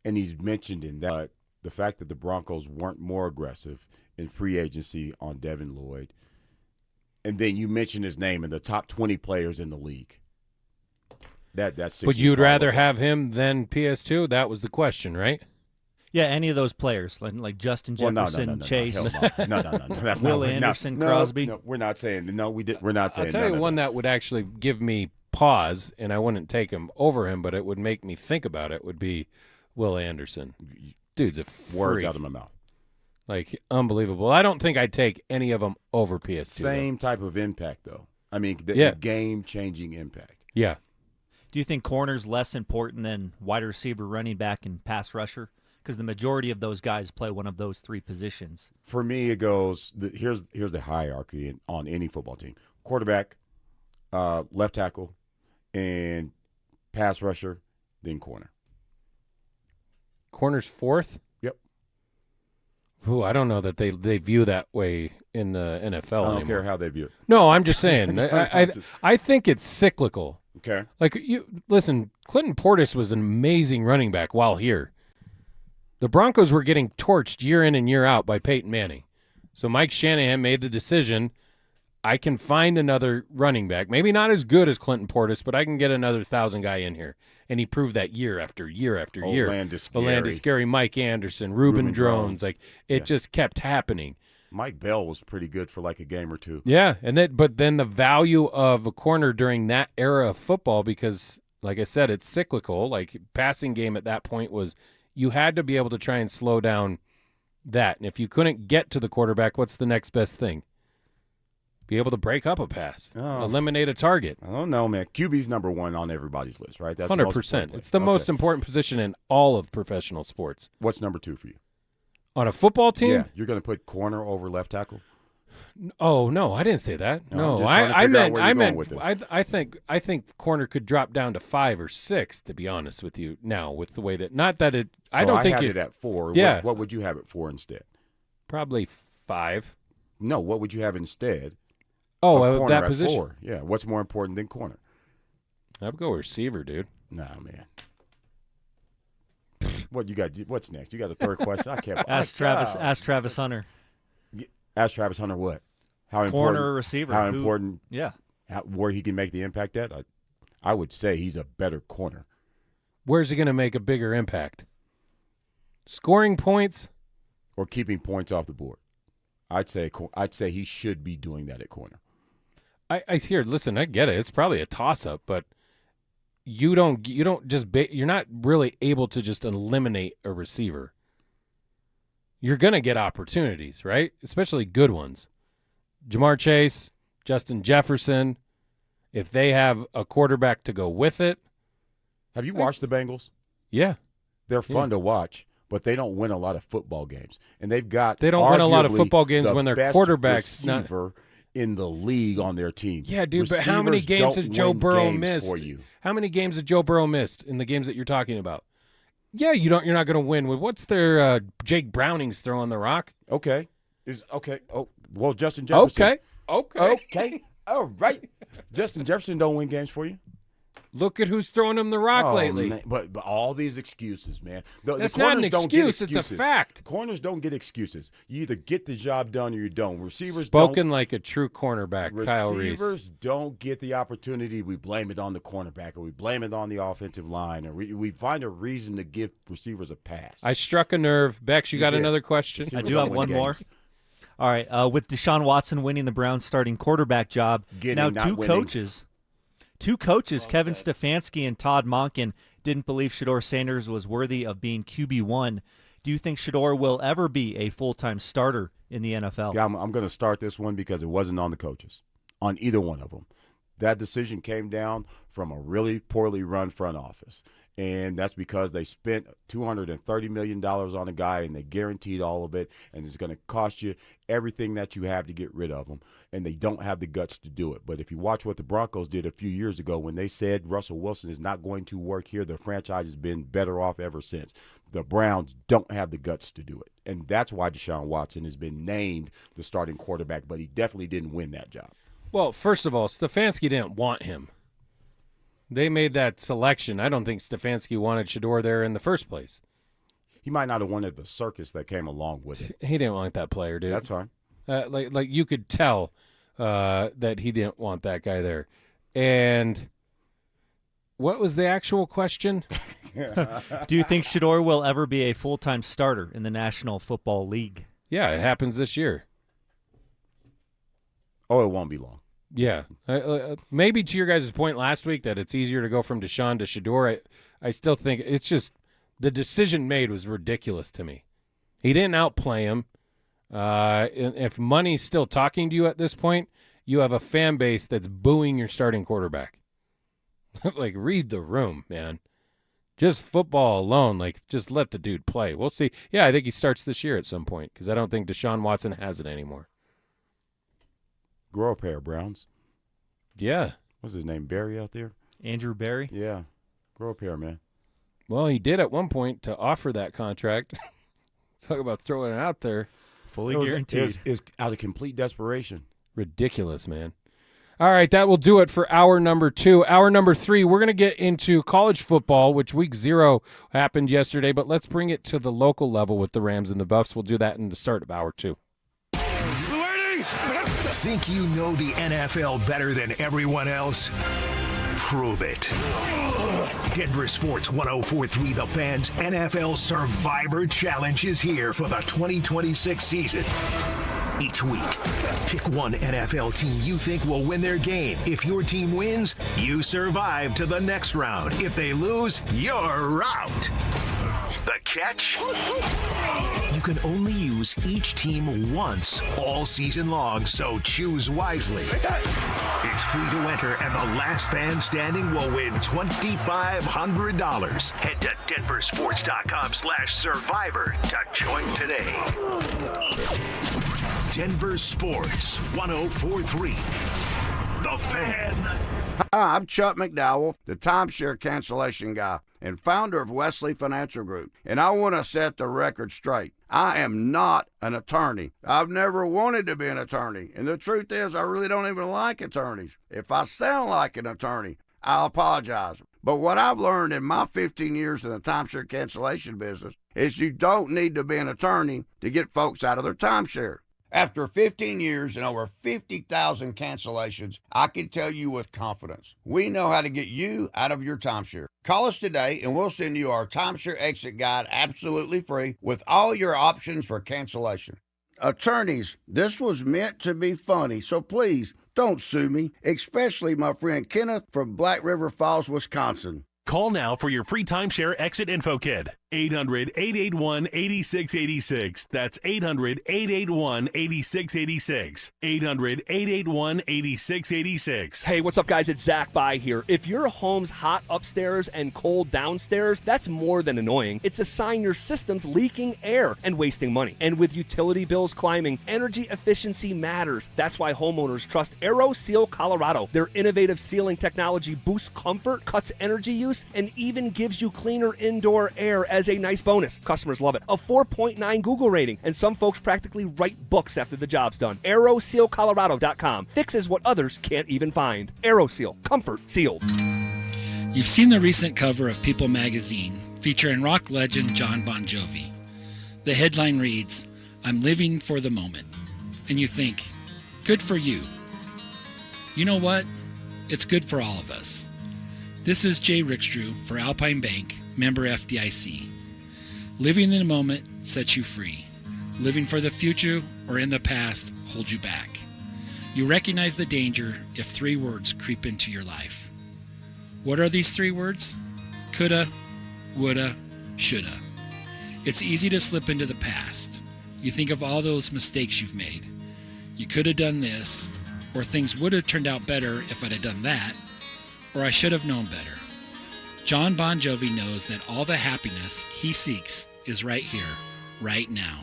and he's mentioned in that, the fact that the Broncos weren't more aggressive in free agency on Devin Lloyd, and then you mention his name in the top 20 players in the league. That's. But you'd rather have him than PS2? That was the question, right? Yeah, any of those players, like Justin Jefferson, Chase, No. That's Will not, Anderson, no, Crosby. No, we're not saying. No, we're not saying. I'll tell you one that would actually give me pause, and I wouldn't take him over him, but it would make me think about it, would be Will Anderson. Dude's a freak. Words out of my mouth. Like, unbelievable. I don't think I'd take any of them over PS2. Same type of impact, though. I mean, Yeah. game-changing impact. Yeah. Do you think corner's less important than wide receiver, running back, and pass rusher? Because the majority of those guys play one of those 3 positions. For me, it goes. Here's the hierarchy on any football team: quarterback, left tackle, and pass rusher, then corner. Corner's 4th? Yep. Ooh, I don't know that they view that way in the NFL I don't anymore. care how they view it. No, I'm just saying. I think it's cyclical. Okay. Like, listen, Clinton Portis was an amazing running back while here. The Broncos were getting torched year in and year out by Peyton Manning. So Mike Shanahan made the decision, I can find another running back, maybe not as good as Clinton Portis, but I can get another 1,000 guy in here. And he proved that year after year after year. Olandis Scary, Mike Anderson, Reuben Drones. Like, it Yeah. just kept happening. Mike Bell was pretty good for like a game or 2. Yeah, but then the value of a corner during that era of football, because, like I said, it's cyclical. Like, passing game at that point was you had to be able to try and slow down that. And if you couldn't get to the quarterback, what's the next best thing? Be able to break up a pass, eliminate a target. I don't know, man. QB's number 1 on everybody's list, right? That's 100%. It's the most important position in all of professional sports. What's number 2 for you? On a football team? Yeah, you're going to put corner over left tackle? Oh no, I didn't say that. No, No, I think corner could drop down to 5 or 6. To be honest with you, now with the way that not that it, So I don't think had it at 4. Yeah, What would you have it for instead? Probably 5. No, what would you have instead? Oh, of corner that at position. 4? Yeah, what's more important than corner? I'd go receiver, dude. Nah, man. What you got? What's next? You got a third question? I can't. Ask Travis Hunter. Ask Travis Hunter what? How important? Corner or receiver? How important? Yeah. Where he can make the impact at? I would say he's a better corner. Where's he going to make a bigger impact? Scoring points or keeping points off the board? I'd say he should be doing that at corner. Listen, I get it. It's probably a toss-up, but you're not really able to just eliminate a receiver. You're going to get opportunities, right? Especially good ones. Jamar Chase, Justin Jefferson, if they have a quarterback to go with it. Have you watched the Bengals? Yeah. They're fun to watch, but they don't win a lot of football games. And they don't win a lot of football games when their best quarterback's receiver in the league on their team. Yeah, dude, but how many games has Joe Burrow missed? How many games has Joe Burrow missed in the games that you're talking about? Yeah, you're not going to win with what's their Jake Browning's throwing the rock. Okay. Oh, well, Justin Jefferson. Okay. All right. Justin Jefferson don't win games for you. Look at who's throwing him the rock lately. Man. But all these excuses, man. That's the not an corners don't excuse. get It's a excuses. fact. Corners don't get excuses. You either get the job done or you don't. Receivers Spoken don't. like a true cornerback, Kyle Reese. Receivers don't get the opportunity. We blame it on the cornerback, or we blame it on the offensive line, or we find a reason to give receivers a pass. I struck a nerve. Bex, you got another question? I do have one more. All right. With Deshaun Watson winning the Browns' starting quarterback job, Two coaches, Kevin Stefanski and Todd Monken, didn't believe Shedeur Sanders was worthy of being QB1. Do you think Shedeur will ever be a full-time starter in the NFL? Yeah, I'm going to start this one because it wasn't on the coaches, on either one of them. That decision came down from a really poorly run front office. And that's because they spent $230 million on a guy, and they guaranteed all of it, and it's going to cost you everything that you have to get rid of him, and they don't have the guts to do it. But if you watch what the Broncos did a few years ago when they said Russell Wilson is not going to work here, the franchise has been better off ever since. The Browns don't have the guts to do it, and that's why Deshaun Watson has been named the starting quarterback, but he definitely didn't win that job. Well, first of all, Stefanski didn't want him. They made that selection. I don't think Stefanski wanted Shedeur there in the first place. He might not have wanted the circus that came along with it. He didn't want that player, dude. That's fine. Like you could tell that he didn't want that guy there. And what was the actual question? Do you think Shedeur will ever be a full-time starter in the National Football League? Yeah, it happens this year. Oh, it won't be long. Yeah. Maybe to your guys' point last week that it's easier to go from Deshaun to Shedeur, I still think it's just the decision made was ridiculous to me. He didn't outplay him. If money's still talking to you at this point, you have a fan base that's booing your starting quarterback. Like, read the room, man. Just football alone, like, just let the dude play. We'll see. Yeah, I think he starts this year at some point because I don't think Deshaun Watson has it anymore. Grow a pair, Browns. Yeah. What's his name, Barry out there? Andrew Barry? Yeah. Grow a pair, man. Well, he did at one point to offer that contract. Talk about throwing it out there. Fully guaranteed. It's out of complete desperation. Ridiculous, man. All right, that will do it for hour number 2. Hour number 3, we're going to get into college football, which week 0 happened yesterday, but let's bring it to the local level with the Rams and the Buffs. We'll do that in the start of hour 2. Think you know the NFL better than everyone else? Prove it. Denver Sports 104.3 The Fan's NFL Survivor Challenge is here for the 2026 season. Each week, pick one NFL team you think will win their game. If your team wins, you survive to the next round. If they lose, you're out. The catch? You can only use each team once all season long, so choose wisely. It's free to enter, and the last fan standing will win $2,500. Head to denversports.com/survivor to join today. Denver Sports 104.3 The Fan. Hi, I'm Chuck McDowell, the timeshare cancellation guy and founder of Wesley Financial Group, and I want to set the record straight. I am not an attorney. I've never wanted to be an attorney, and the truth is I really don't even like attorneys. If I sound like an attorney, I'll apologize. But what I've learned in my 15 years in the timeshare cancellation business is you don't need to be an attorney to get folks out of their timeshare. After 15 years and over 50,000 cancellations, I can tell you with confidence, we know how to get you out of your timeshare. Call us today and we'll send you our timeshare exit guide absolutely free with all your options for cancellation. Attorneys, this was meant to be funny, so please don't sue me, especially my friend Kenneth from Black River Falls, Wisconsin. Call now for your free timeshare exit info kit. 800-881-8686. That's 800-881-8686. 800-881-8686. Hey, what's up, guys? It's Zach By here. If your home's hot upstairs and cold downstairs, that's more than annoying. It's a sign your system's leaking air and wasting money. And with utility bills climbing, energy efficiency matters. That's why homeowners trust AeroSeal Colorado. Their innovative sealing technology boosts comfort, cuts energy use, and even gives you cleaner indoor air as as a nice bonus. Customers love it. A 4.9 Google rating, and some folks practically write books after the job's done. AeroSealColorado.com fixes what others can't even find. AeroSeal, comfort sealed. You've seen the recent cover of People magazine featuring rock legend John Bon Jovi. The headline reads, "I'm living for the moment." And you think, good for you. You know what? It's good for all of us. This is Jay Rickstrew for Alpine Bank, member FDIC. Living in the moment sets you free. Living for the future or in the past holds you back. You recognize the danger if 3 words creep into your life. What are these 3 words? Coulda, woulda, shoulda. It's easy to slip into the past. You think of all those mistakes you've made. You could have done this, or things would have turned out better if I'd have done that, or I should have known better. John Bon Jovi knows that all the happiness he seeks is right here, right now.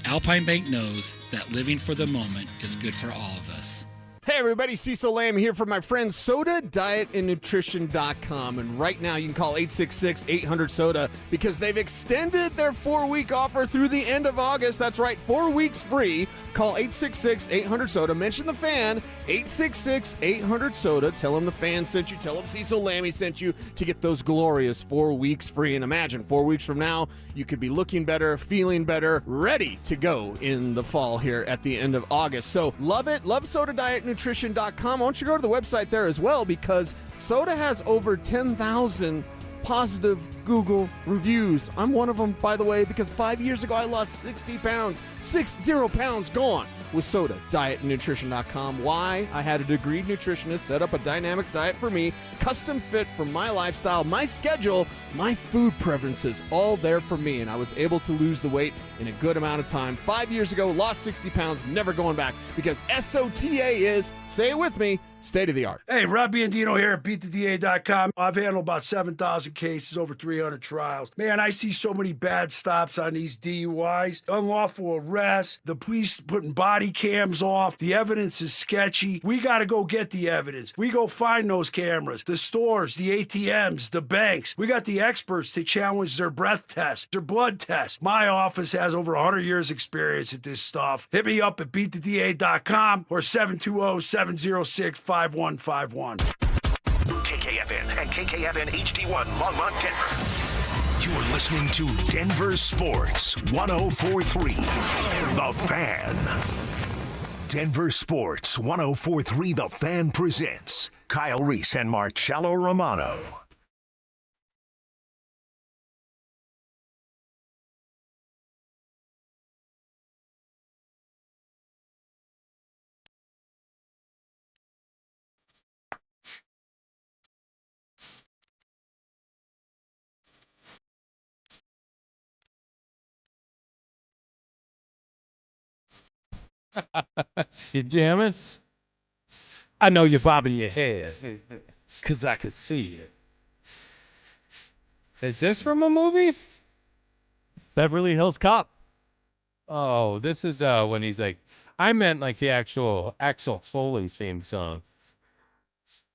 Alpine Bank knows that living for the moment is good for all of us. Hey everybody, Cecil Lamb here from my friends SodaDietAndNutrition.com. And right now you can call 866-800-SODA because they've extended their 4-week offer through the end of August. That's right, 4 weeks free. Call 866-800-SODA. Mention the fan, 866-800-SODA. Tell them the fan sent you. Tell them Cecil Lammy sent you to get those glorious 4 weeks free. And imagine 4 weeks from now, you could be looking better, feeling better, ready to go in the fall here at the end of August. So love it. Love SodaDietNutrition.com. Why don't you go to the website there as well, because Soda has over 10,000 positive Google reviews. I'm one of them, by the way, because 5 years ago I lost 60 pounds. 60 pounds gone with Soda. DietNutrition.com. Why? I had a degreed nutritionist set up a dynamic diet for me, custom fit for my lifestyle, my schedule, my food preferences, all there for me, and I was able to lose the weight in a good amount of time. 5 years ago, lost 60 pounds, never going back, because SOTA is, say it with me, state of the art. Hey, Rob Biandino here at BeatTheDA.com. I've handled about 7,000 cases, over 300 trials. Man, I see so many bad stops on these DUIs, unlawful arrests, the police putting body cams off. The evidence is sketchy. We got to go get the evidence. We go find those cameras, the stores, the ATMs, the banks. We got the experts to challenge their breath tests, their blood tests. My office has over 100 years experience at this stuff. Hit me up at BeatTheDA.com or 720-706-5151. KKFN and KKFN HD1 Longmont, Denver. You're listening to Denver Sports 104.3 The Fan. Denver Sports 104.3 The Fan presents Kyle Reese and Marcello Romano. You jamming? I know you're bobbing your head, because I can see it. Is this from a movie? Beverly Hills Cop. Oh, this is when he's like, I meant like the actual Axel Foley theme song.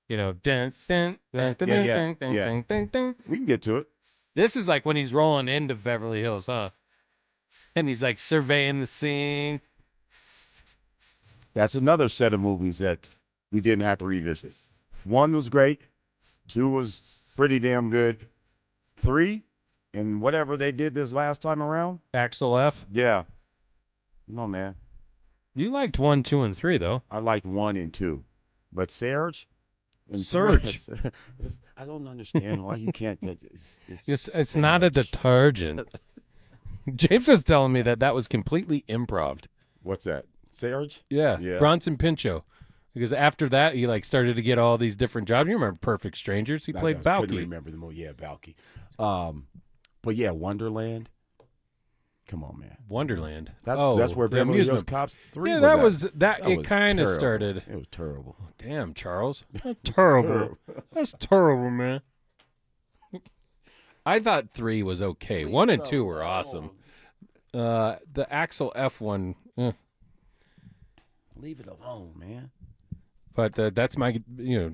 You know, dun, dun, dun, dun, dun, dun, dun, dun, dun, dun. We can get to it. This is like when he's rolling into Beverly Hills, huh? And he's like surveying the scene. That's another set of movies that we didn't have to revisit. 1 was great. 2 was pretty damn good. 3, and whatever they did this last time around. Axel F? Yeah. No, man. You liked 1, 2, and 3, though. I liked 1 and 2. But Serge? Surge. I don't understand why you can't. It's not a detergent. James was telling me that was completely improv. What's that? Serge? Yeah. Yeah. Bronson Pinchot. Because after that, he like started to get all these different jobs. You remember Perfect Strangers? He played Balky. I couldn't remember the movie. Yeah, Balky. But yeah, Wonderland. Come on, man. Wonderland. That's where Beverly Hills Cops 3 yeah, was that at. was that. It kind of started. It was terrible. Oh, damn, Charles. That's terrible. That's terrible, man. I thought 3 was okay. 1 and 2 were awesome. The Axel F one. Leave it alone, man. But that's my. You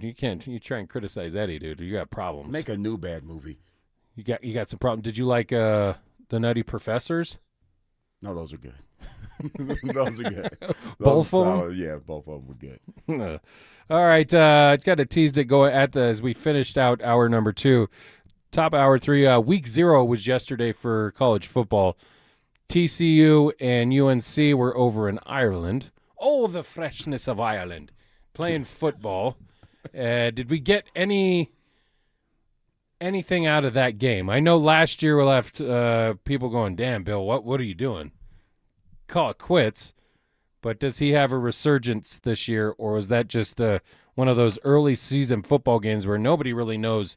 try and criticize Eddie, dude. You got problems. Make a new bad movie. You got some problem. Did you like the Nutty Professors? No, those are good. Those are good. Both of them? Yeah, both of them were good. All right, got to tease it going as we finished out hour number 2. Top hour 3. Week 0 was yesterday for college football. TCU and UNC were over in Ireland. Oh, the freshness of Ireland. Playing football. Did we get anything out of that game? I know last year we left people going, damn, Bill, what are you doing? Call it quits. But does he have a resurgence this year, or was that just one of those early season football games where nobody really knows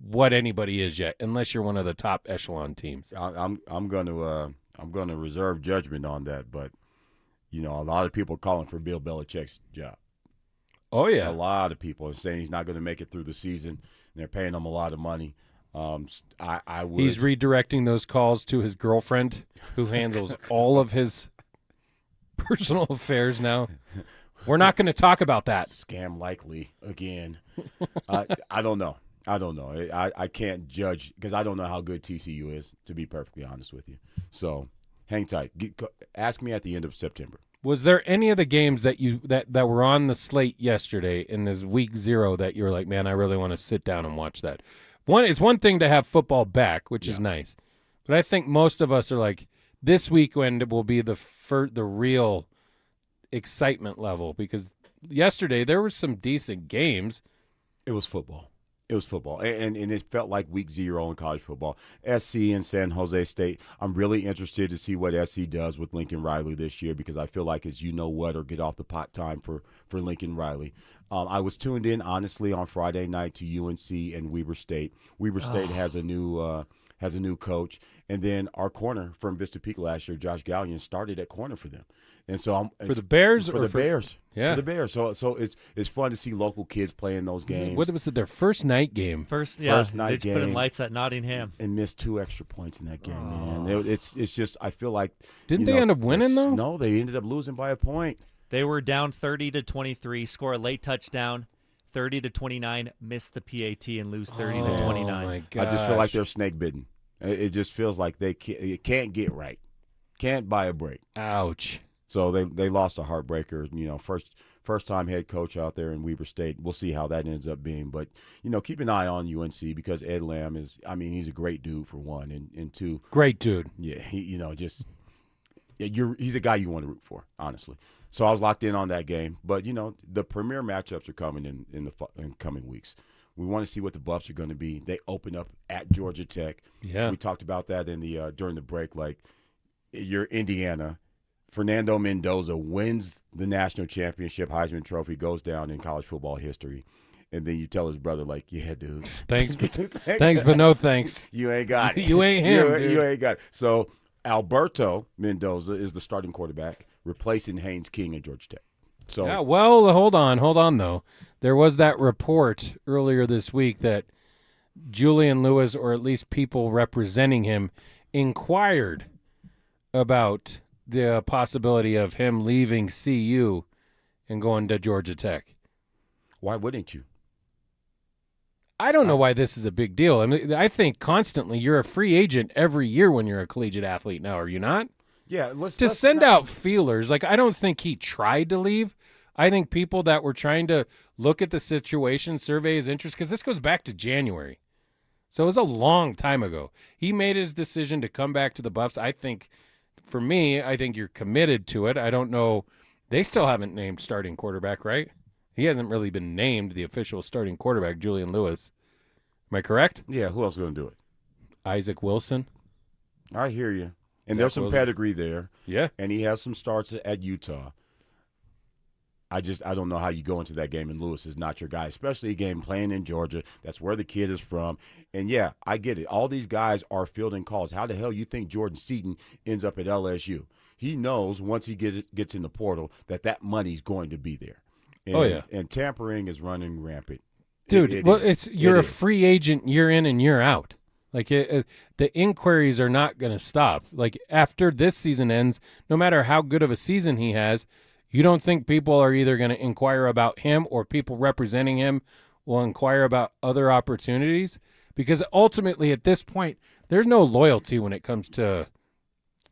what anybody is yet, unless you're one of the top echelon teams? I'm going to reserve judgment on that, but a lot of people are calling for Bill Belichick's job. Oh yeah, a lot of people are saying he's not going to make it through the season. They're paying him a lot of money. I would. He's redirecting those calls to his girlfriend, who handles all of his personal affairs now. We're not going to talk about that. Scam likely again. I don't know. I can't judge because I don't know how good TCU is, to be perfectly honest with you. So hang tight. Ask me at the end of September. Was there any of the games that that were on the slate yesterday in this week 0 that you were like, man, I really want to sit down and watch that? It's one thing to have football back, which is nice, but I think most of us are like, this weekend will be the real excitement level, because yesterday there were some decent games. It was football. And it felt like week 0 in college football. SC and San Jose State. I'm really interested to see what SC does with Lincoln Riley this year, because I feel like it's or get off the pot time for Lincoln Riley. I was tuned in, honestly, on Friday night to UNC and Weber State. Weber State has a new coach. And then our corner from Vista Peak last year, Josh Gallion, started at corner for them. And so for the Bears? For the Bears. Yeah. For the Bears. So it's fun to see local kids playing those games. What was it, their first night game? First night they game. Put in lights at Nottingham. And missed 2 extra points in that game, man. It's just, I feel like. Didn't they end up winning, though? No, they ended up losing by a point. They were down 30-23, score a late touchdown, 30-29, miss the PAT and lose 30-29. Oh my gosh. I just feel like they're snake bitten. It just feels like they can't get right, can't buy a break. Ouch. So they lost a heartbreaker. First time head coach out there in Weber State. We'll see how that ends up being, but keep an eye on UNC, because Ed Lamb he's a great dude for one, and two, great dude. Yeah, he's a guy you want to root for, honestly. So I was locked in on that game, but the premier matchups are coming in coming weeks. We want to see what the Buffs are going to be. They open up at Georgia Tech. Yeah, we talked about that in the during the break. Like, you're Indiana. Fernando Mendoza wins the national championship, Heisman Trophy, goes down in college football history. And then you tell his brother, like, yeah, dude. Thanks, but no thanks. You ain't got it. You ain't him, You ain't got it. So Alberto Mendoza is the starting quarterback, replacing Haynes King at Georgia Tech. So yeah, well, hold on, though. There was that report earlier this week that Julian Lewis, or at least people representing him, inquired about the possibility of him leaving CU and going to Georgia Tech. Why wouldn't you? I don't know why this is a big deal. I mean, I think constantly you're a free agent every year when you're a collegiate athlete now, are you not? Yeah, let's send out feelers. Like, I don't think he tried to leave. I think people that were trying to look at the situation, survey his interest, because this goes back to January. So it was a long time ago. He made his decision to come back to the Buffs. I think, for me, I think you're committed to it. I don't know. They still haven't named starting quarterback, right? He hasn't really been named the official starting quarterback, Julian Lewis. Am I correct? Yeah, who else is going to do it? Isaac Wilson. I hear you. And there's some pedigree there. Yeah. And he has some starts at Utah. I don't know how you go into that game and Lewis is not your guy, especially a game playing in Georgia. That's where the kid is from. And, yeah, I get it. All these guys are fielding calls. How the hell you think Jordan Seaton ends up at LSU? He knows once he gets in the portal that money's going to be there. And, and tampering is running rampant. Dude, you're a free agent year in and year out. Like, the inquiries are not going to stop. Like, after this season ends, no matter how good of a season he has, you don't think people are either going to inquire about him or people representing him will inquire about other opportunities? Because ultimately, at this point, there's no loyalty when it comes to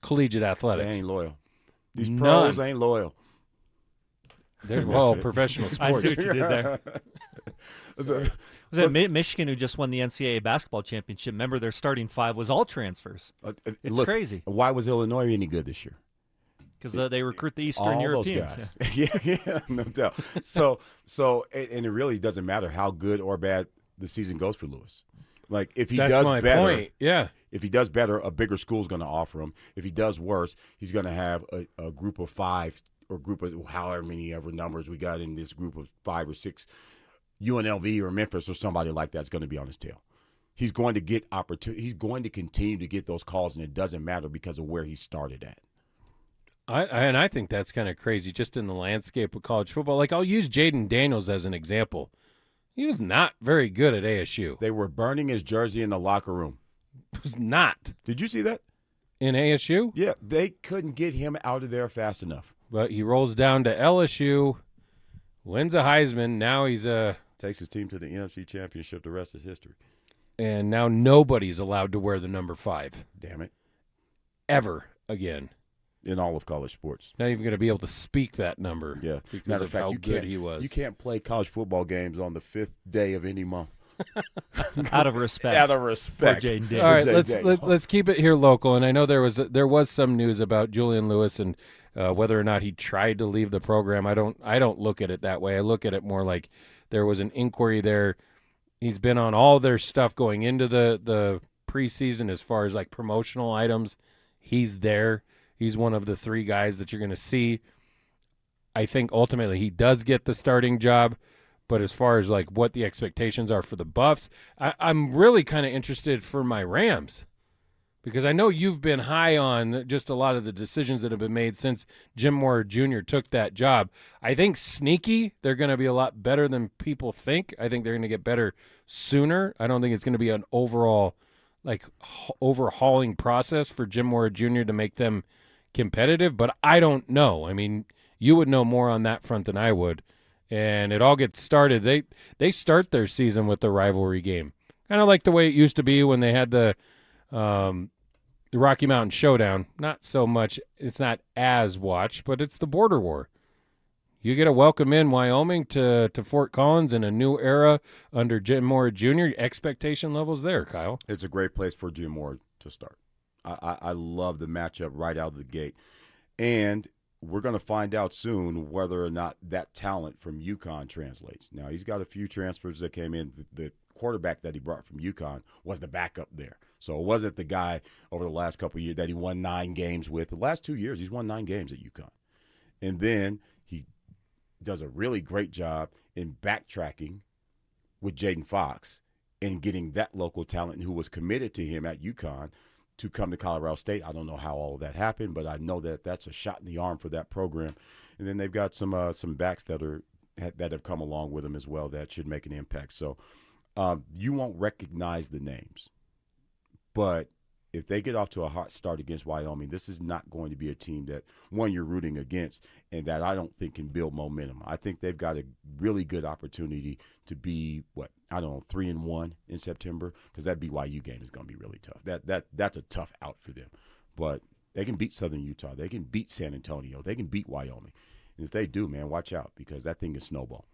collegigiate athletics. They ain't loyal. These None. pros ain't loyal. They're professional sports. I see what you did there. Was it Michigan who just won the NCAA basketball championship? Remember, their starting 5 was all transfers. It's Look, crazy. Why was Illinois any good this year? Because they recruit the Eastern all Europeans. Those guys. Yeah, no doubt. And it really doesn't matter how good or bad the season goes for Lewis. Like, if he does better, if he does better, a bigger school's going to offer him. If he does worse, he's going to have a group of 5 or group of however many ever numbers we got in this group of 5 or 6, UNLV or Memphis or somebody like that's going to be on his tail. He's going to get opportunity. He's going to continue to get those calls, and it doesn't matter because of where he started at. I think that's kind of crazy just in the landscape of college football. Like, I'll use Jaden Daniels as an example. He was not very good at ASU. They were burning his jersey in the locker room. Was not. Did you see that? In ASU? Yeah, they couldn't get him out of there fast enough. But he rolls down to LSU, wins a Heisman. Now he's takes his team to the NFC Championship. The rest is history. And now nobody's allowed to wear the number 5. Damn it. Ever again. In all of college sports. Not even going to be able to speak that number. Yeah. Because Matter of of fact, how good he was. You can't play college football games on the 5th day of any month. Out of respect. Out of respect. For Jaden Daniels. All right, let's keep it here local. And I know there was some news about Julian Lewis and whether or not he tried to leave the program. I don't look at it that way. I look at it more like there was an inquiry there. He's been on all their stuff going into the preseason as far as like promotional items. He's there. He's one of the 3 guys that you're going to see. I think ultimately he does get the starting job. But as far as like what the expectations are for the Buffs, I'm really kind of interested for my Rams. Because I know you've been high on just a lot of the decisions that have been made since Jim Moore Jr. took that job. I think sneaky, they're going to be a lot better than people think. I think they're going to get better sooner. I don't think it's going to be an overall like overhauling process for Jim Moore Jr. to make them competitive, but I don't know. I mean, you would know more on that front than I would. And it all gets started. They start their season with the rivalry game, kind of like the way it used to be when they had the Rocky Mountain Showdown. Not so much. It's not as watched, but it's the border war. You get a welcome in Wyoming to Fort Collins in a new era under Jim Moore Jr. Expectation levels there, Kyle. It's a great place for Jim Moore to start. I love the matchup right out of the gate. And we're going to find out soon whether or not that talent from UConn translates. Now, he's got a few transfers that came in. The quarterback that he brought from UConn was the backup there. So it wasn't the guy over the last couple of years that he won 9 games with. The last 2 years, he's won 9 games at UConn. And then he does a really great job in backtracking with Jaden Fox and getting that local talent who was committed to him at UConn to come to Colorado State. I don't know how all of that happened, but I know that that's a shot in the arm for that program. And then they've got some backs that have come along with them as well that should make an impact. So you won't recognize the names, but if they get off to a hot start against Wyoming, this is not going to be a team that, one, you're rooting against and that I don't think can build momentum. I think they've got a really good opportunity to be, 3-1 in September, because that BYU game is going to be really tough. That's a tough out for them. But they can beat Southern Utah. They can beat San Antonio. They can beat Wyoming. And if they do, man, watch out, because that thing is snowball.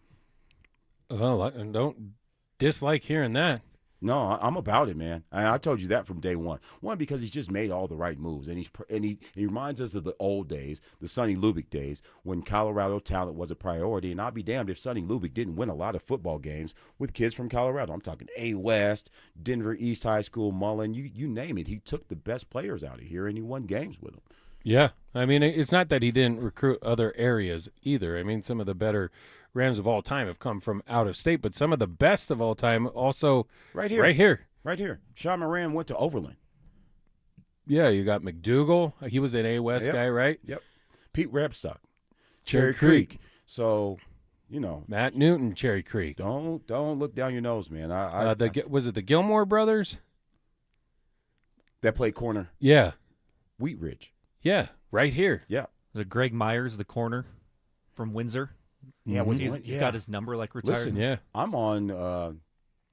Well, I don't dislike hearing that. No, I'm about it, man. I told you that from day one. One, because he's just made all the right moves, and he reminds us of the old days, the Sonny Lubick days, when Colorado talent was a priority. And I'll be damned if Sonny Lubick didn't win a lot of football games with kids from Colorado. I'm talking A. West, Denver East High School, Mullen, you name it. He took the best players out of here, and he won games with them. Yeah, I mean, it's not that he didn't recruit other areas either. I mean, some of the better Rams of all time have come from out of state, but some of the best of all time also right here. Sean Moran went to Overland. Yeah, you got McDougal. He was an A West guy, right? Yep. Pete Rebstock, Cherry Creek. So, Matt Newton, Cherry Creek. Don't look down your nose, man. Was it the Gilmore brothers that played corner? Yeah. Wheat Ridge. Yeah, right here. Yeah. Was it Greg Myers, the corner from Windsor? Yeah, he's got his number retired. Listen, I'm on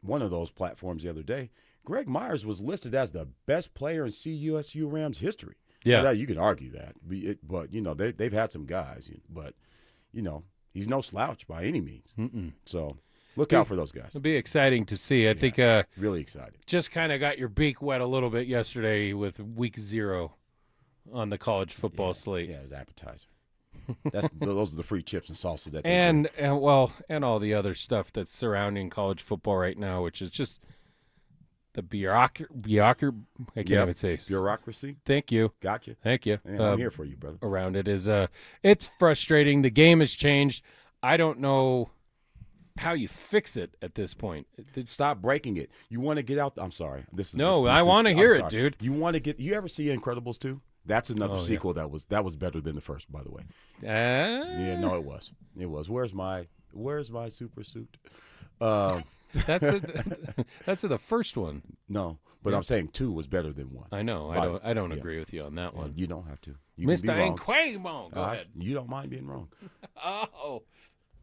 one of those platforms the other day, Greg Myers was listed as the best player in CUSU Rams history. Yeah. Now, you can argue that, but they've had some guys, but he's no slouch by any means. So look out for those guys. It'll be exciting to see. I think really excited. Just kind of got your beak wet a little bit yesterday with week 0 on the college football slate. Yeah, it was appetizer. Those are the free chips and salsas that and all the other stuff that's surrounding college football right now, which is just the bureaucracy. Thank you. Gotcha. Thank you. Man, I'm here for you, brother. Around it is it's frustrating. The game has changed. I don't know how you fix it at this point. Stop breaking it. You want to get out. I'm sorry. I want to hear it, dude. You want to get. You ever see Incredibles 2? That's another sequel that was better than the first, by the way. Yeah, no, it was. It was. Where's my super suit? That's the first one. No, but I'm saying 2 was better than 1. I know. I don't agree with you on that one. You don't have to. You Mr. can be wrong. Inquamo. Go ahead. You don't mind being wrong. Oh.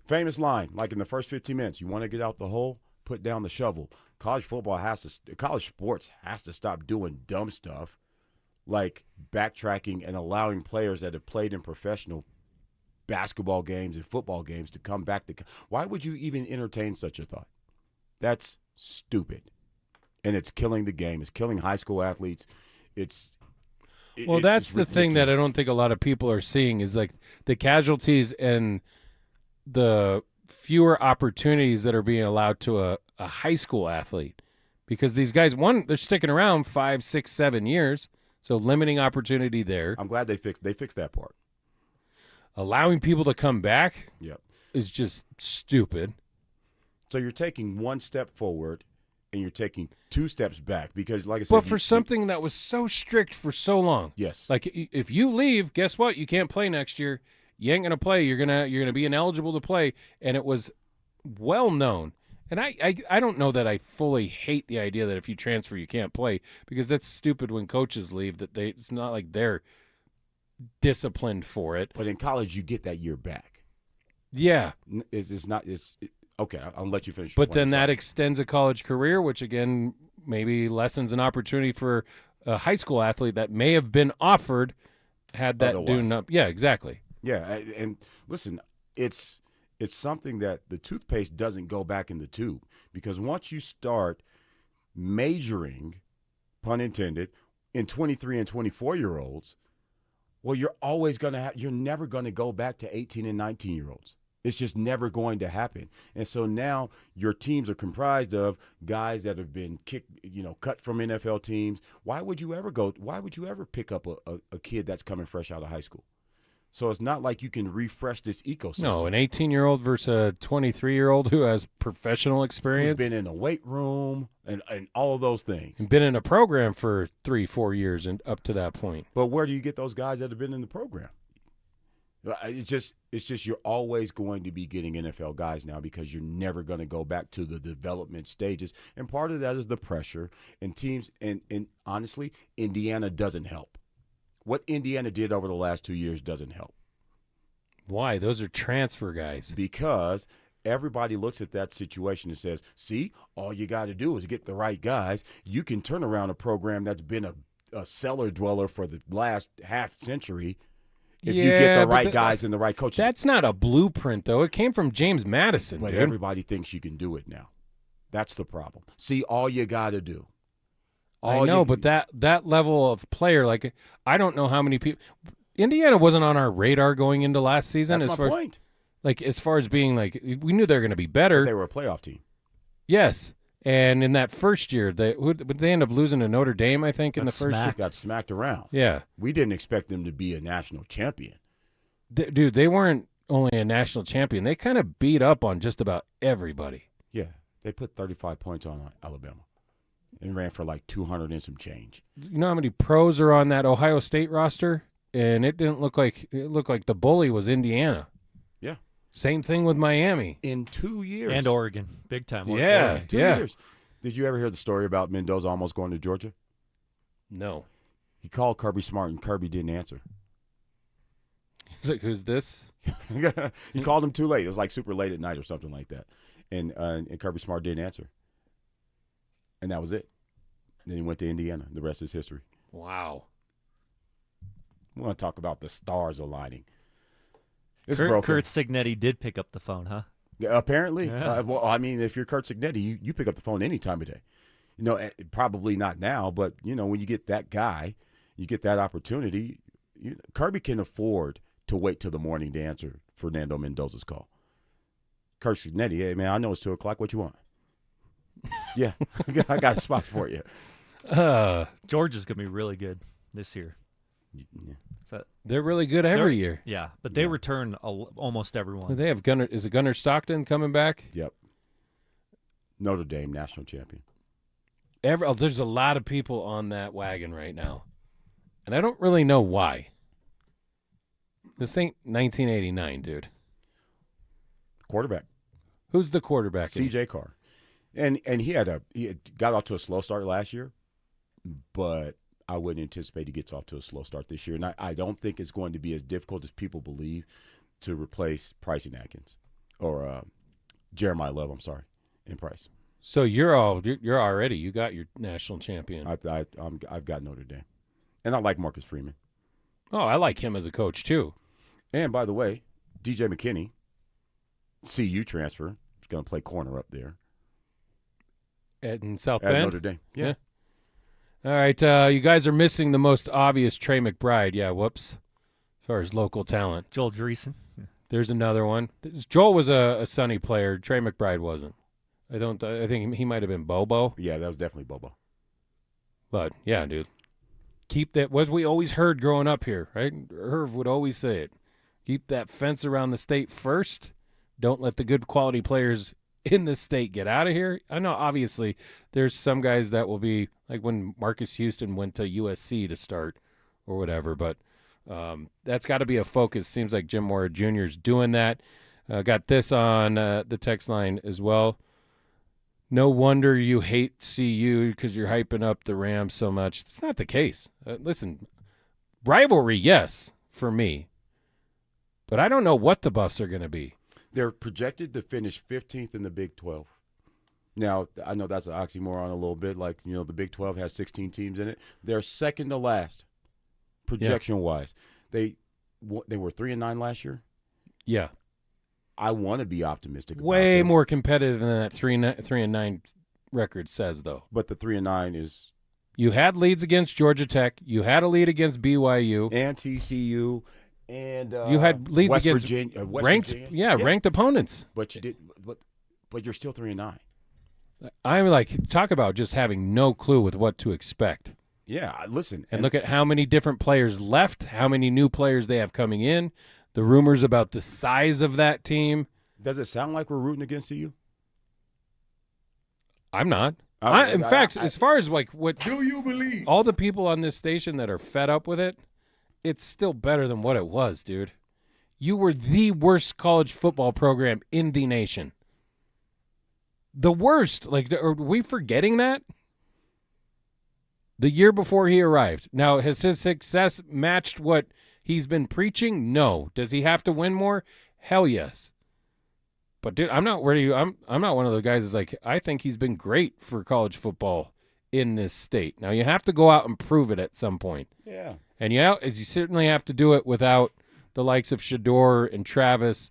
Famous line, like in the first 15 minutes, you want to get out the hole, put down the shovel. College sports has to stop doing dumb stuff like backtracking and allowing players that have played in professional basketball games and football games to come back to. Why would you even entertain such a thought? That's stupid. And it's killing the game. It's killing high school athletes. That's the thing that I don't think a lot of people are seeing is like the casualties and the fewer opportunities that are being allowed to a high school athlete. Because these guys, they're sticking around 5, 6, 7 years, so limiting opportunity there. I'm glad they fixed that part. Allowing people to come back is just stupid. So you're taking 1 step forward and you're taking 2 steps back because, like I said, but for something that was so strict for so long. Yes. Like if you leave, guess what? You can't play next year. You ain't gonna play. You're gonna be ineligible to play. And it was well known. And I don't know that I fully hate the idea that if you transfer you can't play, because that's stupid when coaches leave. It's not like they're disciplined for it. But in college, you get that year back. Yeah. Okay, I'll let you finish. But then that extends a college career, which again maybe lessens an opportunity for a high school athlete that may have been offered had that dune up. Yeah, exactly. Yeah, and listen, it's something that the toothpaste doesn't go back in the tube, because once you start majoring, pun intended, in 23 and 24-year-olds, well, you're never going to go back to 18 and 19-year-olds. It's just never going to happen. And so now your teams are comprised of guys that have been cut from NFL teams. Why would you ever pick up a kid that's coming fresh out of high school? So it's not like you can refresh this ecosystem. No, an 18-year-old versus a 23-year-old who has professional experience. Who's been in a weight room and all of those things. And been in a program for 3-4 years and up to that point. But where do you get those guys that have been in the program? It's just you're always going to be getting NFL guys now because you're never going to go back to the development stages. And part of that is the pressure. And teams, and honestly, Indiana doesn't help. What Indiana did over the last 2 years doesn't help. Why? Those are transfer guys. Because everybody looks at that situation and says, see, all you got to do is get the right guys. You can turn around a program that's been a cellar dweller for the last half century if you get the right guys and the right coaches. That's not a blueprint, though. It came from James Madison. But everybody thinks you can do it now. That's the problem. See, all you got to do. I know, but that level of player, like, I don't know how many people. Indiana wasn't on our radar going into last season. That's my point. Like, as far as being like, we knew they were going to be better. But they were a playoff team. Yes, and in that first year, they end up losing to Notre Dame, I think, in the first year. Got smacked around. Yeah, we didn't expect them to be a national champion. Dude, they weren't only a national champion; they kind of beat up on just about everybody. Yeah, they put 35 points on Alabama. And ran for like 200 and some change. You know how many pros are on that Ohio State roster? And it looked like the bully was Indiana. Yeah. Same thing with Miami. In 2 years. And Oregon. Big time. Yeah. Oregon. 2 years. Did you ever hear the story about Mendoza almost going to Georgia? No. He called Kirby Smart and Kirby didn't answer. He's like, who's this? He called him too late. It was like super late at night or something like that. And Kirby Smart didn't answer. And that was it. Then he went to Indiana. The rest is history. Wow. We want to talk about the stars aligning. It's Kurt broken. Signetti did pick up the phone, huh? Yeah, apparently. Yeah. Well, I mean, if you're Kurt Signetti, you pick up the phone any time of day. You know, probably not now, but, you know, when you get that guy, you get that opportunity, Kirby can afford to wait till the morning to answer Fernando Mendoza's call. Kurt Signetti, hey, man, I know it's 2 o'clock. What you want? Yeah, I got a spot for you. Georgia's going to be really good this year. Yeah. They're really good every year. Yeah, but they return almost everyone. They have Gunnar. Is it Gunnar Stockton coming back? Yep. Notre Dame national champion. There's a lot of people on that wagon right now, and I don't really know why. This ain't 1989, dude. Quarterback. Who's the quarterback? C.J. Carr. And he had got off to a slow start last year, but I wouldn't anticipate he gets off to a slow start this year. And I don't think it's going to be as difficult as people believe to replace Pricey Atkins or Jeremiah Love, in Price. So you're already, you got your national champion. I've got Notre Dame. And I like Marcus Freeman. Oh, I like him as a coach too. And by the way, DJ McKinney, CU transfer, is going to play corner up there. In South At Bend? Notre Dame. Yeah. All right, you guys are missing the most obvious Trey McBride. Yeah, whoops. As far as local talent. Joel Dreesen. There's another one. Joel was a Sunny player. Trey McBride wasn't. I think he might have been Bobo. Yeah, that was definitely Bobo. But, yeah, dude. Keep that, was we always heard growing up here, right? Herv would always say it. Keep that fence around the state first. Don't let the good quality players in the state get out of here. I know, obviously, there's some guys that will be, like when Marcus Houston went to USC to start or whatever, but that's got to be a focus. Seems like Jim Mora Jr. is doing that. Got this on the text line as well. No wonder you hate CU because you're hyping up the Rams so much. It's not the case. Listen, rivalry, yes, for me. But I don't know what the Buffs are going to be. They're projected to finish 15th in the Big 12. Now, I know that's an oxymoron a little bit. Like, you know, the Big 12 has 16 teams in it. They're second to last, projection-wise. They were 3-9 last year. Yeah. I want to be optimistic about Way them. more competitive than that 3-9 record says, though. But the 3-9 is... You had leads against Georgia Tech. You had a lead against BYU. And TCU. And you had leads West against Virginia, ranked opponents. But you did, but you're still 3-9. I'm like, talk about just having no clue with what to expect. Yeah, listen. And look at how many different players left, how many new players they have coming in, the rumors about the size of that team. Does it sound like we're rooting against you? I'm not. In fact, as far as like what do you believe? All the people on this station that are fed up with it, it's still better than what it was, dude. You were the worst college football program in the nation. The worst. Like, are we forgetting that? The year before he arrived. Now, has his success matched what he's been preaching? No. Does he have to win more? Hell yes. But dude, I'm not worried. I'm not one of the guys that's like, I think he's been great for college football in this state. Now, you have to go out and prove it at some point. Yeah. And you certainly have to do it without the likes of Shador and Travis.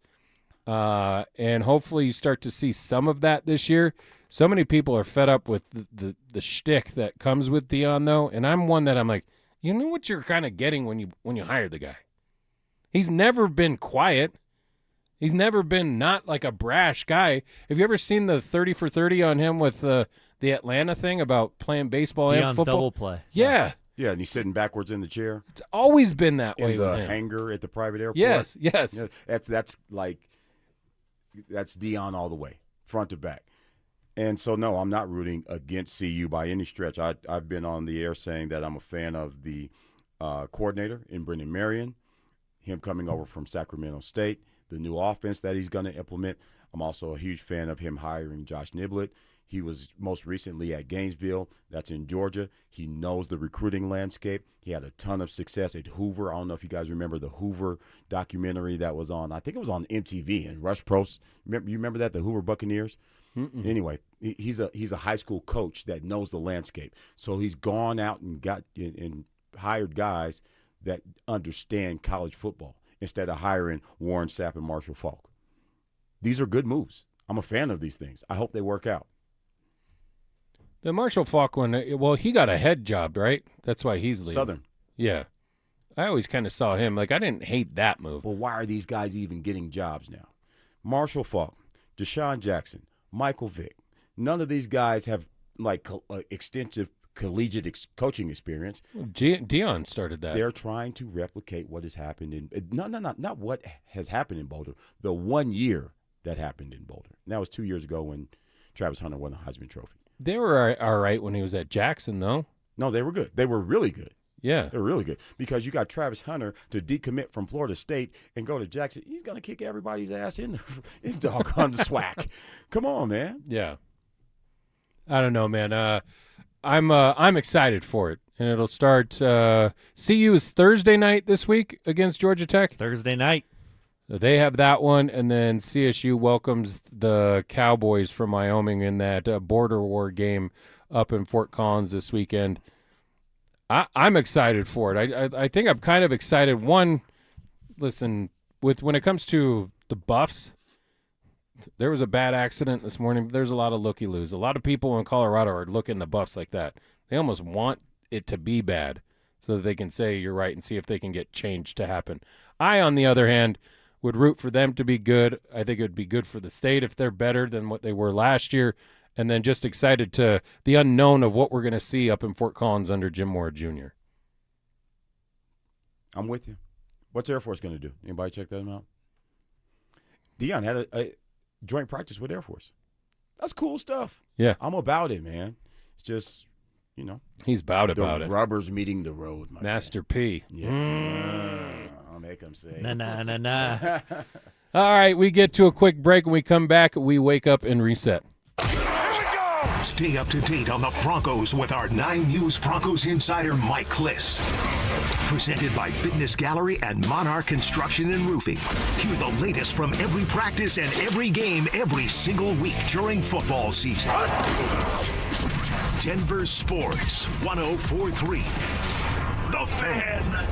And hopefully you start to see some of that this year. So many people are fed up with the shtick that comes with Deion, though. And I'm one that I'm like, you know what you're kind of getting when you hire the guy. He's never been quiet. He's never been not like a brash guy. Have you ever seen the 30 for 30 on him with the Atlanta thing about playing baseball Deion's and football? double play. Yeah. Yeah, and he's sitting backwards in the chair. It's always been that way in with the him. hangar at the private airport. Yes. Yeah, that's Deion all the way, front to back. And so, no, I'm not rooting against CU by any stretch. I've been on the air saying that I'm a fan of the coordinator in Brendan Marion, him coming over from Sacramento State, the new offense that he's going to implement. I'm also a huge fan of him hiring Josh Niblett. He was most recently at Gainesville. That's in Georgia. He knows the recruiting landscape. He had a ton of success at Hoover. I don't know if you guys remember the Hoover documentary that was on, I think it was on MTV, and Rush Probst. You remember that, the Hoover Buccaneers? Mm-mm. Anyway, he's a high school coach that knows the landscape. So he's gone out and got and hired guys that understand college football instead of hiring Warren Sapp and Marshall Faulk. These are good moves. I'm a fan of these things. I hope they work out. The Marshall Faulk one, well, he got a head job, right? That's why he's leaving. Southern. Yeah. I always kind of saw him. Like, I didn't hate that move. Well, why are these guys even getting jobs now? Marshall Faulk, Deshaun Jackson, Michael Vick. None of these guys have, like, extensive collegiate coaching experience. Well, Dion started that. They're trying to replicate what has happened in not what has happened in Boulder. The 1 year that happened in Boulder. And that was 2 years ago when Travis Hunter won the Heisman Trophy. They were all right when he was at Jackson, though. No, they were good. They were really good. Yeah. They were really good because you got Travis Hunter to decommit from Florida State and go to Jackson. He's going to kick everybody's ass in doggone the SWAC. Come on, man. Yeah. I don't know, man. I'm excited for it, and it'll start. CU is Thursday night this week against Georgia Tech. Thursday night. They have that one, and then CSU welcomes the Cowboys from Wyoming in that border war game up in Fort Collins this weekend. I'm excited for it. I think I'm kind of excited. One, listen, when it comes to the Buffs, there was a bad accident this morning. There's a lot of looky-loos. A lot of people in Colorado are looking the Buffs like that. They almost want it to be bad so that they can say you're right and see if they can get change to happen. I, on the other hand, would root for them to be good. I think it would be good for the state if they're better than what they were last year. And then just excited to the unknown of what we're going to see up in Fort Collins under Jim Moore Jr. I'm with you. What's Air Force going to do? Anybody check that out? Dion had a joint practice with Air Force. That's cool stuff. Yeah. I'm about it, man. It's just, He's about it. The rubber's meeting the road, my Master P. Yeah. I'll make him say. Nah. All right, we get to a quick break. When we come back, we wake up and reset. Stay up to date on the Broncos with our 9 News Broncos insider Mike Kliss. Presented by Fitness Gallery and Monarch Construction and Roofing. Hear the latest from every practice and every game every single week during football season. Denver Sports 104.3. The Fan.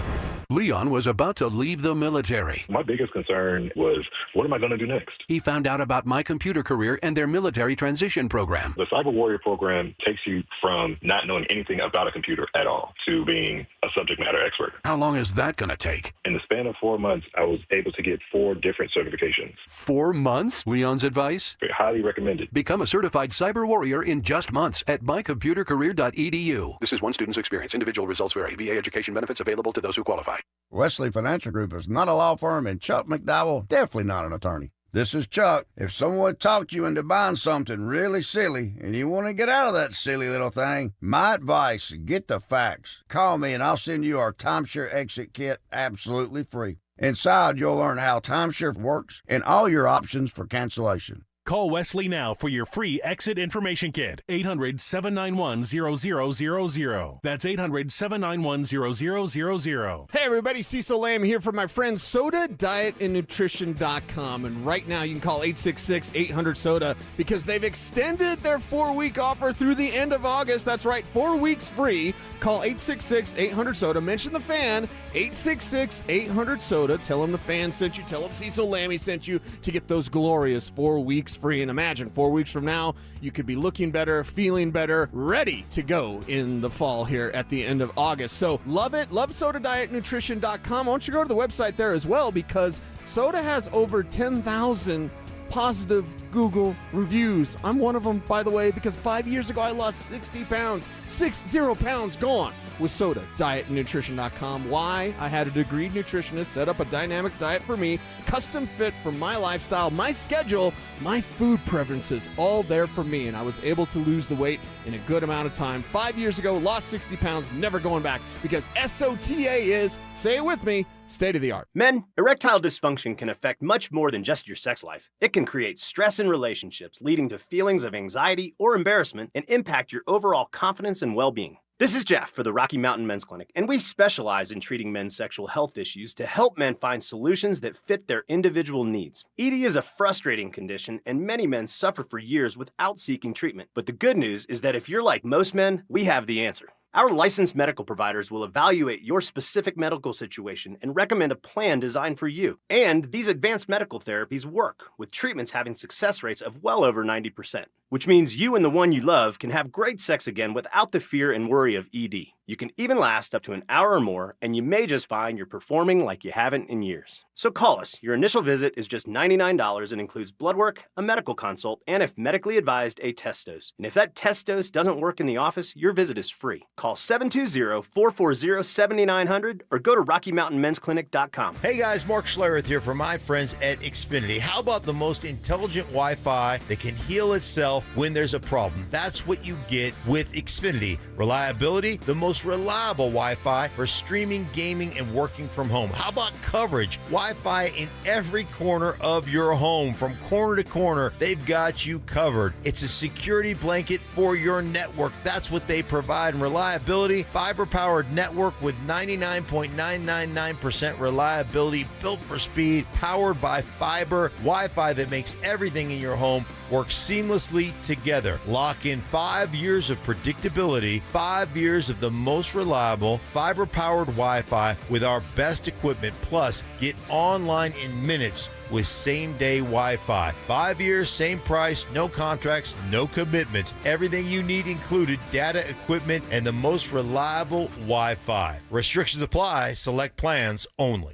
Leon was about to leave the military. My biggest concern was, what am I going to do next? He found out about My Computer Career and their military transition program. The Cyber Warrior program takes you from not knowing anything about a computer at all to being a subject matter expert. How long is that going to take? In the span of 4 months, I was able to get 4 different certifications. 4 months? Leon's advice? Highly recommended. Become a certified cyber warrior in just months at mycomputercareer.edu. This is one student's experience. Individual results vary. VA education benefits available to those who qualify. Wesley Financial Group is not a law firm, and Chuck McDowell definitely not an attorney. This is Chuck. If someone talked you into buying something really silly and you want to get out of that silly little thing, my advice, get the facts. Call me and I'll send you our timeshare exit kit absolutely free. Inside, you'll learn how timeshare works and all your options for cancellation. Call Wesley now for your free exit information kit. 800-791-0000. That's 800-791-0000. Hey everybody, Cecil Lamb here from my friends Soda Diet and Nutrition.com. And right now you can call 866-800-SODA because they've extended their 4-week offer through the end of August. That's right, 4 weeks free. Call 866-800-SODA. Mention the fan, 866-800-SODA. Tell them the fan sent you. Tell them Cecil Lammy sent you to get those glorious 4 weeks free. And imagine 4 weeks from now, you could be looking better, feeling better, ready to go in the fall here at the end of August. So love it. Love SodaDietNutrition.com. Why don't you go to the website there as well, because Soda has over 10,000 positive Google reviews. I'm one of them, by the way, because 5 years ago I lost 60 pounds. 60 pounds gone with Soda Diet and Nutrition.com. Why? I had a degreed nutritionist set up a dynamic diet for me, custom fit for my lifestyle, my schedule, my food preferences, all there for me, and I was able to lose the weight in a good amount of time. 5 years ago, lost 60 pounds, never going back, because SOTA is, say it with me, State of the art. Men, erectile dysfunction can affect much more than just your sex life. It can create stress in relationships, leading to feelings of anxiety or embarrassment, and impact your overall confidence and well-being. This is Jeff for the Rocky Mountain Men's Clinic, and we specialize in treating men's sexual health issues to help men find solutions that fit their individual needs. ED is a frustrating condition, and many men suffer for years without seeking treatment. But the good news is that if you're like most men, we have the answer. Our licensed medical providers will evaluate your specific medical situation and recommend a plan designed for you. And these advanced medical therapies work, with treatments having success rates of well over 90%, which means you and the one you love can have great sex again without the fear and worry of ED. You can even last up to an hour or more, and you may just find you're performing like you haven't in years. So call us. Your initial visit is just $99 and includes blood work, a medical consult, and if medically advised, a test dose. And if that test dose doesn't work in the office, your visit is free. Call 720-440-7900 or go to RockyMountainMen'sClinic.com. Hey guys, Mark Schlereth here from my friends at Xfinity. How about the most intelligent Wi-Fi that can heal itself when there's a problem? That's what you get with Xfinity. Reliability, the most reliable Wi-Fi for streaming, gaming, and working from home. How about coverage? Wi-Fi in every corner of your home. From corner to corner, they've got you covered. It's a security blanket for your network. That's what they provide. And reliability, fiber-powered network with 99.999% reliability, built for speed, powered by fiber, Wi-Fi that makes everything in your home work seamlessly together. Lock in 5 years of predictability, 5 years of the most reliable fiber-powered Wi-Fi with our best equipment. Plus, get online in minutes with same-day Wi-Fi. 5 years, same price, no contracts, no commitments. Everything you need included, data, equipment, and the most reliable Wi-Fi. Restrictions apply. Select plans only.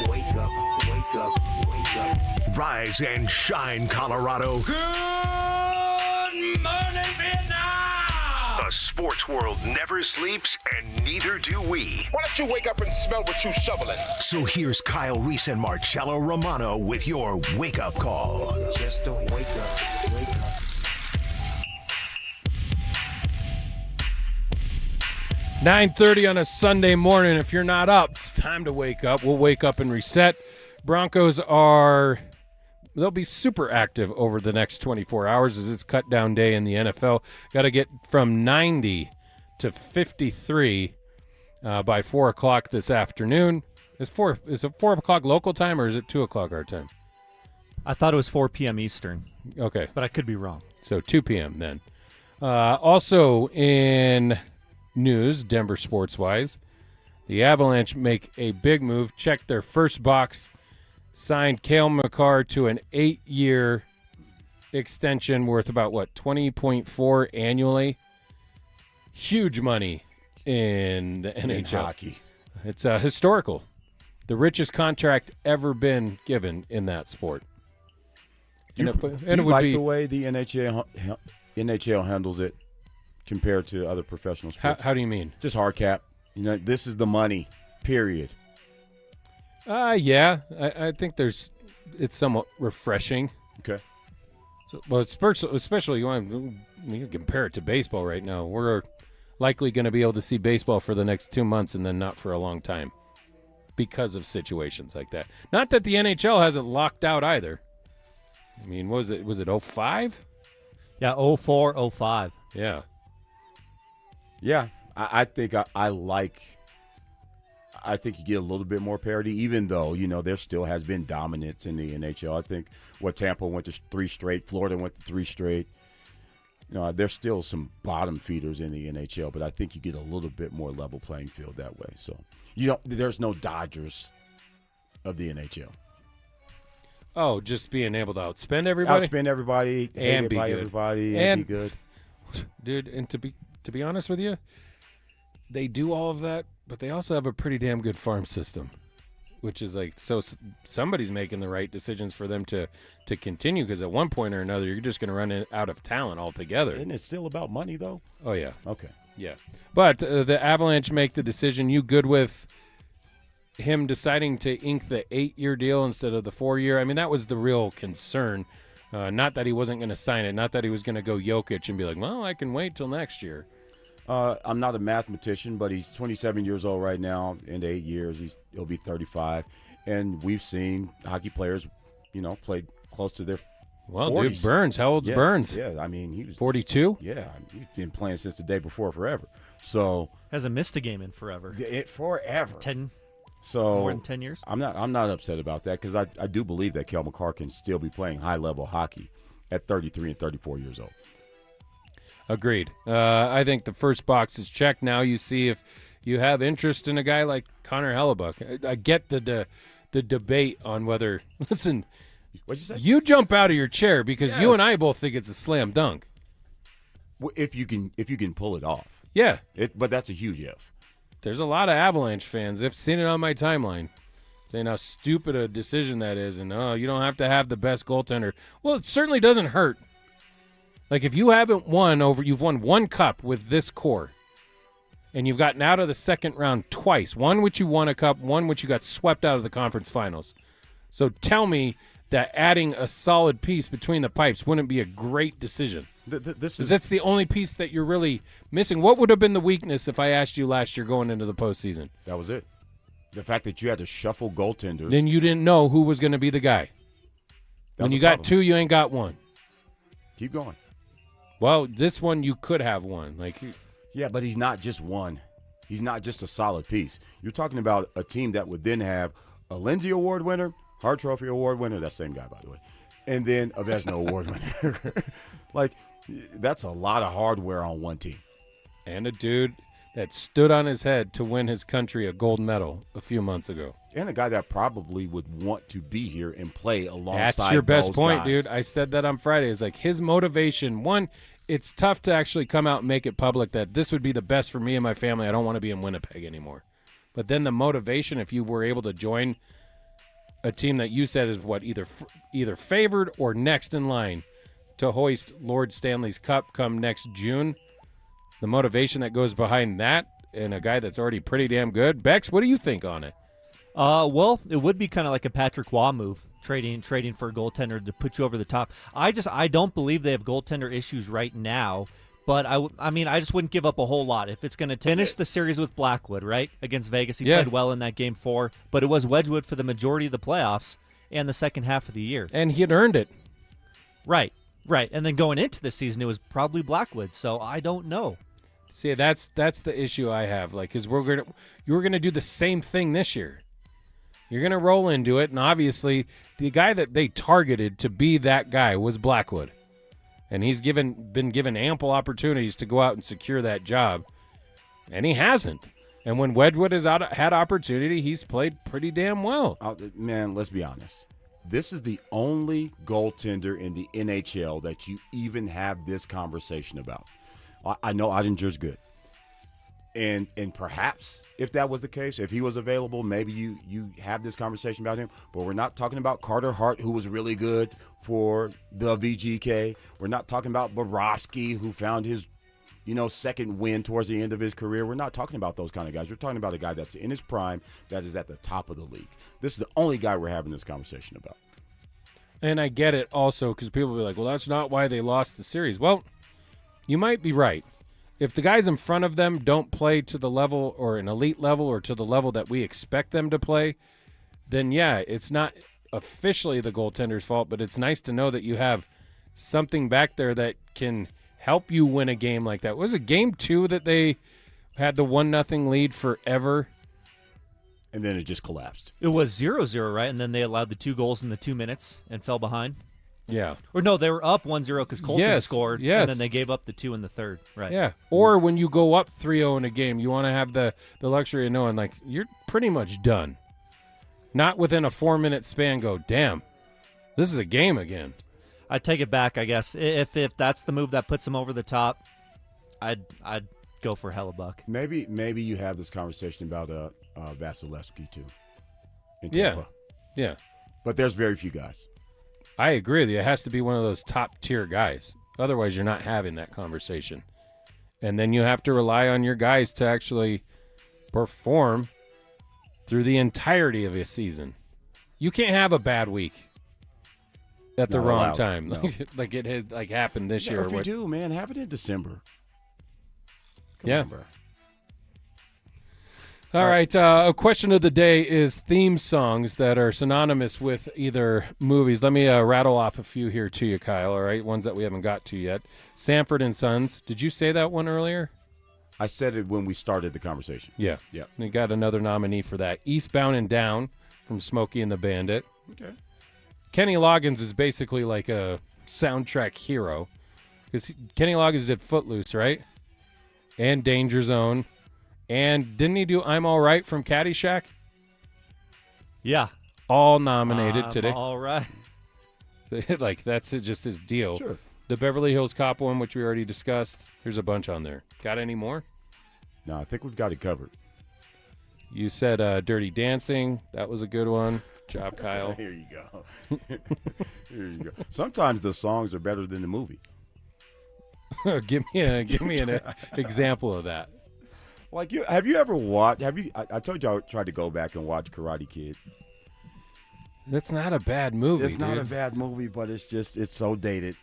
Wake up, wake up, wake up. Rise and shine, Colorado. Good morning, Vietnam! The sports world never sleeps, and neither do we. Why don't you wake up and smell what you're shoveling? So here's Kyle, Reese, and Marcello Romano with your wake-up call. Just to wake up, wake up. $9:30 on a Sunday morning. If you're not up, it's time to wake up. We'll wake up and reset. Broncos they'll be super active over the next 24 hours as it's cut down day in the NFL. Got to get from 90 to 53 by 4 o'clock this afternoon. Is it 4 o'clock local time or is it 2 o'clock our time? I thought it was 4 p.m. Eastern. Okay. But I could be wrong. So 2 p.m. then. Also in news, Denver sports-wise, the Avalanche make a big move. Check their first box. Signed Cale Makar to an 8-year extension worth about, $20.4 annually. Huge money in the NHL. In hockey. It's historical. The richest contract ever been given in that sport. Do you like the way the NHL handles it compared to other professional sports? How do you mean? Just hard cap. This is the money, period. Yeah. I think it's somewhat refreshing. Okay. So, well, especially you compare it to baseball right now. We're likely going to be able to see baseball for the next 2 months and then not for a long time because of situations like that. Not that the NHL hasn't locked out either. I mean, was it 05? Yeah, 04, 05. Yeah. Yeah, I think I think you get a little bit more parity, even though, there still has been dominance in the NHL. I think Tampa went to 3 straight, Florida went to 3 straight. There's still some bottom feeders in the NHL, but I think you get a little bit more level playing field that way. So there's no Dodgers of the NHL. Oh, just being able to outspend everybody? Outspend everybody, and be good. Everybody, and be good. Dude, and to be honest with you, they do all of that, but they also have a pretty damn good farm system, which is so somebody's making the right decisions for them to continue, because at one point or another, you're just going to run out of talent altogether. Isn't it still about money, though? Oh, yeah. Okay. Yeah. But the Avalanche make the decision. You good with him deciding to ink the 8-year deal instead of the 4-year? I mean, that was the real concern. Not that he wasn't going to sign it. Not that he was going to go Jokic and be like, well, I can wait till next year. I'm not a mathematician, but he's 27 years old right now. In 8 years, he'll be 35. And we've seen hockey players, play close to their 40s. Dude, Burns. How old's Burns? Yeah, I mean, he was 42. Yeah, he's been playing since the day before forever. So hasn't missed a game in forever. Forever. 10. So more than 10 years. I'm not upset about that because I do believe that Cale Makar can still be playing high level hockey at 33 and 34 years old. Agreed. I think the first box is checked. Now you see if you have interest in a guy like Connor Hellebuck. I get the debate on whether. Listen, what'd you say? You jump out of your chair because Yes. you and I both think it's a slam dunk. Well, if you can pull it off. Yeah. But that's a huge if. There's a lot of Avalanche fans. They've seen it on my timeline, saying how stupid a decision that is, and you don't have to have the best goaltender. Well, it certainly doesn't hurt. Like if you haven't you've won one cup with this core, and you've gotten out of the second round twice. One which you won a cup, one which you got swept out of the conference finals. So tell me that adding a solid piece between the pipes wouldn't be a great decision. That's the only piece that you're really missing. What would have been the weakness if I asked you last year going into the postseason? That was it. The fact that you had to shuffle goaltenders. Then you didn't know who was going to be the guy. When you got two, you ain't got one. Keep going. Well, this one you could have one. Yeah, but he's not just one. He's not just a solid piece. You're talking about a team that would then have a Lindsey Award winner, Hart Trophy Award winner, that same guy, by the way, and then a Vesna Award winner. That's a lot of hardware on one team. And a dude that stood on his head to win his country a gold medal a few months ago. And a guy that probably would want to be here and play alongside That's your best those point, guys. dude. I said that on Friday. It's like his motivation. One, it's tough to actually come out and make it public that this would be the best for me and my family. I don't want to be in Winnipeg anymore. But then the motivation, if you were able to join a team that you said is what either favored or next in line to hoist Lord Stanley's Cup come next June, the motivation that goes behind that and a guy that's already pretty damn good. Bex, what do you think on it? Well, it would be kind of like a Patrick Waugh move, trading for a goaltender to put you over the top. I don't believe they have goaltender issues right now, but I just wouldn't give up a whole lot. If it's going to finish the series with Blackwood, right, against Vegas, he played well in that Game 4, but it was Wedgwood for the majority of the playoffs and the second half of the year. And he had earned it. Right. And then going into the season, it was probably Blackwood, so I don't know. See, that's the issue I have. Because you're gonna do the same thing this year. You're gonna roll into it, and obviously the guy that they targeted to be that guy was Blackwood, and he's been given ample opportunities to go out and secure that job, and he hasn't. And when Wedgwood has had opportunity, he's played pretty damn well. Man, let's be honest. This is the only goaltender in the NHL that you even have this conversation about. I know Ottinger's good. And perhaps if that was the case, if he was available, maybe you have this conversation about him. But we're not talking about Carter Hart, who was really good for the VGK. We're not talking about Bobrovsky, who found his second win towards the end of his career. We're not talking about those kind of guys. We're talking about a guy that's in his prime, that is at the top of the league. This is the only guy we're having this conversation about. And I get it also because people will be like, well, that's not why they lost the series. Well, you might be right. If the guys in front of them don't play to the level or an elite level or to the level that we expect them to play, then yeah, it's not officially the goaltender's fault, but it's nice to know that you have something back there that can help you win a game like that. Was it Game 2 that they had the 1-0 lead forever? And then it just collapsed. It was 0-0, right? And then they allowed the 2 goals in the 2 minutes and fell behind. Yeah. Or no, they were up 1-0 because Colton scored, yes. and then they gave up the 2 in the third. Right. Yeah. Or when you go up 3-0 in a game, you want to have the luxury of knowing, like, you're pretty much done. Not within a 4-minute span go, damn, this is a game again. I'd take it back, I guess. If that's the move that puts them over the top, I'd go for Hellebuck. Maybe you have this conversation about Vasilevsky too. In Tampa. Yeah. But there's very few guys. I agree with you. It has to be one of those top-tier guys. Otherwise, you're not having that conversation. And then you have to rely on your guys to actually perform through the entirety of a season. You can't have a bad week at the wrong time. No. Like it had happened this year. If you do, man, have it in December. Yeah. On, bro. All right. A question of the day is theme songs that are synonymous with either movies. Let me rattle off a few here to you, Kyle. All right, ones that we haven't got to yet. Sanford and Sons. Did you say that one earlier? I said it when we started the conversation. Yeah. Yeah. We got another nominee for that. Eastbound and Down from Smokey and the Bandit. Okay. Kenny Loggins is basically like a soundtrack hero because Kenny Loggins did Footloose, right? And Danger Zone. And didn't he do I'm All Right from Caddyshack? Yeah. All nominated today. All right. Like, that's just his deal. Sure. The Beverly Hills Cop one, which we already discussed. There's a bunch on there. Got any more? No, I think we've got it covered. You said Dirty Dancing. That was a good one. Job, Kyle. Here you go. Here you go. Sometimes the songs are better than the movie. give me an example of that. Like, have you ever watched? I told you I tried to go back and watch Karate Kid. That's not a bad movie. It's not a bad movie, but it's so dated.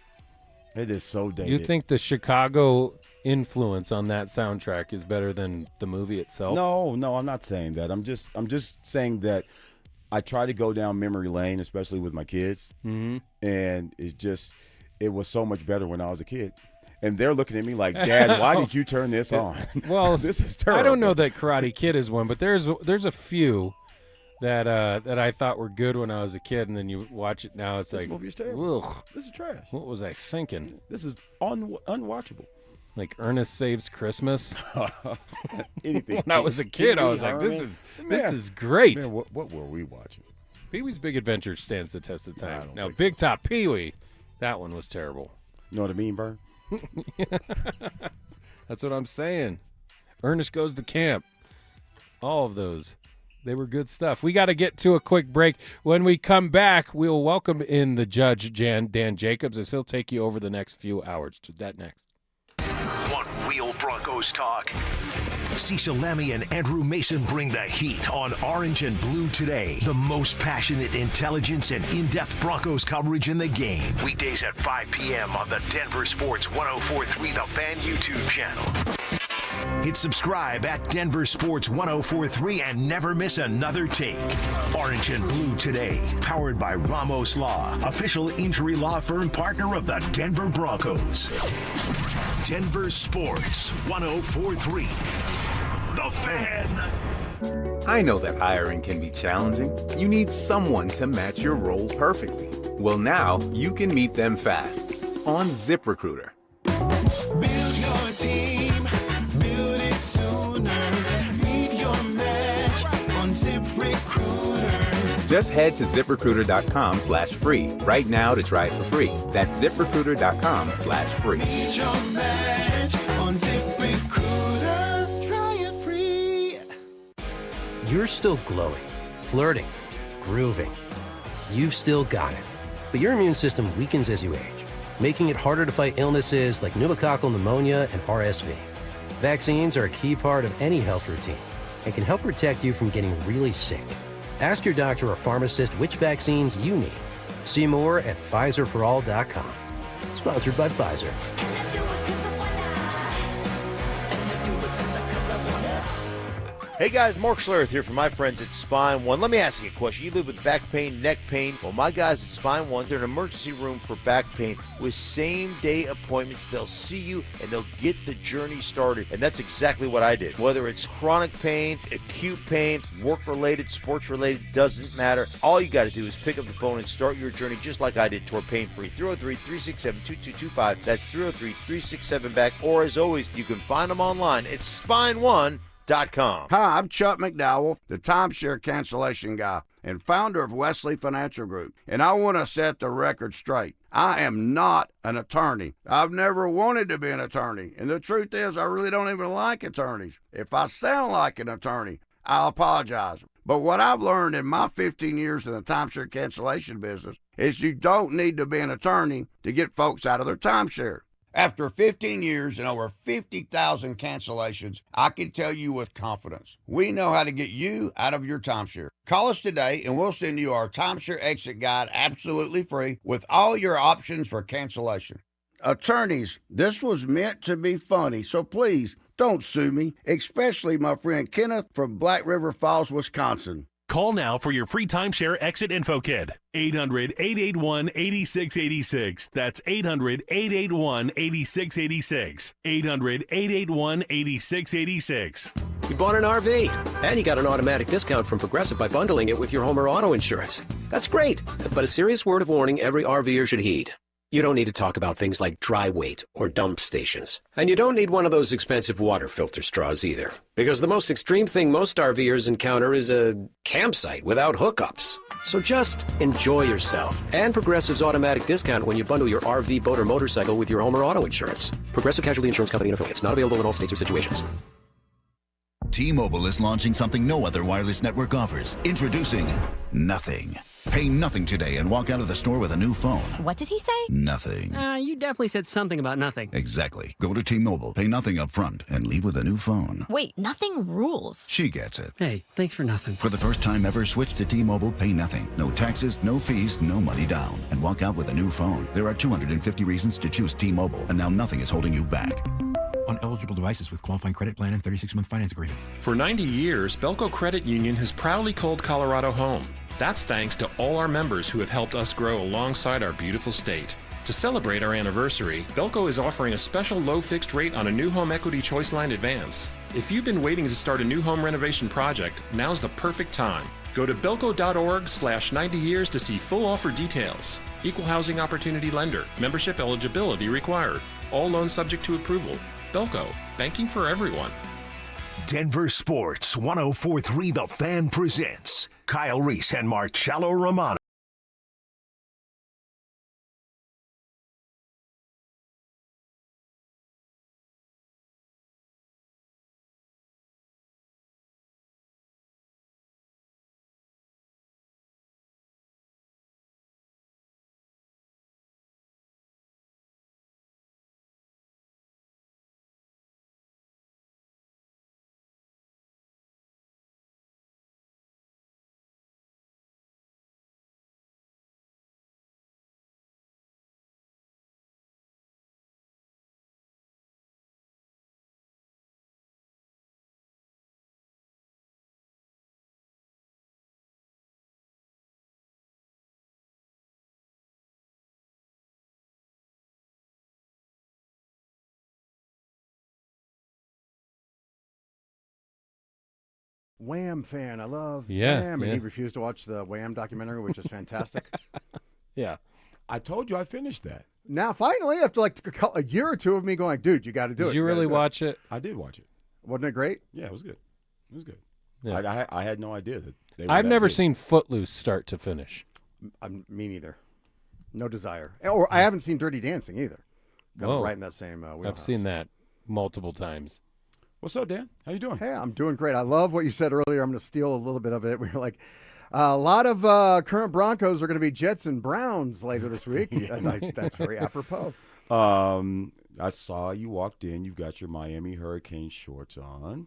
It is so dated. You think the Chicago influence on that soundtrack is better than the movie itself? No, I'm not saying that. I'm just saying that I try to go down memory lane, especially with my kids, and it was so much better when I was a kid. And they're looking at me like, Dad, why did you turn this on? Well, this is terrible. I don't know that Karate Kid is one, but there's a few that I thought were good when I was a kid, and then you watch it now, it's this like, movie is terrible. ugh, This is trash. what was I thinking? This is unwatchable. Like Ernest Saves Christmas. Anything. When I was a kid, I was like, this Man, is great. Man, what were we watching? Pee-wee's Big Adventure stands the test of I time. don't Now, think Big Top Pee-wee, that one was terrible. You know what I mean, Vern? That's what I'm saying. Ernest Goes to Camp. All of those. They were good stuff. We got to get to a quick break. When we come back, we'll welcome in the judge, Dan Jacobs, as he'll take you over the next few hours. To that next. Want real Broncos talk? Cecil Lammy and Andrew Mason bring the heat on Orange and Blue Today. The most passionate intelligence and in-depth Broncos coverage in the game. Weekdays at 5 p.m. on the Denver Sports 104.3 The Fan YouTube channel. Hit subscribe at Denver Sports 104.3 and never miss another take. Orange and Blue Today, powered by Ramos Law, official injury law firm partner of the Denver Broncos. Denver Sports 104.3 The Fan. I know that hiring can be challenging. You need someone to match your role perfectly. Well, now you can meet them fast on ZipRecruiter. Build your team, build it sooner. Meet your match on ZipRecruiter. Just head to ZipRecruiter.com/free right now to try it for free. That's ZipRecruiter.com/free. Meet your match on ZipRecruiter. Try it free. You're still glowing, flirting, grooving. You've still got it. But your immune system weakens as you age, making it harder to fight illnesses like pneumococcal pneumonia and RSV. Vaccines are a key part of any health routine and can help protect you from getting really sick. Ask your doctor or pharmacist which vaccines you need. See more at PfizerForAll.com. Sponsored by Pfizer. Hey guys, Mark Schlereth here from my friends at Spine One. Let me ask you a question. You live with back pain, neck pain. Well, my guys at Spine One, they're an emergency room for back pain with same-day appointments. They'll see you and they'll get the journey started. And that's exactly what I did. Whether it's chronic pain, acute pain, work-related, sports-related, doesn't matter. All you got to do is pick up the phone and start your journey just like I did toward pain-free. 303-367-2225. That's 303-367-BACK. Or as always, you can find them online at SpineOne.com. Hi, I'm Chuck McDowell, the timeshare cancellation guy and founder of Wesley Financial Group. And I want to set the record straight. I am not an attorney. I've never wanted to be an attorney. And the truth is, I really don't even like attorneys. If I sound like an attorney, I'll apologize. But what I've learned in my 15 years in the timeshare cancellation business is you don't need to be an attorney to get folks out of their timeshare. After 15 years and over 50,000 cancellations, I can tell you with confidence, we know how to get you out of your timeshare. Call us today and we'll send you our timeshare exit guide absolutely free with all your options for cancellation. attorneys, this was meant to be funny, so please don't sue me, especially my friend Kenneth from Black River Falls, Wisconsin. Call now for your free timeshare exit info kit. 800-881-8686. That's 800-881-8686. 800-881-8686. You bought an RV, and you got an automatic discount from Progressive by bundling it with your home or auto insurance. That's great, but a serious word of warning every RVer should heed. You don't need to talk about things like dry weight or dump stations. And you don't need one of those expensive water filter straws either. Because the most extreme thing most RVers encounter is a campsite without hookups. So just enjoy yourself. And Progressive's automatic discount when you bundle your RV, boat, or motorcycle with your home or auto insurance. Progressive Casualty Insurance Company and affiliates. Not available in all states or situations. T-Mobile is launching something no other wireless network offers. Introducing Nothing. Pay nothing today and walk out of the store with a new phone. What did he say? Nothing. You definitely said something about nothing. Exactly. Go to T-Mobile, pay nothing up front, and leave with a new phone. Wait, nothing rules. She gets it. Hey, thanks for nothing. For the first time ever, switch to T-Mobile, pay nothing. No taxes, no fees, no money down. And walk out with a new phone. There are 250 reasons to choose T-Mobile, and now nothing is holding you back. On eligible devices with qualifying credit plan and 36-month finance agreement. For 90 years, Belco Credit Union has proudly called Colorado home. That's thanks to all our members who have helped us grow alongside our beautiful state. To celebrate our anniversary, Belco is offering a special low fixed rate on a new home equity choice line advance. If you've been waiting to start a new home renovation project, now's the perfect time. Go to belco.org/90 years to see full offer details. Equal housing opportunity lender. Membership eligibility required. All loans subject to approval. Belco, banking for everyone. Denver Sports 104.3 The Fan presents Kyle Reese and Marcello Romano. Wham fan. I love Yeah, Wham, and yeah. he refused to watch the Wham documentary, which is fantastic. Yeah. I told you I finished that. Now, finally, after like a year or two of me going, dude, you got to do it. Did you really watch it? I did watch it. Wasn't it great? Yeah, it was good. It was good. Yeah. I had no idea that they were I've that never good. seen Footloose start to finish. Me neither. No desire. Or I haven't seen Dirty Dancing either. Kind of Whoa. right in that same wheelhouse. I've seen that multiple times. What's up, Dan? How you doing? Hey, I'm doing great. I love what you said earlier. I'm going to steal a little bit of it. We were like, a lot of current Broncos are going to be Jets and Browns later this week. That's very apropos. I saw you walked in. You've got your Miami Hurricane shorts on.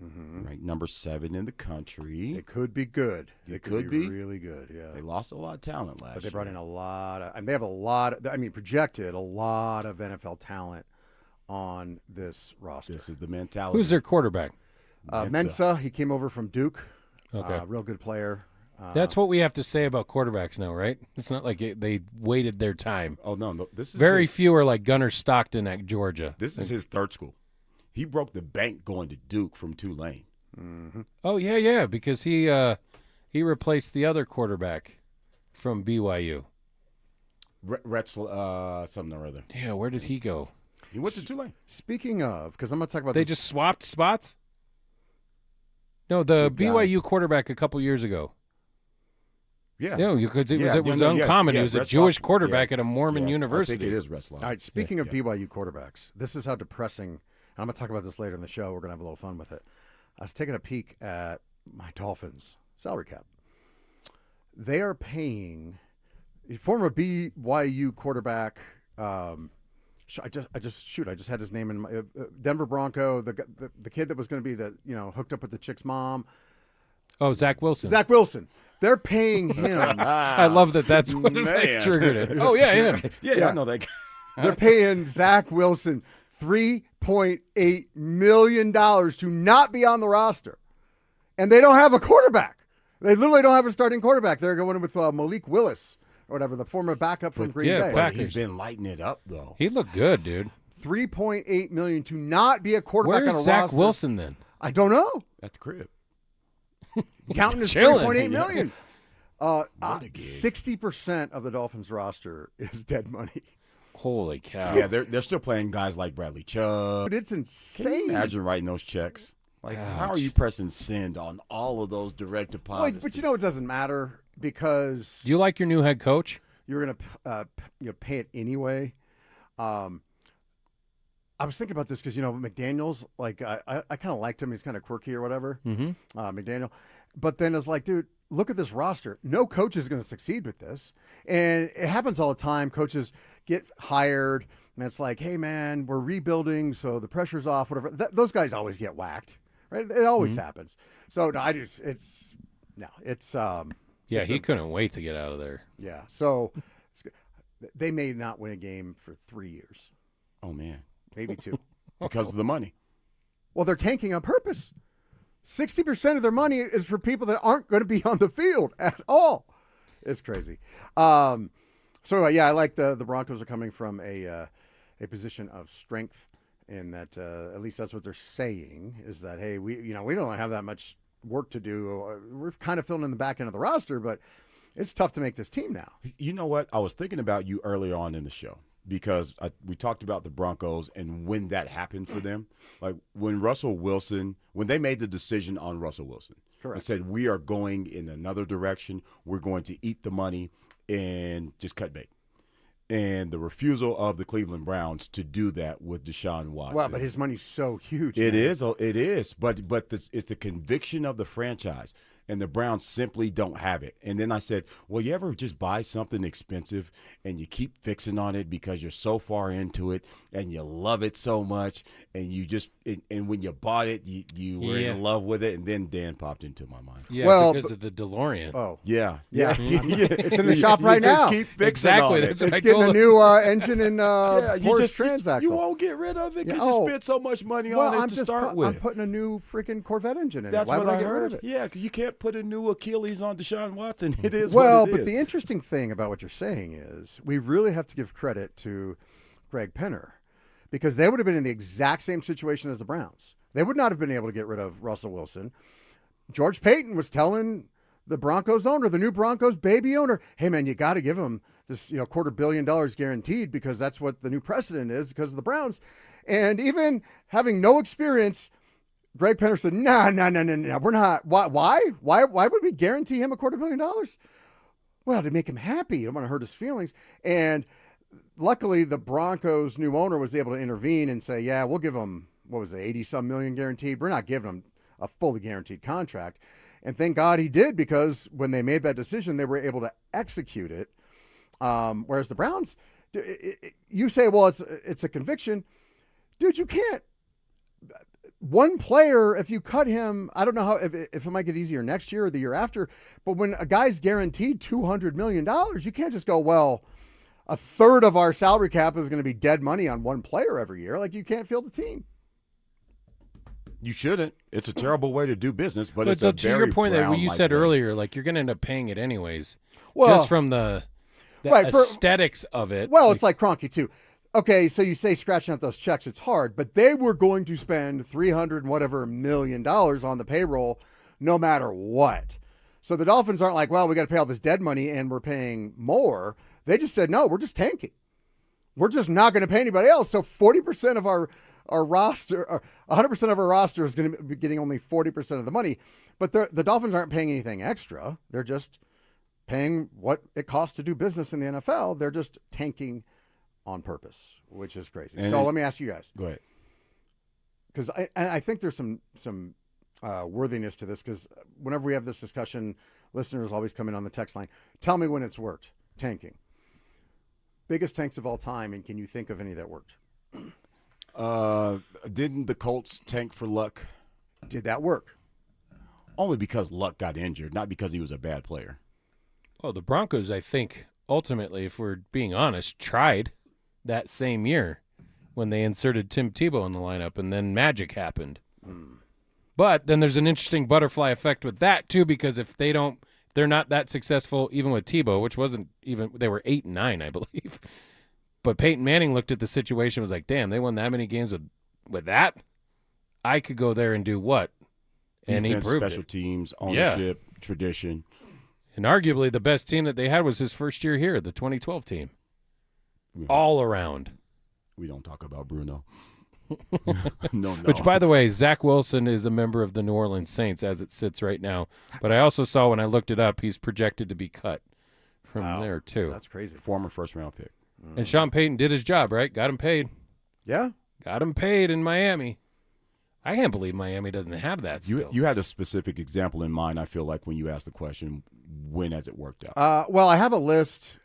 Mm-hmm. Ranked number 7 in the country. It could be good. It could be really good. Yeah, they lost a lot of talent last year. but they brought in a lot of. I mean, they have a lot. Projected a lot of NFL talent on this roster. This is the mentality. Who's their quarterback? Mensa. He came over from Duke. Okay. Real good player. That's what we have to say about quarterbacks now, right? It's not like they waited their time. Oh no, this is very few are like Gunnar Stockton at Georgia. This is his third school. He broke the bank going to Duke from Tulane. Mm-hmm. Oh yeah, because he replaced the other quarterback from BYU. Retzler, something or other. Yeah, where did he go? He went to Tulane. Speaking of, because I'm going to talk about They this. just swapped spots? No, the Good guy. BYU quarterback a couple years ago. Yeah. No, because it was uncommon. He was a Retzler. Jewish quarterback at a Yes, Mormon yes, university. I think it is Retzler. All right, speaking of BYU quarterbacks, this is how depressing, and I'm going to talk about this later in the show. We're going to have a little fun with it. I was taking a peek at my Dolphins salary cap. They are paying former BYU quarterback. I just had his name in my Denver Bronco, the kid that was going to be hooked up with the chick's mom. Oh, Zach Wilson. Zach Wilson. They're paying him. I love that. That's what triggered it. Oh yeah. Yeah, I know that guy. They're paying Zach Wilson $3.8 million to not be on the roster. And they don't have a quarterback. They literally don't have a starting quarterback. They're going with Malik Willis or whatever, the former backup from Green Bay. But he's been lighting it up, though. He looked good, dude. $3.8 million to not be a quarterback on a Where's Zach roster. Wilson then? I don't know. At the crib. Counting his $3.8 million. 60% of the Dolphins roster is dead money. Holy cow. Yeah, they're still playing guys like Bradley Chubb. But it's insane. Can you imagine writing those checks? Like, how are you pressing send on all of those direct deposits? But you know it doesn't matter because You like your new head coach? you're going to pay it anyway. I was thinking about this because, McDaniels, like, I kind of liked him. He's kind of quirky or whatever, McDaniel. But then it's like, dude, look at this roster. No coach is going to succeed with this. And it happens all the time. Coaches get hired, and it's like, hey, man, we're rebuilding, so the pressure's off, whatever. Those guys always get whacked, right? It always happens. So, no, Yeah, he couldn't wait to get out of there. Yeah. So they may not win a game for 3 years. Oh, man. Maybe 2. Because of the money. Well, they're tanking on purpose. 60% of their money is for people that aren't going to be on the field at all. It's crazy. I like the Broncos are coming from a position of strength in that at least that's what they're saying is that, hey, we don't have that much work to do. We're kind of filling in the back end of the roster, but it's tough to make this team now. You know what? I was thinking about you earlier on in the show because we talked about the Broncos and when that happened for them. Like when they made the decision on Russell Wilson, correct, and said we are going in another direction, we're going to eat the money and just cut bait. And the refusal of the Cleveland Browns to do that with Deshaun Watson. Well, but his money's so huge. It man. is. But it's the conviction of the franchise, and the Browns simply don't have it. And then I said, well, you ever just buy something expensive and you keep fixing on it because you're so far into it and you love it so much, and you just and when you bought it, you were in love with it, and then Dan popped into my mind. Yeah, because of the DeLorean. Oh, yeah. It's in the shop right now. Just keep fixing on it. It's getting a new engine and Porsche transaxle. You won't get rid of it because you spent so much money on it to start with. I'm putting a new freaking Corvette engine in That's it. Why what would I I get rid heard. of it? Yeah, you can't put a new Achilles on Deshaun Watson. It is well, what it is. but the interesting thing about what you're saying is we really have to give credit to Greg Penner because they would have been in the exact same situation as the Browns. They would not have been able to get rid of Russell Wilson. George Payton was telling the Broncos owner, the new Broncos baby owner, hey, man, you got to give him this $250 million guaranteed because that's what the new precedent is because of the Browns. And even having no experience, Greg Penner said, no, we're not. Why? Why would we guarantee him $250 million? Well, to make him happy. You don't want to hurt his feelings. And luckily, the Broncos' new owner was able to intervene and say, yeah, we'll give him, 80-some million guaranteed. We're not giving him a fully guaranteed contract. And thank God he did because when they made that decision, they were able to execute it. Whereas the Browns, you say, well, it's a conviction. Dude, you can't. One player, if you cut him, I don't know if it might get easier next year or the year after, but when a guy's guaranteed $200 million, you can't just go, well, a third of our salary cap is going to be dead money on one player every year. Like, you can't field the team. You shouldn't. It's a terrible way to do business, but it's a to very your point that you said way. earlier, like you're going to end up paying it anyways, well, just from the right, aesthetics of it. Well, it's like Kroenke too. Okay, so you say scratching out those checks, it's hard, but they were going to spend $300 and whatever million on the payroll no matter what. So the Dolphins aren't like, well, we got to pay all this dead money and we're paying more. They just said, no, we're just tanking. We're just not going to pay anybody else. So 40% of our roster, or 100% of our roster is going to be getting only 40% of the money. But the Dolphins aren't paying anything extra. They're just paying what it costs to do business in the NFL. They're just tanking on purpose, which is crazy. And so let me ask you guys. Go ahead. Because I think there's some worthiness to this because whenever we have this discussion, listeners always come in on the text line. Tell me when it's worked, tanking. Biggest tanks of all time, and can you think of any that worked? Didn't the Colts tank for Luck? Did that work? Only because Luck got injured, not because he was a bad player. Well, the Broncos, I think, ultimately, if we're being honest, tried. that same year when they inserted Tim Tebow in the lineup, and then magic happened. But then there's an interesting butterfly effect with that too, because if they're not that successful even with Tebow, which wasn't even, they were 8-9, I believe. But Peyton Manning looked at the situation and was like, damn, they won that many games with that? I could go there and do what? And Defense, he proved special it. teams, ownership, tradition. And arguably the best team that they had was his first year here, the 2012 team. All around. We don't talk about Bruno. No. Which, by the way, Zach Wilson is a member of the New Orleans Saints as it sits right now. But I also saw when I looked it up, he's projected to be cut from there, too. That's crazy. Former first-round pick. And Sean Payton did his job, right? Got him paid. Yeah. Got him paid in Miami. I can't believe Miami doesn't have that still. You had a specific example in mind, I feel like, when you asked the question, when has it worked out? Well, I have a list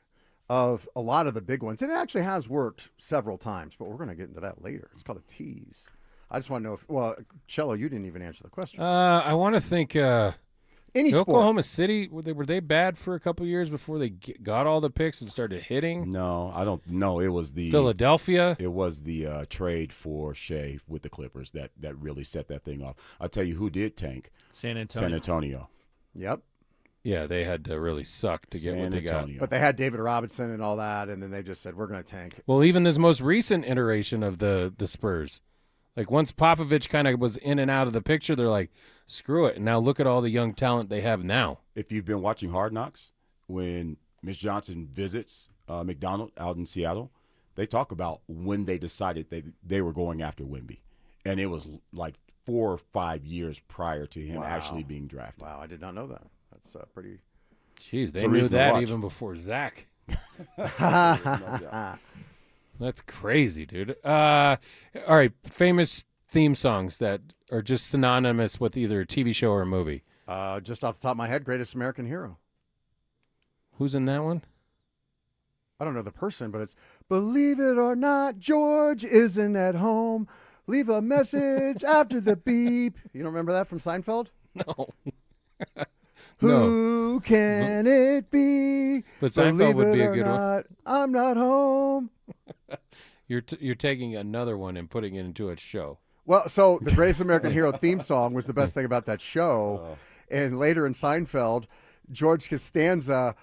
of a lot of the big ones. And it actually has worked several times, but we're going to get into that later. It's called a tease. I just want to know if, well, Cello, you didn't even answer the question. I want to think any sport. Oklahoma City, were they bad for a couple years before they got all the picks and started hitting? No, I don't know. It was the Philadelphia. It was the trade for Shea with the Clippers that really set that thing off. I'll tell you who did tank. San Antonio. San Antonio. Yep. Yeah, they had to really suck to get what they got. But they had David Robinson and all that, and then they just said, we're going to tank. Well, even this most recent iteration of the Spurs, like once Popovich kind of was in and out of the picture, they're like, screw it. And now look at all the young talent they have now. If you've been watching Hard Knocks, when Mitch Johnson visits McDonald out in Seattle, they talk about when they decided they were going after Wemby. And it was like 4 or 5 years prior to him actually being drafted. Wow, I did not know that. That's pretty. Jeez, they knew that even before Zach. That's crazy, dude. All right, famous theme songs that are just synonymous with either a TV show or a movie. Just off the top of my head, Greatest American Hero. Who's in that one? I don't know the person, but it's Believe It or Not, George isn't at home. Leave a message after the beep. You don't remember that from Seinfeld? No. Who can it be? But Seinfeld would be a good one. I'm not home. You're taking another one and putting it into a show. Well, so the Greatest American Hero theme song was the best thing about that show. And later in Seinfeld, George Costanza,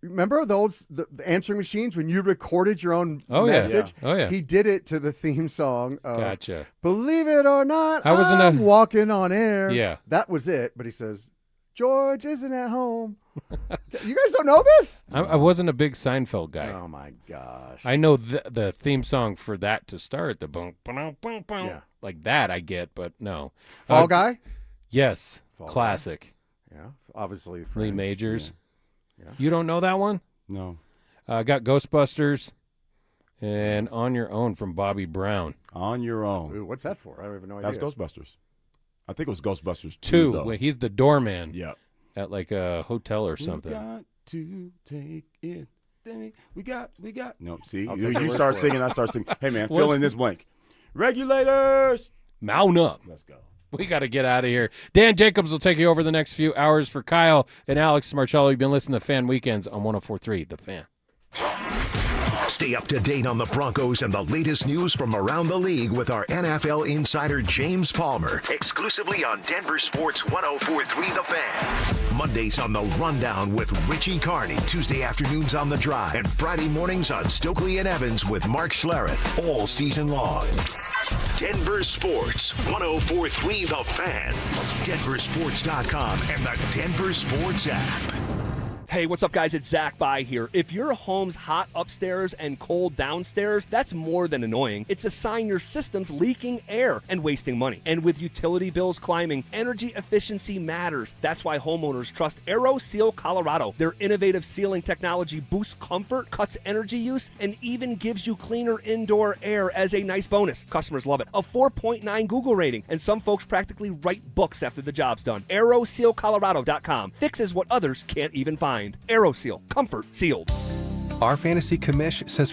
remember the answering machines when you recorded your own message? Yeah. Oh, yeah. He did it to the theme song of Gotcha. Believe It or Not, I'm walking on air. Yeah. That was it. But he says, George isn't at home. You guys don't know this? I wasn't a big Seinfeld guy. Oh, my gosh. I know the theme song for that to start, the boom, boom, boom, boom. Yeah. Like that I get, but no. Fall Guy? Yes. Fall Classic. Guy. Yeah, obviously. Lee Friends. Majors. Yeah. You don't know that one? No. Got Ghostbusters and On Your Own from Bobby Brown. On Your Own. Ooh, what's that for? I don't even know. That's Ghostbusters. I think it was Ghostbusters 2, though. He's the doorman. Yeah. At like a hotel or something. We got to take it. We got. No, see, I'll take your you word start for it. singing, I start singing. Hey, man, fill in this blank. Regulators. Mount up. Let's go. We got to get out of here. Dan Jacobs will take you over the next few hours for Kyle and Alex Marcello. You've been listening to Fan Weekends on 104.3 The Fan. Stay up to date on the Broncos and the latest news from around the league with our NFL insider James Palmer, exclusively on Denver Sports 104.3 The Fan. Mondays on The Rundown with Richie Carney, Tuesday afternoons on The Drive, and Friday mornings on Stokely and Evans with Mark Schlereth, all season long. Denver Sports 104.3 The Fan, DenverSports.com, and the Denver Sports app. Hey, what's up, guys? It's Zach By here. If your home's hot upstairs and cold downstairs, that's more than annoying. It's a sign your system's leaking air and wasting money. And with utility bills climbing, energy efficiency matters. That's why homeowners trust AeroSeal Colorado. Their innovative sealing technology boosts comfort, cuts energy use, and even gives you cleaner indoor air as a nice bonus. Customers love it. A 4.9 Google rating, and some folks practically write books after the job's done. AeroSealColorado.com fixes what others can't even find. AeroSeal, comfort sealed. Our fantasy commish says